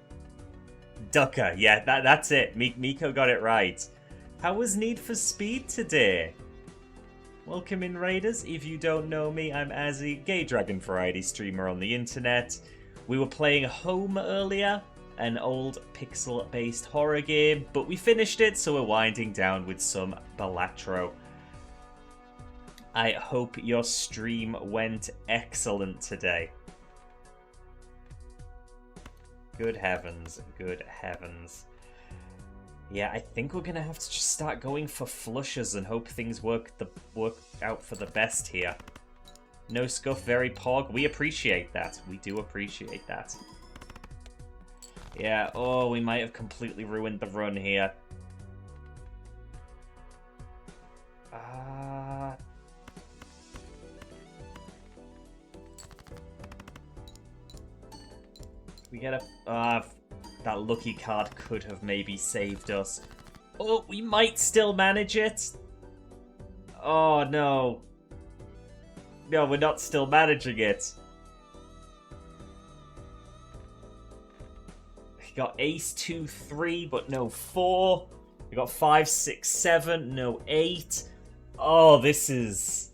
Ducka, yeah, that's it. Miko got it right. How was Need for Speed today? Welcome in, Raiders. If you don't know me, I'm Azzy, gay dragon variety streamer on the internet. We were playing Home earlier, an old pixel-based horror game, but we finished it, so we're winding down with some Balatro. I hope your stream went excellent today. Good heavens, good heavens. Yeah, I think we're gonna have to just start going for flushes and hope things work out for the best here. No scuff, very pog. We appreciate that. We do appreciate that. Yeah, oh, we might have completely ruined the run here. We get a... that lucky card could have maybe saved us. Oh, we might still manage it. Oh, no. No, we're not still managing it. We got ace, 2, 3, but no 4. We got 5, 6, 7, no 8. Oh, this is...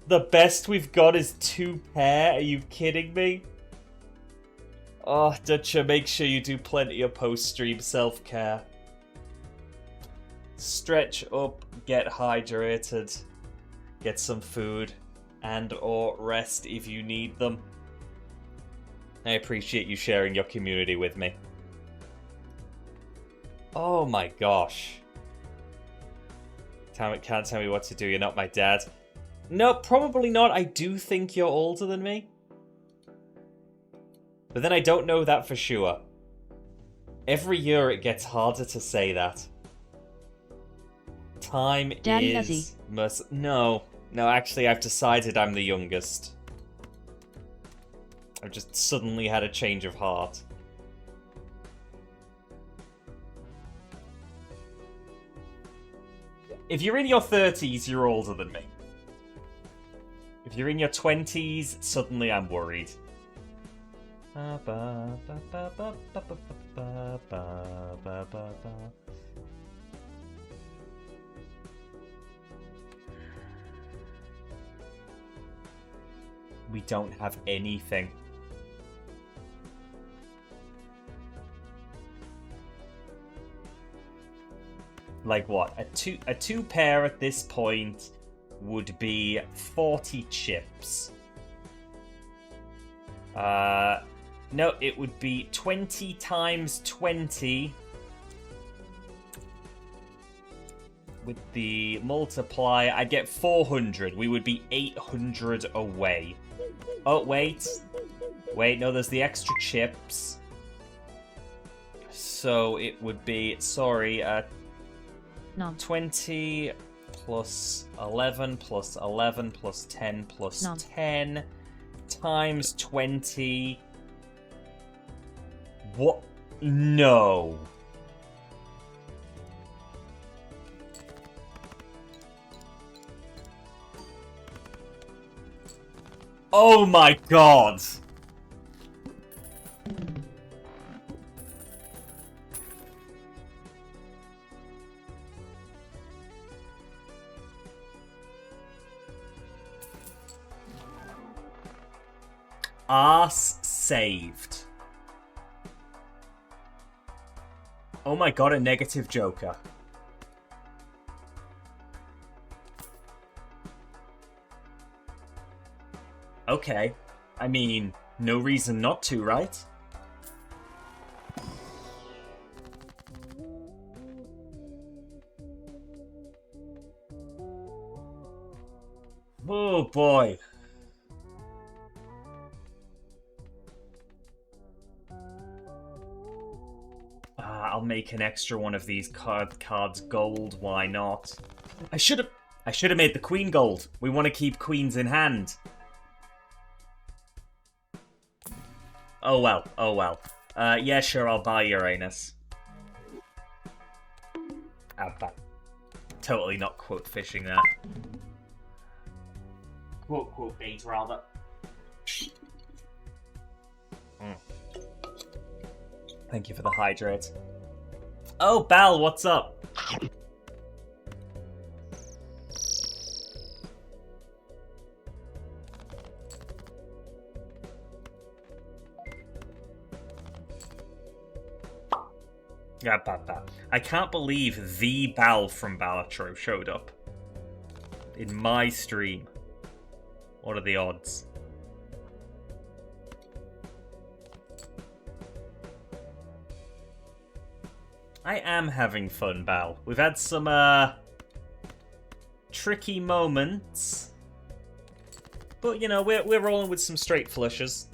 The best we've got is 2 pair? Are you kidding me? Oh, Dutcha, make sure you do plenty of post-stream self-care. Stretch up, get hydrated, get some food, and or rest if you need them. I appreciate you sharing your community with me. Oh my gosh. Can't tell me what to do, you're not my dad. No, probably not. I do think you're older than me. But then I don't know that for sure. Every year it gets harder to say that. Time
Daddy
is... No, actually I've decided I'm the youngest. I've just suddenly had a change of heart. If you're in your 30s, you're older than me. If you're in your 20s, suddenly I'm worried. We don't have anything. Like what? A two pair at this point would be 40 chips. No, it would be 20 times 20 with the multiply. I'd get 400. We would be 800 away. Oh, wait. Wait, no, there's the extra chips. So it would be, sorry,
Nom.
20 plus 11 plus 11 plus 10 plus
Nom.
10 times 20. What? No. Oh my god! Arse saved. Oh my god, a negative Joker. Okay. I mean, no reason not to, right? Oh boy. I'll make an extra one of these cards gold, why not? I should have made the queen gold. We want to keep queens in hand. Oh well, oh well. Yeah, sure, I'll buy Uranus. Totally not quote fishing that. Quote bait, rather. Thank you for the hydrate. Oh, Bal, what's up? Yeah, I can't believe the Bal from Balatro showed up in my stream. What are the odds? I am having fun, Bal. We've had some tricky moments, but you know we're rolling with some straight flushes.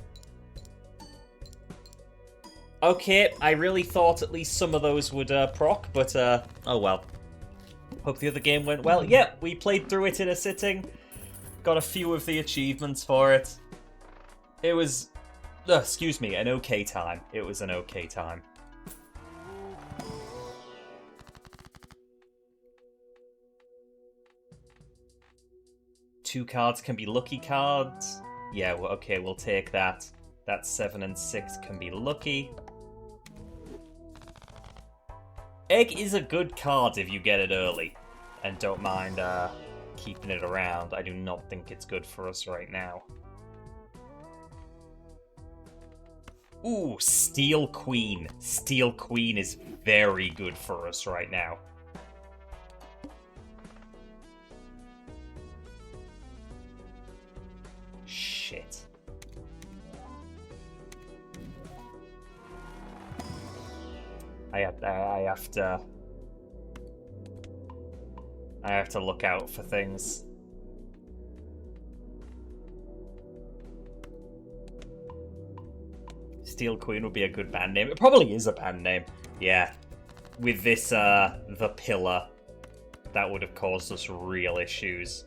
Okay, I really thought at least some of those would proc, but oh well. Hope the other game went well. Yeah, we played through it in a sitting. Got a few of the achievements for it. It was, excuse me, an okay time. It was an okay time. Two cards can be lucky cards. Yeah, well, okay, we'll take that. That 7 and 6 can be lucky. Egg is a good card if you get it early and don't mind keeping it around. I do not think it's good for us right now. Ooh, Steel Queen. Steel Queen is very good for us right now. Shit. I have to look out for things. Steel Queen would be a good band name. It probably is a band name. Yeah. With this, the pillar, that would have caused us real issues.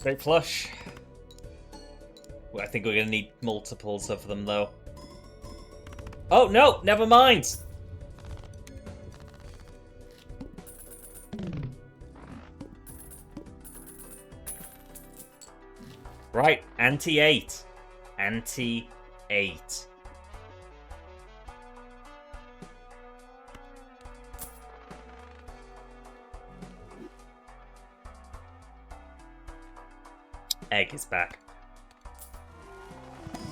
Great flush. Well, I think we're gonna need multiples of them, though. Oh, no! Never mind! Right, anti-8. Anti-8. Egg is back.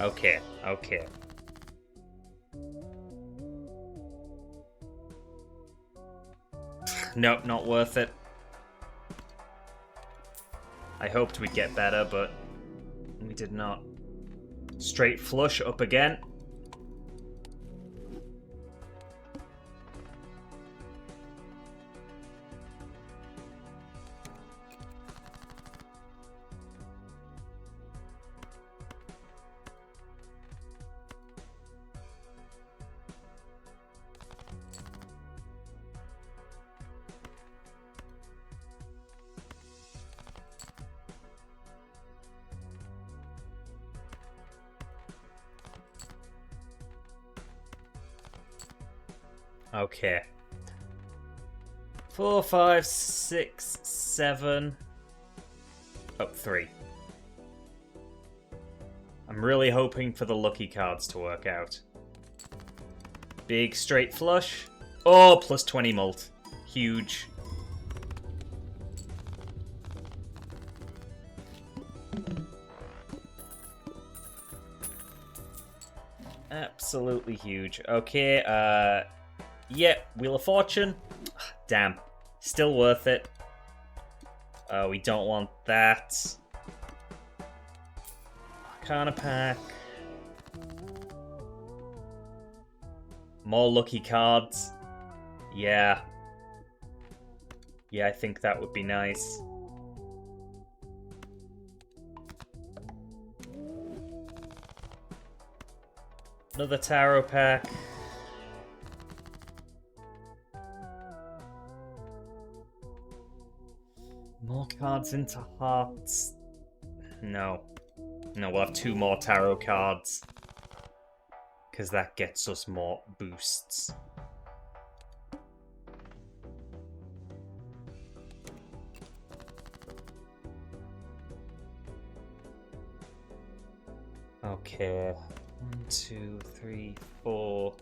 Okay, okay. Nope, not worth it. I hoped we'd get better, but we did not. Straight flush up again. Okay. 4, 5, 6, 7. Up 3. I'm really hoping for the lucky cards to work out. Big straight flush. Oh, plus 20 mult. Huge. Absolutely huge. Okay, yeah, Wheel of Fortune. Damn. Still worth it. We don't want that. Arcana pack. More lucky cards. Yeah. Yeah, I think that would be nice. Another tarot pack. More cards into hearts. No. No, we'll have 2 more tarot cards. Because that gets us more boosts. Okay. 1, 2, 3, 4.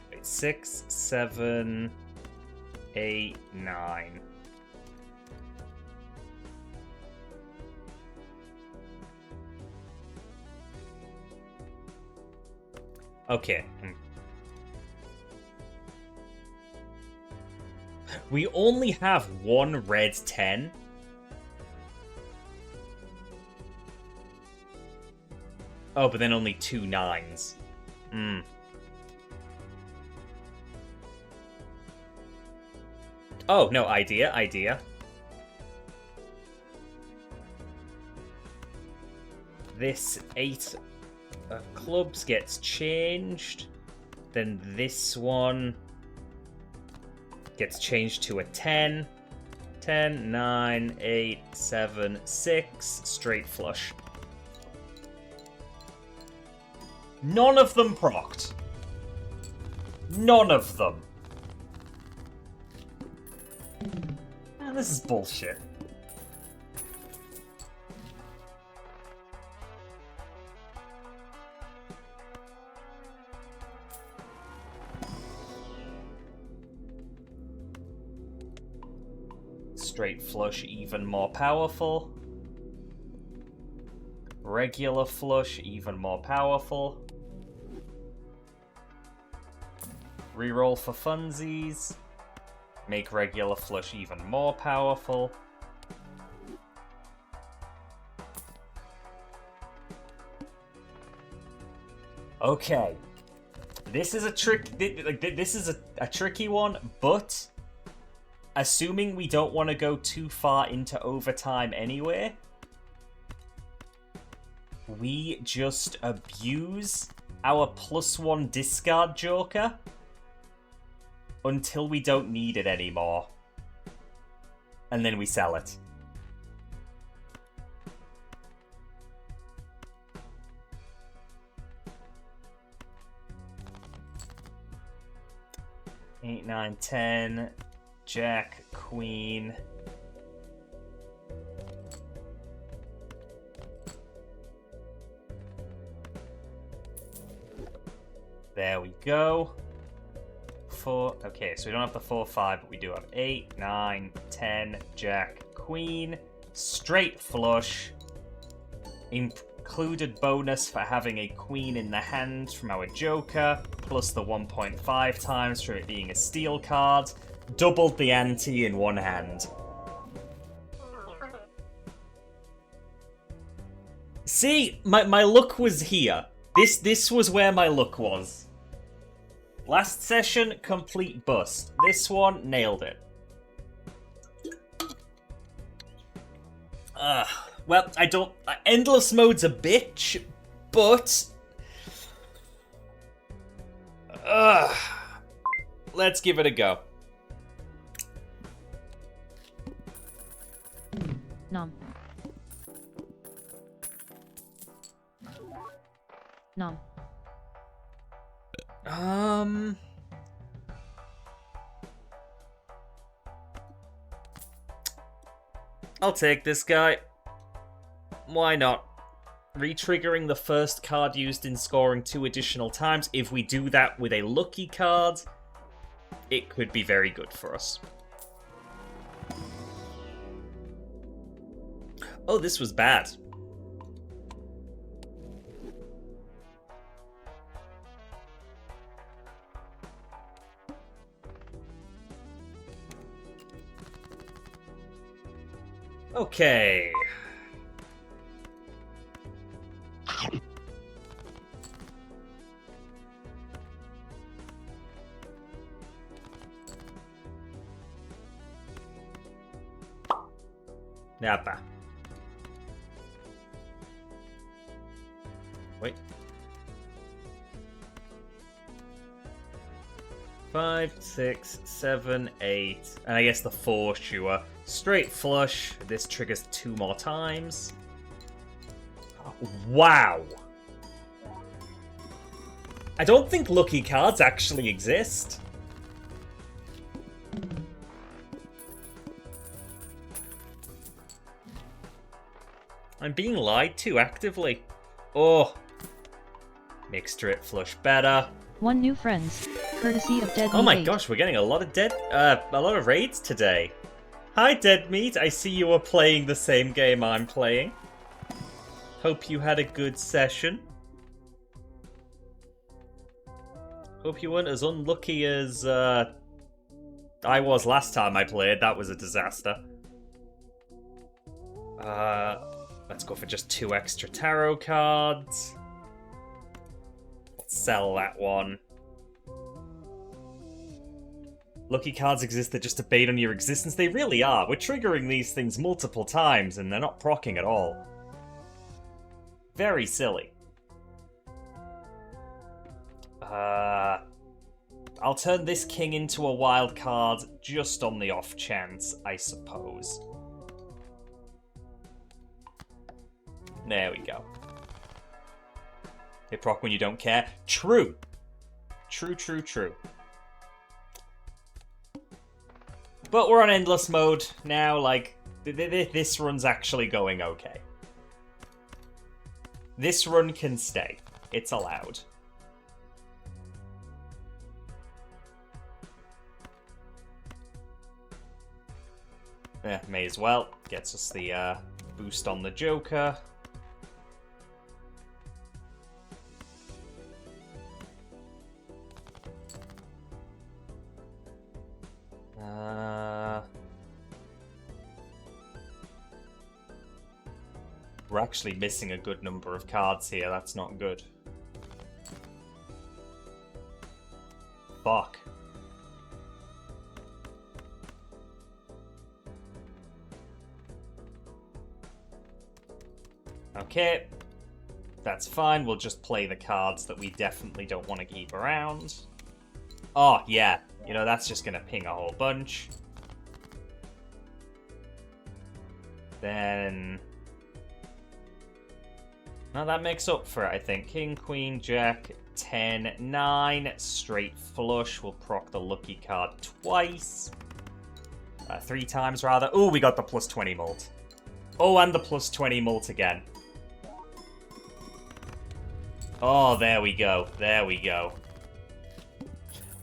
Wait, 6, 7, 8, 9. Okay. We only have 1 red 10. Oh, but then only 2 9s. Oh, no, idea. This 8 clubs gets changed. Then this one gets changed to a 10. 10, 9, 8, 7, 6. Straight flush. None of them procced. None of them. Man, this is bullshit. Straight flush, even more powerful. Regular flush, even more powerful. Reroll for funsies. Make regular flush even more powerful. Okay. This is a this is a tricky one, but assuming we don't want to go too far into overtime anyway, we just abuse our +1 discard joker until we don't need it anymore. And then we sell it. Eight, 9, 10. Jack, Queen. There we go. 4. Okay, so we don't have the 4, 5, but we do have 8, 9, 10, Jack, Queen, straight flush. Included bonus for having a Queen in the hand from our Joker, plus the 1.5 times for it being a steal card. Doubled the ante in one hand. See, my luck was here. This was where my luck was. Last session, complete bust. This one, nailed it. Well, I don't... Endless mode's a bitch, but... let's give it a go.
Nom. Nom.
I'll take this guy. Why not? Retriggering the first card used in scoring 2 additional times. If we do that with a lucky card, it could be very good for us. Oh, this was bad. Okay. Napa. Wait. 5, 6, 7, 8. And I guess the 4, sure. Straight flush. This triggers 2 more times. Wow. I don't think lucky cards actually exist. I'm being lied to actively. Oh. Makes straight flush better.
1 new friends, courtesy of Dead Meat.
Oh my
8.
gosh, we're getting a lot of raids today. Hi Dead Meat, I see you are playing the same game I'm playing. Hope you had a good session. Hope you weren't as unlucky as I was last time I played. That was a disaster. Let's go for just 2 extra tarot cards. Let's sell that one. Lucky cards exist that just debate on your existence. They really are. We're triggering these things multiple times and they're not proccing at all. Very silly. I'll turn this king into a wild card just on the off chance, I suppose. There we go. They proc when you don't care. True. True, true, true. But we're on endless mode now, like, this run's actually going okay. This run can stay. It's allowed. May as well. Gets us the boost on the Joker. We're actually missing a good number of cards here. That's not good. Fuck. Okay. That's fine. We'll just play the cards that we definitely don't want to keep around. Oh, yeah. You know, that's just going to ping a whole bunch. Then... now that makes up for it, I think. King, Queen, Jack, 10, 9. Straight flush. We'll proc the lucky card twice. 3 times, rather. Oh, we got the plus 20 mult. Oh, and the plus 20 mult again. Oh, there we go. There we go.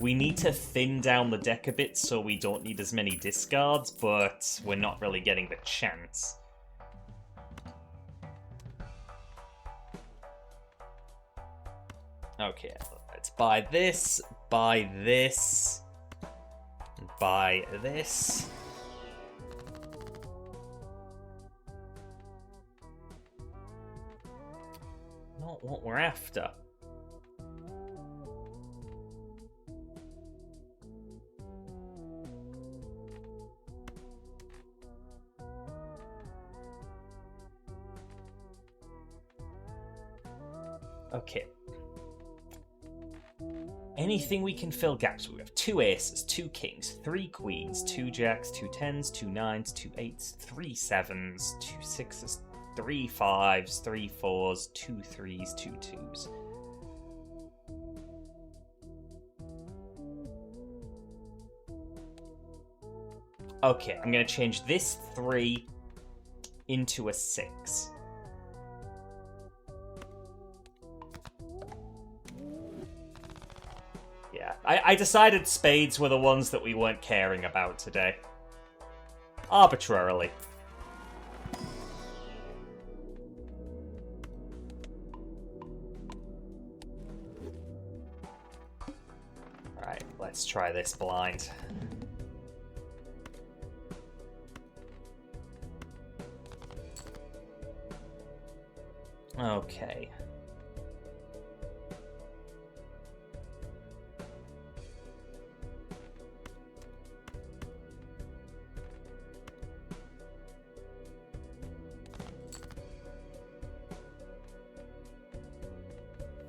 We need to thin down the deck a bit so we don't need as many discards, but we're not really getting the chance. Okay, let's buy this, buy this, buy this. Not what we're after. Okay. Anything we can fill gaps. We have 2 aces, 2 kings, 3 queens, 2 jacks, 2 tens, 2 nines, 2 eights, 3 sevens, 2 sixes, 3 fives, 3 fours, 2 threes, 2 twos. Okay, I'm going to change this 3 into a 6. Yeah, I decided spades were the ones that we weren't caring about today. Arbitrarily. Alright, let's try this blind. Okay.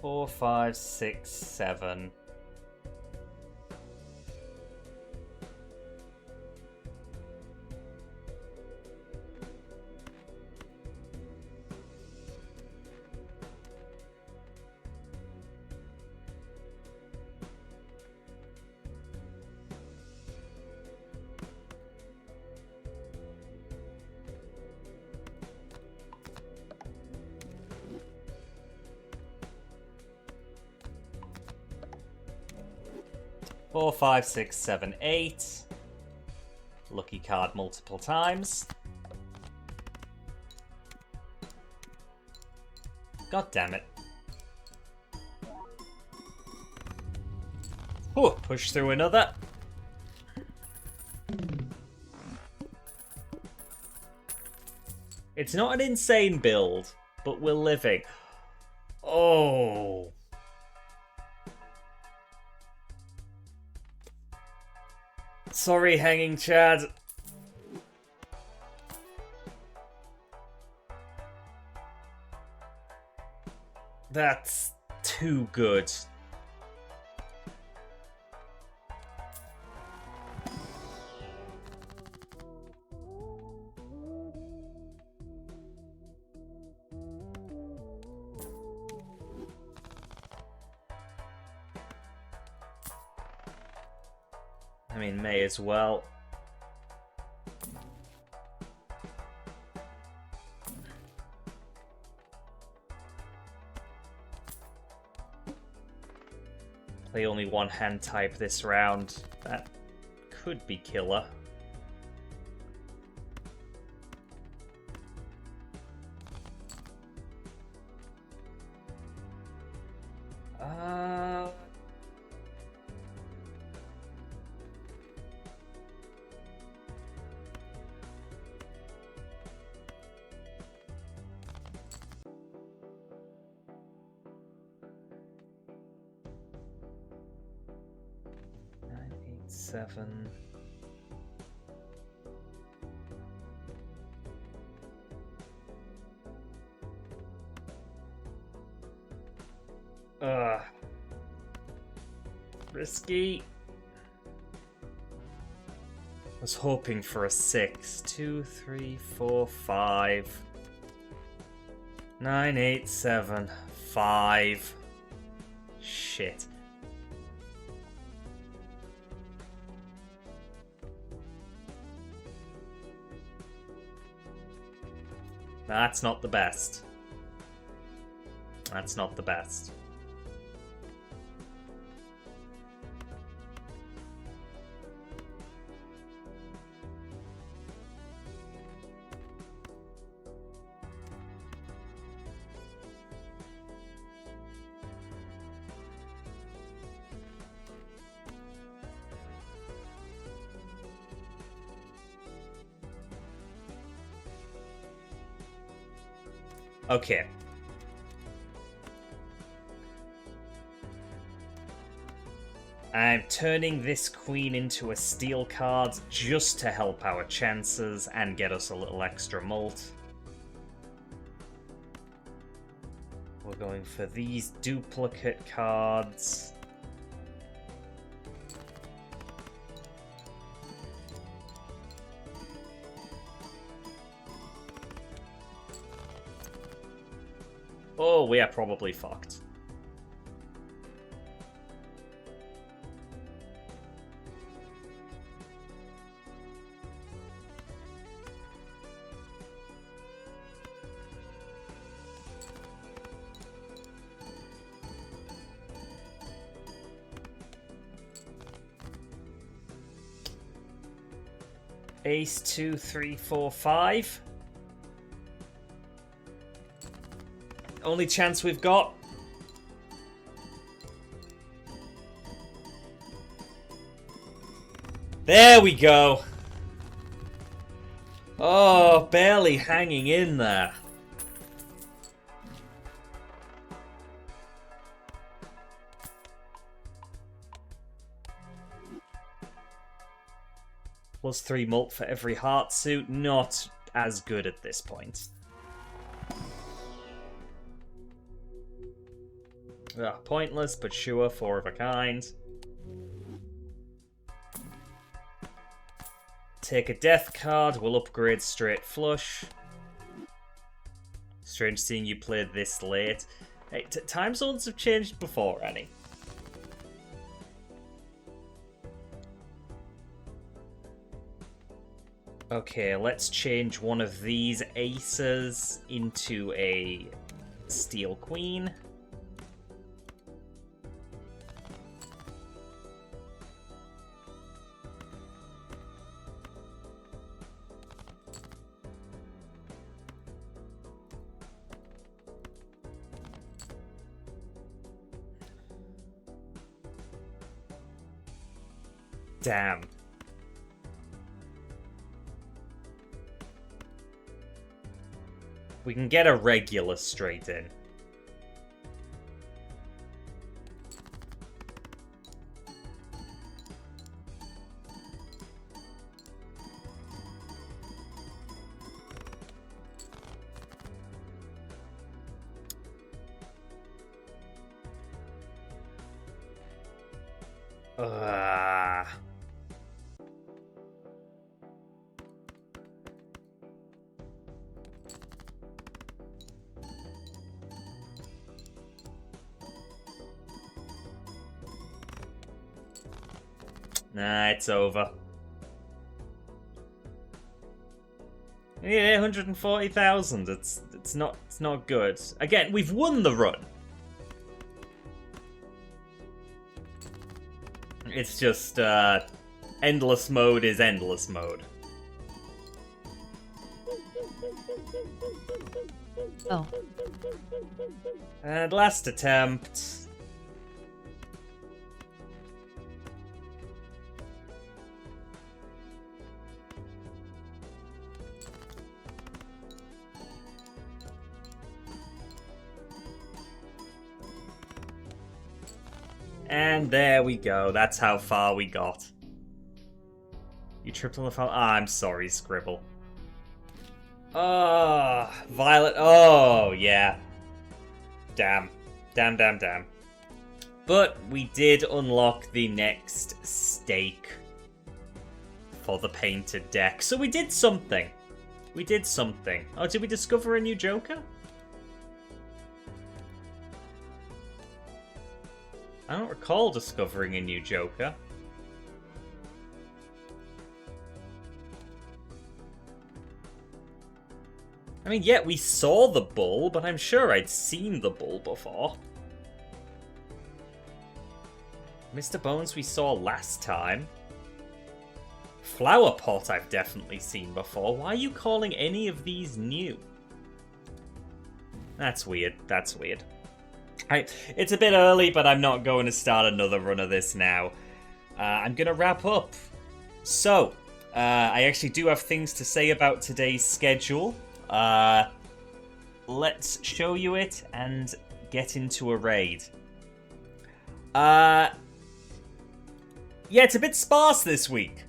Four, 5, 6, 7. Four, 5, 6, 7, 8. Lucky card multiple times. God damn it. Ooh, push through another. It's not an insane build, but we're living. Oh. Sorry, Hanging Chad. That's too good. I mean, may as well. Play only one hand type this round. That could be killer. Seven. Risky. Was hoping for a 6. 2, 3, 4, 5. 9, 8, 7, 5. Shit. That's not the best. That's not the best. Okay. I'm turning this queen into a steel card just to help our chances and get us a little extra mult. We're going for these duplicate cards. Oh, we are probably fucked. Ace, 2, 3, 4, 5. Only chance we've got. There we go. Oh, barely hanging in there. +3 mult for every heart suit. Not as good at this point. Pointless, but sure, 4 of a kind. Take a death card, we'll upgrade straight flush. Strange seeing you play this late. Hey, time zones have changed before, Annie. Okay, let's change one of these aces into a steel queen. Damn. We can get a regular straight in. Nah, it's over. Yeah, 140,000. It's not good. Again, we've won the run. It's just endless mode is endless mode.
Oh.
And last attempt. And there we go. That's how far we got. You tripped on the file. I'm sorry, Scribble. Oh, Violet. Oh, yeah. Damn. Damn. But we did unlock the next stake for the painted deck. So we did something. We did something. Oh, did we discover a new Joker? I don't recall discovering a new Joker. I mean, yeah, we saw the bull, but I'm sure I'd seen the bull before. Mr. Bones we saw last time. Flower Pot I've definitely seen before. Why are you calling any of these new? That's weird. That's weird. It's a bit early, but I'm not going to start another run of this now. I'm going to wrap up. So, I actually do have things to say about today's schedule. let's show you it and get into a raid. Yeah, it's a bit sparse this week.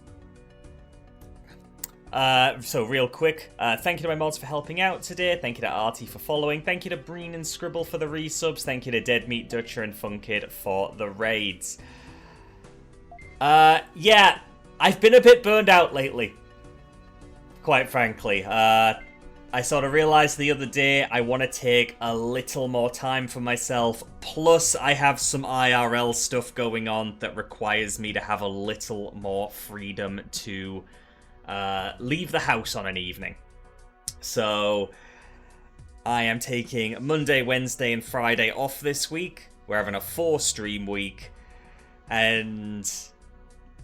So real quick, thank you to my mods for helping out today. Thank you to Artie for following. Thank you to Breen and Scribble for the resubs. Thank you to Dead Meat Dutcher and Funkid for the raids. Yeah, I've been a bit burned out lately. Quite frankly. I sort of realized the other day I want to take a little more time for myself. Plus, I have some IRL stuff going on that requires me to have a little more freedom to leave the house on an evening. So, I am taking Monday, Wednesday, and Friday off this week. We're having a 4-stream week. And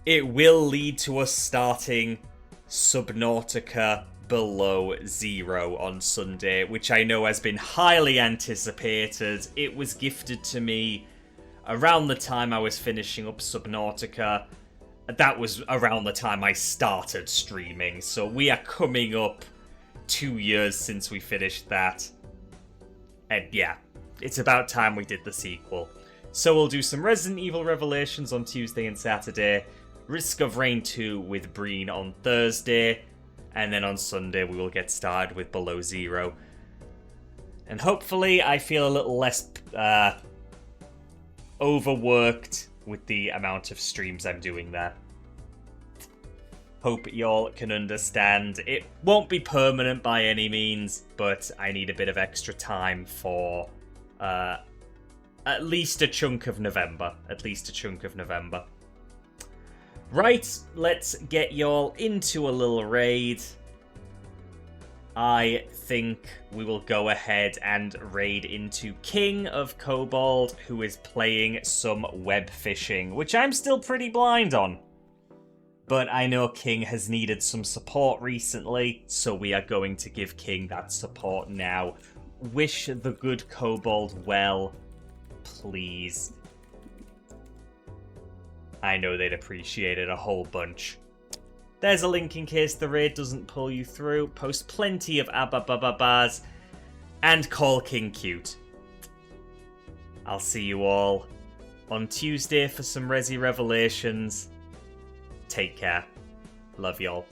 it will lead to us starting Subnautica Below Zero on Sunday, which I know has been highly anticipated. It was gifted to me around the time I was finishing up Subnautica. That was around the time I started streaming, so we are coming up 2 years since we finished that. And yeah, it's about time we did the sequel. So we'll do some Resident Evil Revelations on Tuesday and Saturday, Risk of Rain 2 with Breen on Thursday, and then on Sunday we will get started with Below Zero. And hopefully I feel a little less overworked with the amount of streams I'm doing there. Hope y'all can understand. It won't be permanent by any means, but I need a bit of extra time for at least a chunk of November. Right, let's get y'all into a little raid. I think we will go ahead and raid into King of Kobold, who is playing some web fishing, which I'm still pretty blind on. But I know King has needed some support recently, so we are going to give King that support now. Wish the good Kobold well, please. I know they'd appreciate it a whole bunch. There's a link in case the raid doesn't pull you through. Post plenty of Abba-Baba-Baz and call King cute. I'll see you all on Tuesday for some Resi Revelations. Take care. Love y'all.